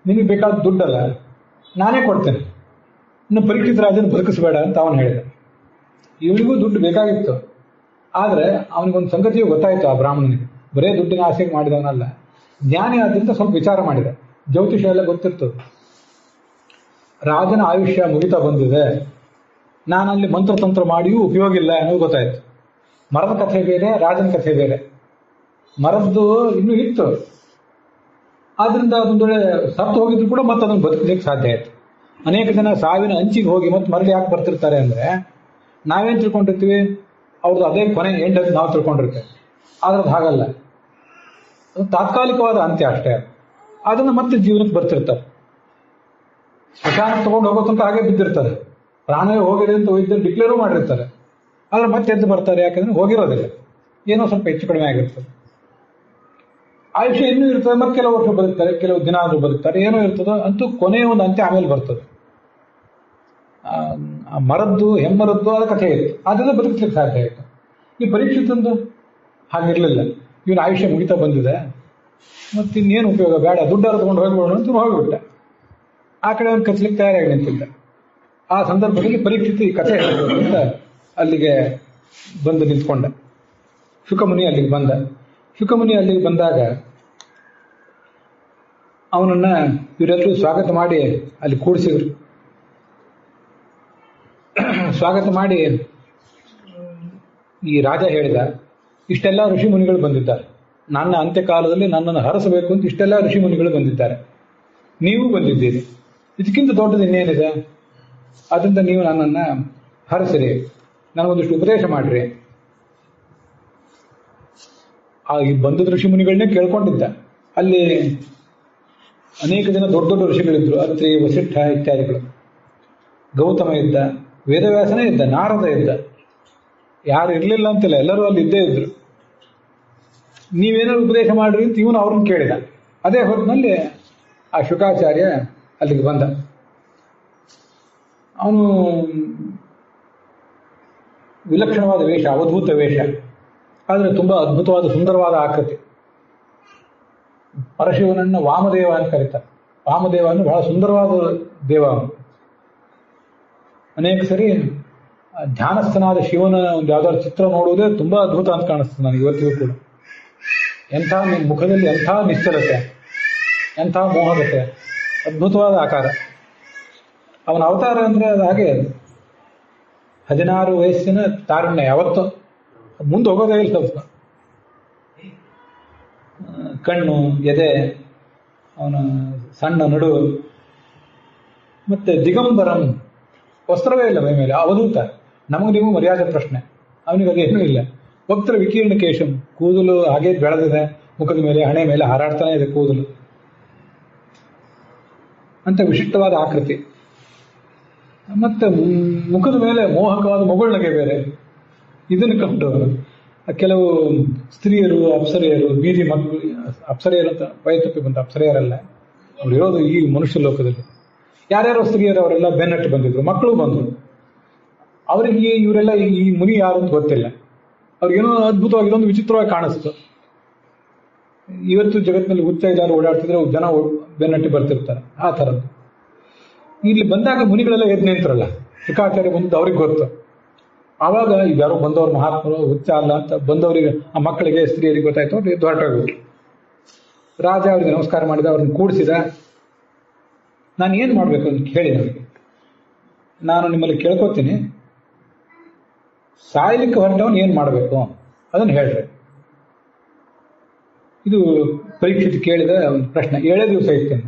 ನಿನಗೆ ಬೇಕಾದ ದುಡ್ಡಲ್ಲ ನಾನೇ ಕೊಡ್ತೇನೆ, ಇನ್ನು ಪರೀಕ್ಷಿತ ರಾಜನ ಬದುಕಿಸಬೇಡ ಅಂತ ಅವನು ಹೇಳಿದ. ಇವನಿಗೂ ದುಡ್ಡು ಬೇಕಾಗಿತ್ತು, ಆದರೆ ಅವನಿಗೊಂದು ಸಂಗತಿಯು ಗೊತ್ತಾಯಿತು. ಆ ಬ್ರಾಹ್ಮಣನಿಗೆ ಬರೇ ದುಡ್ಡಿನ ಆಸೆಗೆ ಮಾಡಿದವನಲ್ಲ, ಜ್ಞಾನಿ ಆದ್ರಿಂದ ಸ್ವಲ್ಪ ವಿಚಾರ ಮಾಡಿದ. ಜ್ಯೋತಿಷ ಎಲ್ಲ ಗೊತ್ತಿರ್ತದೆ. ರಾಜನ ಆಯುಷ್ಯ ಮುಗಿತಾ ಬಂದಿದೆ, ನಾನಲ್ಲಿ ಮಂತ್ರತಂತ್ರ ಮಾಡಿಯೂ ಉಪಯೋಗ ಇಲ್ಲ ಅನ್ನೋದು ಗೊತ್ತಾಯ್ತು. ಮರದ ಕಥೆ ಬೇರೆ, ರಾಜನ ಕಥೆ ಬೇರೆ. ಮರದ್ದು ಇನ್ನೂ ಇತ್ತು, ಆದ್ರಿಂದ ಅದೊಂದು ವೇಳೆ ಸತ್ತು ಹೋಗಿದ್ರು ಕೂಡ ಮತ್ತೆ ಅದನ್ನು ಬದುಕಲಿಕ್ಕೆ ಸಾಧ್ಯ ಆಯ್ತು. ಅನೇಕ ಜನ ಸಾವಿನ ಅಂಚಿಗೆ ಹೋಗಿ ಮತ್ತೆ ಮರಳಿ ಯಾಕೆ ಬರ್ತಿರ್ತಾರೆ ಅಂದ್ರೆ, ನಾವೇನು ತಿಳ್ಕೊಂಡಿರ್ತೀವಿ, ಅವ್ರದ್ದು ಅದೇ ಕೊನೆ ಎಂಡ್ ಅಂತ ನಾವು ತಿಳ್ಕೊಂಡಿರ್ತೇವೆ. ಆದ್ರೆ ಅದು ಹಾಗಲ್ಲ, ಅದು ತಾತ್ಕಾಲಿಕವಾದ ಅಂತ್ಯ ಅಷ್ಟೇ. ಅದನ್ನ ಮತ್ತೆ ಜೀವನಕ್ಕೆ ಬರ್ತಿರ್ತಾರೆ. ಸ್ಮಶಾನ ತಗೊಂಡು ಹೋಗೋ ತನಕ ಹಾಗೆ ಬಿದ್ದಿರ್ತಾರೆ. ಪ್ರಾಣವೇ ಹೋಗಿದೆ ಅಂತ ವೈದ್ಯರು ಡಿಕ್ಲೇರು ಮಾಡಿರ್ತಾರೆ, ಆದ್ರೆ ಮತ್ತೆ ಎದ್ದು ಬರ್ತಾರೆ. ಯಾಕಂದ್ರೆ ಹೋಗಿರೋದಿಲ್ಲ, ಏನೋ ಸ್ವಲ್ಪ ಹೆಚ್ಚು ಕಡಿಮೆ ಆಗಿರ್ತದೆ. ಆಯುಷ್ಯ ಇನ್ನೂ ಇರ್ತದೆ, ಮತ್ತೆ ಕೆಲವು ವರ್ಷ ಬದುಕ್ತಾರೆ, ಕೆಲವು ದಿನ ಆದ್ರೂ ಬದುಕ್ತಾರೆ, ಏನೋ ಇರ್ತದೋ ಅಂತೂ ಕೊನೆಯ ಒಂದು ಅಂತ್ಯ ಆಮೇಲೆ ಬರ್ತದೆ. ಆ ಮರದ್ದು ಹೆಮ್ಮರದ್ದು ಅದ ಕಥೆ ಇತ್ತು, ಅದೆಲ್ಲ ಬದುಕಲಿಕ್ಕೆ ಸಾಧ್ಯ ಆಯಿತು. ಈ ಪರೀಕ್ಷಿತಂದು ಹಾಗಿರ್ಲಿಲ್ಲ. ಇವನ ಆಯುಷ್ಯ ಮುಗಿತಾ ಬಂದಿದೆ, ಮತ್ತೆ ಇನ್ನೇನು ಉಪಯೋಗ ಬೇಡ, ದುಡ್ಡು ತಗೊಂಡು ಹೋಗ್ಬೇಡ ಅಂತ ಹೋಗಿಬಿಟ್ಟ. ಆ ಕಡೆ ಅವನು ಕಚ್ಚಲಿಕ್ಕೆ ತಯಾರಾಗಿ ನಿಂತಿದ್ದ. ಆ ಸಂದರ್ಭದಲ್ಲಿ ಪರೀಕ್ಷಿತ ಈ ಕಥೆ ಹೇಳಬೇಕು ಅಂತ ಅಲ್ಲಿಗೆ ಬಂದು ನಿಂತ್ಕೊಂಡ. ಶುಕಮುನಿ ಅಲ್ಲಿಗೆ ಬಂದ. ಶುಕಮುನಿ ಅಲ್ಲಿಗೆ ಬಂದಾಗ ಅವನನ್ನ ಇವರೆಲ್ಲರೂ ಸ್ವಾಗತ ಮಾಡಿ ಅಲ್ಲಿ ಕೂಡಿಸಿದ್ರು. ಸ್ವಾಗತ ಮಾಡಿ ಈ ರಾಜ ಹೇಳಿದ, ಇಷ್ಟೆಲ್ಲ ಋಷಿ ಮುನಿಗಳು ಬಂದಿದ್ದಾರೆ, ನನ್ನ ಅಂತ್ಯಕಾಲದಲ್ಲಿ ನನ್ನನ್ನು ಹರಸಬೇಕು ಅಂತ ಇಷ್ಟೆಲ್ಲ ಋಷಿ ಮುನಿಗಳು ಬಂದಿದ್ದಾರೆ, ನೀವು ಬಂದಿದ್ದೀರಿ, ಇದಕ್ಕಿಂತ ದೊಡ್ಡದು ಇನ್ನೇನಿದೆ? ಅದರಿಂದ ನೀವು ನನ್ನನ್ನ ಹರಸಿರಿ, ನನಗೊಂದಿಷ್ಟು ಉಪದೇಶ ಮಾಡ್ರಿ. ಆ ಈ ಬಂದದ ಋಷಿ ಮುನಿಗಳನ್ನೇ ಕೇಳ್ಕೊಂಡಿದ್ದ. ಅಲ್ಲಿ ಅನೇಕ ಜನ ದೊಡ್ಡ ದೊಡ್ಡ ಋಷಿಗಳಿದ್ರು, ಅತ್ರಿ, ವಸಿಷ್ಠ ಇತ್ಯಾದಿಗಳು. ಗೌತಮ ಇದ್ದ, ವೇದವ್ಯಾಸನೇ ಇದ್ದ, ನಾರದ ಇದ್ದ, ಯಾರು ಇರಲಿಲ್ಲ ಅಂತಿಲ್ಲ, ಎಲ್ಲರೂ ಅಲ್ಲಿ ಇದ್ದೇ ಇದ್ರು. ನೀವೇನಾದ್ರು ಉಪದೇಶ ಮಾಡ್ರಿ ಅಂತ ಇವನು ಅವ್ರನ್ನ ಕೇಳಿದ. ಅದೇ ಹೊತ್ತಿನಲ್ಲಿ ಆ ಶುಕಾಚಾರ್ಯ ಅಲ್ಲಿಗೆ ಬಂದ. ಅವನು ವಿಲಕ್ಷಣವಾದ ವೇಷ, ಅವಧೂತ ವೇಷ, ಆದರೆ ತುಂಬಾ ಅದ್ಭುತವಾದ ಸುಂದರವಾದ ಆಕೃತಿ. ಪರಶಿವನನ್ನ ವಾಮದೇವ ಅಂತ ಕರೀತಾರೆ. ವಾಮದೇವನು ಬಹಳ ಸುಂದರವಾದ ದೇವ. ಅವನು ಅನೇಕ ಸರಿ ಧ್ಯಾನಸ್ಥನಾದ ಶಿವನ ಒಂದು ಯಾವ್ದಾದ್ರು ಚಿತ್ರ ನೋಡುವುದೇ ತುಂಬಾ ಅದ್ಭುತ ಅಂತ ಕಾಣಿಸ್ತದೆ ನನಗೆ ಇವತ್ತಿಗೂ ಕೂಡ. ಎಂಥ ಮುಖದಲ್ಲಿ ಎಂಥ ನಿಶ್ಚಲತೆ, ಎಂಥ ಮೋಹಕತೆ, ಅದ್ಭುತವಾದ ಆಕಾರ. ಅವನ ಅವತಾರ ಅಂದ್ರೆ ಅದು ಹಾಗೆ, 16 ವಯಸ್ಸಿನ ತಾರುಣ್ಯ, ಯಾವತ್ತೂ ಮುಂದೆ ಹೋಗೋದೇ ಇಲ್ಲ. ಸ್ವಲ್ಪ ಕಣ್ಣು, ಎದೆ, ಅವನ ಸಣ್ಣ ನಡು, ಮತ್ತೆ ದಿಗಂಬರಂ, ವಸ್ತ್ರವೇ ಇಲ್ಲ ಮೈ ಮೇಲೆ, ಅವಧೂತ. ನಮಗೆ ನೀವು ಮರ್ಯಾದೆ ಪ್ರಶ್ನೆ, ಅವನಿಗೆ ಅದೇನೂ ಇಲ್ಲ. ವಕ್ರ ವಿಕೀರ್ಣ ಕೇಶಂ, ಕೂದಲು ಹಾಗೆ ಬೆಳೆದಿದೆ, ಮುಖದ ಮೇಲೆ ಹಣೆ ಮೇಲೆ ಹಾರಾಡ್ತಾನೆ ಇದೆ ಕೂದಲು, ಅಂತ ವಿಶಿಷ್ಟವಾದ ಆಕೃತಿ. ಮತ್ತೆ ಮುಖದ ಮೇಲೆ ಮೋಹಕವಾದ ಮುಗುಳ್ನಗೆ ಬೇರೆ. ಇದನ್ನು ಕಂಡು ಕೆಲವು ಸ್ತ್ರೀಯರು, ಅಪ್ಸರೆಯರು, ಬೀದಿ ಮಕ್ಕಳು, ಅಪ್ಸರೆಯರು ಅಂತ ವಯತಪ್ಪಿ ಬಂತ, ಅಪ್ಸರೆಯರಲ್ಲ ಅವ್ರು ಇರೋದು ಈ ಮನುಷ್ಯ ಲೋಕದಲ್ಲಿ. ಯಾರ್ಯಾರೋ ಸ್ತ್ರೀಯರು ಅವರೆಲ್ಲ ಬೆನ್ನಟ್ಟಿ ಬಂದಿದ್ರು, ಮಕ್ಕಳು ಬಂದರು. ಅವರಿಗೆ ಇವರೆಲ್ಲ ಈ ಮುನಿ ಯಾರು ಅಂತ ಗೊತ್ತಿಲ್ಲ. ಅವ್ರಿಗೇನೋ ಅದ್ಭುತವಾಗಿ ಇದೊಂದು ವಿಚಿತ್ರವಾಗಿ ಕಾಣಿಸ್ತು. ಇವತ್ತು ಜಗತ್ತಿನಲ್ಲಿ ಹುಚ್ಚ ಇಲ್ಲಾರು ಓಡಾಡ್ತಿದ್ರೆ ಜನ ಬೆನ್ನಟ್ಟಿ ಬರ್ತಿರ್ತಾರೆ, ಆ ಥರದ್ದು. ಇಲ್ಲಿ ಬಂದಾಗ ಮುನಿಗಳೆಲ್ಲ ಎದ್ದು ನಿಂತರಲ್ಲ, ಶುಕಾಚಾರ್ಯ ಬಂದು ಅವ್ರಿಗೆ ಗೊತ್ತು. ಆವಾಗ ಯಾರೋ ಬಂದವ್ರು ಮಹಾತ್ಮರು, ಹುಚ್ಚ ಅಲ್ಲ ಅಂತ ಬಂದವರಿಗೆ, ಆ ಮಕ್ಕಳಿಗೆ ಸ್ತ್ರೀಯರಿಗೆ ಗೊತ್ತಾಯ್ತು, ಅವ್ರು ಎದ್ದು ಹೊರಟೋಗ್ಬಿಟ್ರು. ರಾಜ ಅವರಿಗೆ ನಮಸ್ಕಾರ ಮಾಡಿದ, ಅವ್ರನ್ನ ಕೂಡಿಸಿದ. ನಾನು ಏನು ಮಾಡಬೇಕು ಅಂತ ಕೇಳಿ ನನಗೆ, ನಾನು ನಿಮ್ಮಲ್ಲಿ ಕೇಳ್ಕೊತೀನಿ, ಸಾಯ್ಲಿಕ್ಕೆ ಹೊರಟವನು ಏನು ಮಾಡಬೇಕು ಅದನ್ನು ಹೇಳ್ರಿ. ಇದು ಪರೀಕ್ಷಿತ ಕೇಳಿದ ಒಂದು ಪ್ರಶ್ನೆ. 7 ದಿವಸ ಇರ್ತೇನೆ.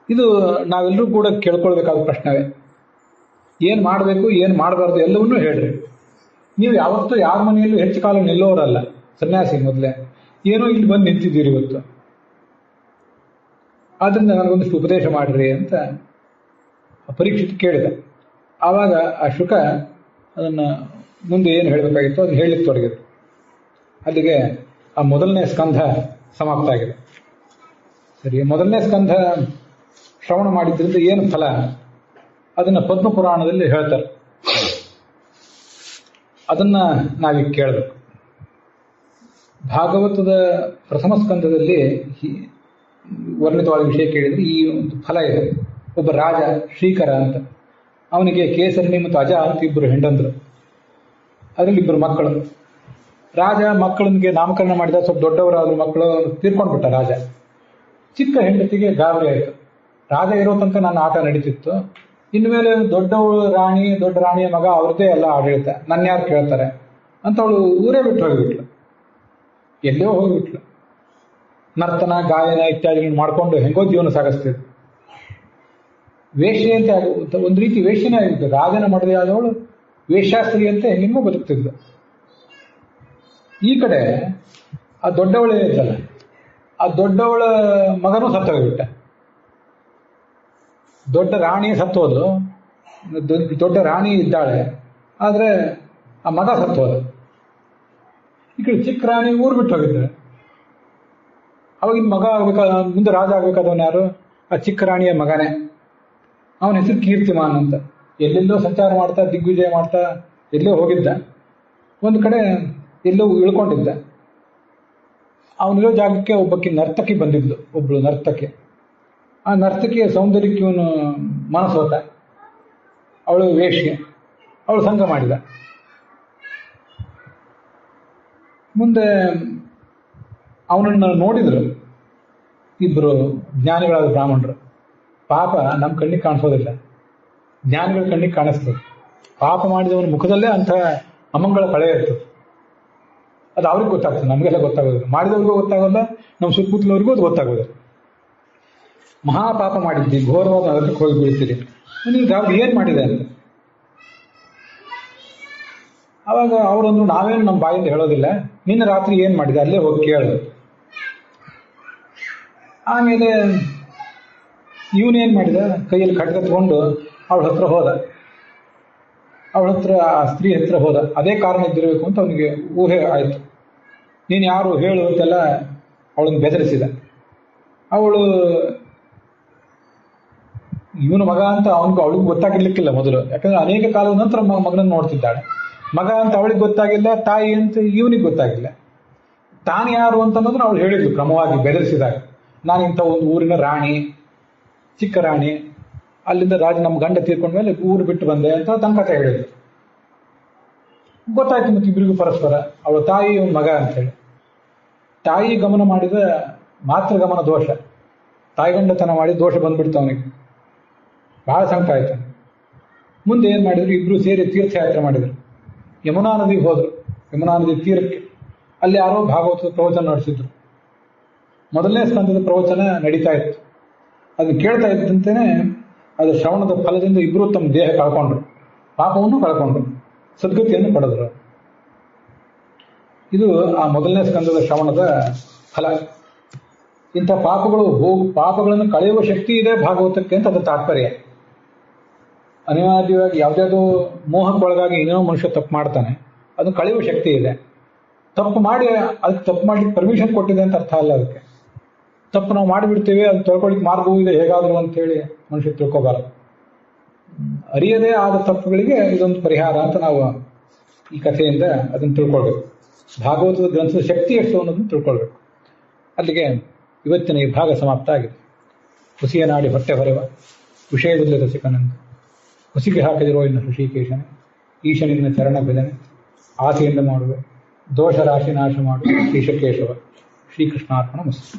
ಇದು ನಾವೆಲ್ಲರೂ ಕೂಡ ಕೇಳ್ಕೊಳ್ಬೇಕಾದ ಪ್ರಶ್ನವೇ. ಏನು ಮಾಡಬೇಕು, ಏನು ಮಾಡಬಾರ್ದು ಎಲ್ಲವನ್ನೂ ಹೇಳ್ರಿ. ನೀವು ಯಾವತ್ತೂ ಯಾರ ಮನೆಯಲ್ಲೂ ಹೆಚ್ಚು ಕಾಲ ನಿಲ್ಲೋರಲ್ಲ, ಸನ್ಯಾಸಿ ಮೊದಲೇ. ಏನೋ ಇಲ್ಲಿ ಬಂದು ನಿಂತಿದ್ದೀರಿ ಇವತ್ತು. ಆದ್ದರಿಂದ ನನಗೊಂದಿಷ್ಟು ಉಪದೇಶ ಮಾಡಿರಿ ಅಂತ ಪರೀಕ್ಷಿತ್ ಕೇಳಿದ. ಆವಾಗ ಆ ಶುಕ ಅದನ್ನು ಮುಂದೆ ಏನು ಹೇಳಬೇಕಾಗಿತ್ತು ಅದನ್ನು ಹೇಳಲಿಕ್ಕೆ ತೊಡಗಿದ್ರು. ಅಲ್ಲಿಗೆ ಆ ಮೊದಲನೇ ಸ್ಕಂಧ ಸಮಾಪ್ತ ಆಗಿದೆ. ಸರಿ, ಮೊದಲನೇ ಸ್ಕಂಧ ಶ್ರವಣ ಮಾಡಿದ್ರಿಂದ ಏನು ಫಲ ಅದನ್ನು ಪದ್ಮಪುರಾಣದಲ್ಲಿ ಹೇಳ್ತಾರೆ. ಅದನ್ನ ನಾವೀಗ ಕೇಳಬೇಕು. ಭಾಗವತದ ಪ್ರಥಮ ಸ್ಕಂಧದಲ್ಲಿ ವರ್ಣಿತವಾದ ವಿಷಯ ಕೇಳಿದ್ರೆ ಈ ಒಂದು ಫಲ ಇದೆ. ಒಬ್ಬ ರಾಜ ಶ್ರೀಕರ ಅಂತ, ಅವನಿಗೆ ಕೇಸರಿಣಿ ಮತ್ತು ಅಜ ಅಂತ ಇಬ್ಬರು ಹೆಂಡಂದ್ರು, ಅದರಲ್ಲಿ ಇಬ್ಬರು ಮಕ್ಕಳು. ರಾಜ ಮಕ್ಕಳಿಗೆ ನಾಮಕರಣ ಮಾಡಿದ, ಸ್ವಲ್ಪ ದೊಡ್ಡವರಾದ್ರು ಮಕ್ಕಳು ತೀರ್ಕೊಂಡ್ಬಿಟ್ಟ ರಾಜ. ಚಿಕ್ಕ ಹೆಂಡತಿಗೆ ಗಾಬರಿ ಆಯಿತು. ರಾಜ ಇರೋ ತನಕ ನನ್ನ ಆಟ ನಡೀತಿತ್ತು, ಇನ್ಮೇಲೆ ದೊಡ್ಡ ರಾಣಿಯ ಮಗ ಅವ್ರದ್ದೇ ಎಲ್ಲ ಆಡಳಿತ, ನನ್ನ ಯಾರು ಕೇಳ್ತಾರೆ ಅಂತ ಅವಳು ಊರೇ ಬಿಟ್ಟು ಹೋಗಿಬಿಟ್ಲು, ಎಲ್ಲೋ ಹೋಗಿಬಿಟ್ಲು. ನರ್ತನ ಗಾಯನ ಇತ್ಯಾದಿಗಳನ್ನ ಮಾಡಿಕೊಂಡು ಹೆಂಗೋ ಜೀವನ ಸಾಗಿಸ್ತಿದ್ರು. ವೇಶ್ಯೆ ಅಂತ ಒಂದು ರೀತಿ ವೇಶ್ಯನೇ ಆಗಿತ್ತು. ರಾಜನ ಮಡದಿ ಆದವಳು ವೇಶ್ಯಾಸ್ತ್ರೀ ಅಂತ ಹೆಂಗೆಂಗೋ ಬದುಕ್ತಿದ್ಲು. ಈ ಕಡೆ ಆ ದೊಡ್ಡವಳೇ ಇದ್ದಲ್ಲ, ಆ ದೊಡ್ಡವಳ ಮಗನೂ ಸತ್ತೋಗ್ಬಿಟ್ಟ. ದೊಡ್ಡ ರಾಣಿ ಸತ್ತೋದು, ದೊಡ್ಡ ರಾಣಿ ಇದ್ದಾಳೆ, ಆದರೆ ಆ ಮಗ ಸತ್ತೋದ. ಈ ಕಡೆ ಚಿಕ್ಕ ರಾಣಿ ಊರು ಬಿಟ್ಟು ಹೋಗಿದ್ದಾಳೆ. ಅವಾಗಿನ ಮಗ ಆಗ್ಬೇಕಾದ, ಮುಂದೆ ರಾಜ ಆಗ್ಬೇಕಾದವನು ಯಾರು? ಆ ಚಿಕ್ಕ ರಾಣಿಯ ಮಗನೇ. ಅವನ ಹೆಸರು ಕೀರ್ತಿಮಾನ್ ಅಂತ. ಎಲ್ಲೆಲ್ಲೋ ಸಂಚಾರ ಮಾಡ್ತಾ, ದಿಗ್ವಿಜಯ ಮಾಡ್ತಾ ಎಲ್ಲೋ ಹೋಗಿದ್ದ. ಒಂದು ಕಡೆ ಎಲ್ಲೋ ಇಳ್ಕೊಂಡಿದ್ದ. ಅವನಿರೋ ಜಾಗಕ್ಕೆ ಒಬ್ಬಕ್ಕೆ ನರ್ತಕಿ ಬಂದಿದ್ಲು, ಒಬ್ಳು ನರ್ತಕಿ. ಆ ನರ್ತಕಿಯ ಸೌಂದರ್ಯಕ್ಕೆ ಇವನು ಮನಸ್ಸು ಹೋತ. ಅವಳು ವೇಶ್ಯೆ, ಅವಳು ಸಂಘ ಮಾಡಿದ. ಮುಂದೆ ಅವನನ್ನು ನೋಡಿದ್ರು ಇಬ್ಬರು ಜ್ಞಾನಿಗಳಾದ ಬ್ರಾಹ್ಮಣರು. ಪಾಪ ನಮ್ಮ ಕಣ್ಣಿಗೆ ಕಾಣಿಸೋದಿಲ್ಲ, ಜ್ಞಾನಿಗಳ ಕಣ್ಣಿಗೆ ಕಾಣಿಸ್ತದೆ. ಪಾಪ ಮಾಡಿದವನ ಮುಖದಲ್ಲೇ ಅಂಥ ಅಮಂಗಳ ಕಳೆ ಇರ್ತದೆ. ಅದು ಅವ್ರಿಗೆ ಗೊತ್ತಾಗ್ತದೆ, ನಮಗೆಲ್ಲ ಗೊತ್ತಾಗೋದಿಲ್ಲ. ಮಾಡಿದವ್ರಿಗೂ ಗೊತ್ತಾಗೋಲ್ಲ, ನಮ್ಮ ಸುತ್ತಮುತ್ತಲವ್ರಿಗೂ ಅದು ಗೊತ್ತಾಗೋದಿಲ್ಲ. ಮಹಾಪಾಪ ಮಾಡಿದ್ದಿ, ಘೋರವಾದ ನರಕಕ್ಕೆ ಹೋಗಿ ಬೀಳ್ತೀರಿ, ನಿಮ್ಗೆ ಅವ್ರು ಏನು ಮಾಡಿದೆ ಅಂತ. ಆವಾಗ ಅವರಂದ್ರು, ನಾವೇನು ನಮ್ಮ ಬಾಯಿಂದ ಹೇಳೋದಿಲ್ಲ, ನಿನ್ನೆ ರಾತ್ರಿ ಏನು ಮಾಡಿದೆ ಅಲ್ಲೇ ಹೋಗಿ ಕೇಳು. ಆಮೇಲೆ ಇವನೇನು ಮಾಡಿದ, ಕೈಯಲ್ಲಿ ಖಡ್ಗ ತಗೊಂಡು ಅವಳ ಹತ್ರ ಹೋದ. ಅವಳ ಹತ್ರ, ಆ ಸ್ತ್ರೀ ಹತ್ರ ಹೋದ. ಅದೇ ಕಾರಣ ಇದ್ದಿರಬೇಕು ಅಂತ ಅವನಿಗೆ ಊಹೆ ಆಯಿತು. ನೀನು ಯಾರು ಹೇಳು ಅಂತೆಲ್ಲ ಅವಳನ್ನು ಬೆದರಿಸಿದ. ಅವಳು ಇವನು ಮಗ ಅಂತ ಅವಳಿಗೆ ಗೊತ್ತಾಗಿರ್ಲಿಕ್ಕಿಲ್ಲ ಮೊದಲು, ಯಾಕಂದ್ರೆ ಅನೇಕ ಕಾಲದ ನಂತರ ಮಗನನ್ನು ನೋಡ್ತಿದ್ದಾಳೆ. ಮಗ ಅಂತ ಅವಳಿಗೆ ಗೊತ್ತಾಗಿಲ್ಲ, ತಾಯಿ ಅಂತ ಇವನಿಗೆ ಗೊತ್ತಾಗಿಲ್ಲ. ತಾನು ಯಾರು ಅಂತನ್ನೋದನ್ನ ಅವಳು ಹೇಳಿದ್ಲು ಕ್ರಮವಾಗಿ ಬೆದರಿಸಿದಾಗ. ನಾನು ಇಂಥ ಒಂದು ಊರಿನ ರಾಣಿ, ಚಿಕ್ಕ ರಾಣಿ, ಅಲ್ಲಿಂದ ನಮ್ಮ ಗಂಡ ತೀರ್ಕೊಂಡ ಮೇಲೆ ಊರು ಬಿಟ್ಟು ಬಂದೆ ಅಂತ ತನ್ನ ಕಥೆ ಹೇಳಿದ್ರು. ಗೊತ್ತಾಯ್ತು ಮತ್ತೆ ಇಬ್ಬರಿಗೂ ಪರಸ್ಪರ, ಅವಳ ತಾಯಿ ಇವನ್ ಮಗ ಅಂತೇಳಿ. ತಾಯಿ ಗಮನ ಮಾಡಿದ ಮಾತೃ ಗಮನ ದೋಷ, ತಾಯಿಗಂಡತನ ಮಾಡಿ ದೋಷ ಬಂದ್ಬಿಡ್ತು ಅವನಿಗೆ. ಬಹಳ ಸಂಕಟ ಆಯ್ತು. ಮುಂದೆ ಏನು ಮಾಡಿದ್ರು, ಇಬ್ರು ಸೇರಿ ತೀರ್ಥಯಾತ್ರೆ ಮಾಡಿದ್ರು. ಯಮುನಾ ನದಿಗೆ ಹೋದ್ರು, ಯಮುನಾ ನದಿ ತೀರಕ್ಕೆ. ಅಲ್ಲಿ ಯಾರೋ ಭಾಗವತದ ಪ್ರವಚನ ನಡೆಸಿದ್ರು. ಮೊದಲನೇ ಸ್ಕಂದದ ಪ್ರವಚನ ನಡೀತಾ ಇತ್ತು. ಅದನ್ನು ಕೇಳ್ತಾ ಇದ್ದಂತೆಯೇ ಅದು ಶ್ರವಣದ ಫಲದಿಂದ ಇಬ್ಬರು ತಮ್ಮ ದೇಹ ಕಳ್ಕೊಂಡ್ರು, ಪಾಪವನ್ನು ಕಳ್ಕೊಂಡ್ರು, ಸದ್ಗತಿಯನ್ನು ಪಡೆದ್ರು. ಇದು ಆ ಮೊದಲನೇ ಸ್ಕಂದದ ಶ್ರವಣದ ಫಲ. ಇಂಥ ಪಾಪಗಳನ್ನು ಕಳೆಯುವ ಶಕ್ತಿ ಇದೆ ಭಾಗವತಕ್ಕೆ ಅಂತ ಅದು ತಾತ್ಪರ್ಯ. ಅನಿವಾರ್ಯವಾಗಿ ಯಾವುದ್ಯಾವುದೋ ಮೋಹಕ್ಕೊಳಗಾಗಿ ಏನೋ ಮನುಷ್ಯ ತಪ್ಪು ಮಾಡ್ತಾನೆ, ಅದನ್ನು ಕಳೆಯುವ ಶಕ್ತಿ ಇದೆ. ತಪ್ಪು ಮಾಡಿ ಅದಕ್ಕೆ ತಪ್ಪು ಮಾಡ್ಲಿಕ್ಕೆ ಪರ್ಮಿಷನ್ ಕೊಟ್ಟಿದೆ ಅಂತ ಅರ್ಥ ಅಲ್ಲ. ಅದಕ್ಕೆ ತಪ್ಪು ನಾವು ಮಾಡಿಬಿಡ್ತೇವೆ, ಅದು ತೊಳ್ಕೊಳ್ಳಿಕ್ಕೆ ಮಾರ್ಗವೂ ಇದೆ ಹೇಗಾದರೂ ಅಂತೇಳಿ ಮನುಷ್ಯ ತಿಳ್ಕೋಬಾರದು. ಅರಿಯದೇ ಆದ ತಪ್ಪುಗಳಿಗೆ ಇದೊಂದು ಪರಿಹಾರ ಅಂತ ನಾವು ಈ ಕಥೆಯಿಂದ ಅದನ್ನು ತಿಳ್ಕೊಳ್ಬೇಕು. ಭಾಗವತದ ಗ್ರಂಥದ ಶಕ್ತಿ ಎಷ್ಟು ಅನ್ನೋದನ್ನು ತಿಳ್ಕೊಳ್ಬೇಕು. ಅಲ್ಲಿಗೆ ಇವತ್ತಿನ ಈ ಭಾಗ ಸಮಾಪ್ತ ಆಗಿದೆ. ಹುಸಿಯ ನಾಡಿ ಹೊಟ್ಟೆ ಹೊರೆವ ವಿಷಯದಲ್ಲಿ ರಸಿಕನಂದು ಹುಸಿಗೆ ಹಾಕಿದಿರೋ ಇನ್ನು ಋಷಿಕೇಶನೇ, ಈಶನಿನ ಚರಣ ಬೆದನೆ ಆಸೆಯಿಂದ ಮಾಡುವೆ, ದೋಷ ರಾಶಿ ನಾಶ ಮಾಡುವ ಶ್ರೀಶಕೇಶವ. ಶ್ರೀಕೃಷ್ಣಾರ್ಪಣ ಮಸ್ತು.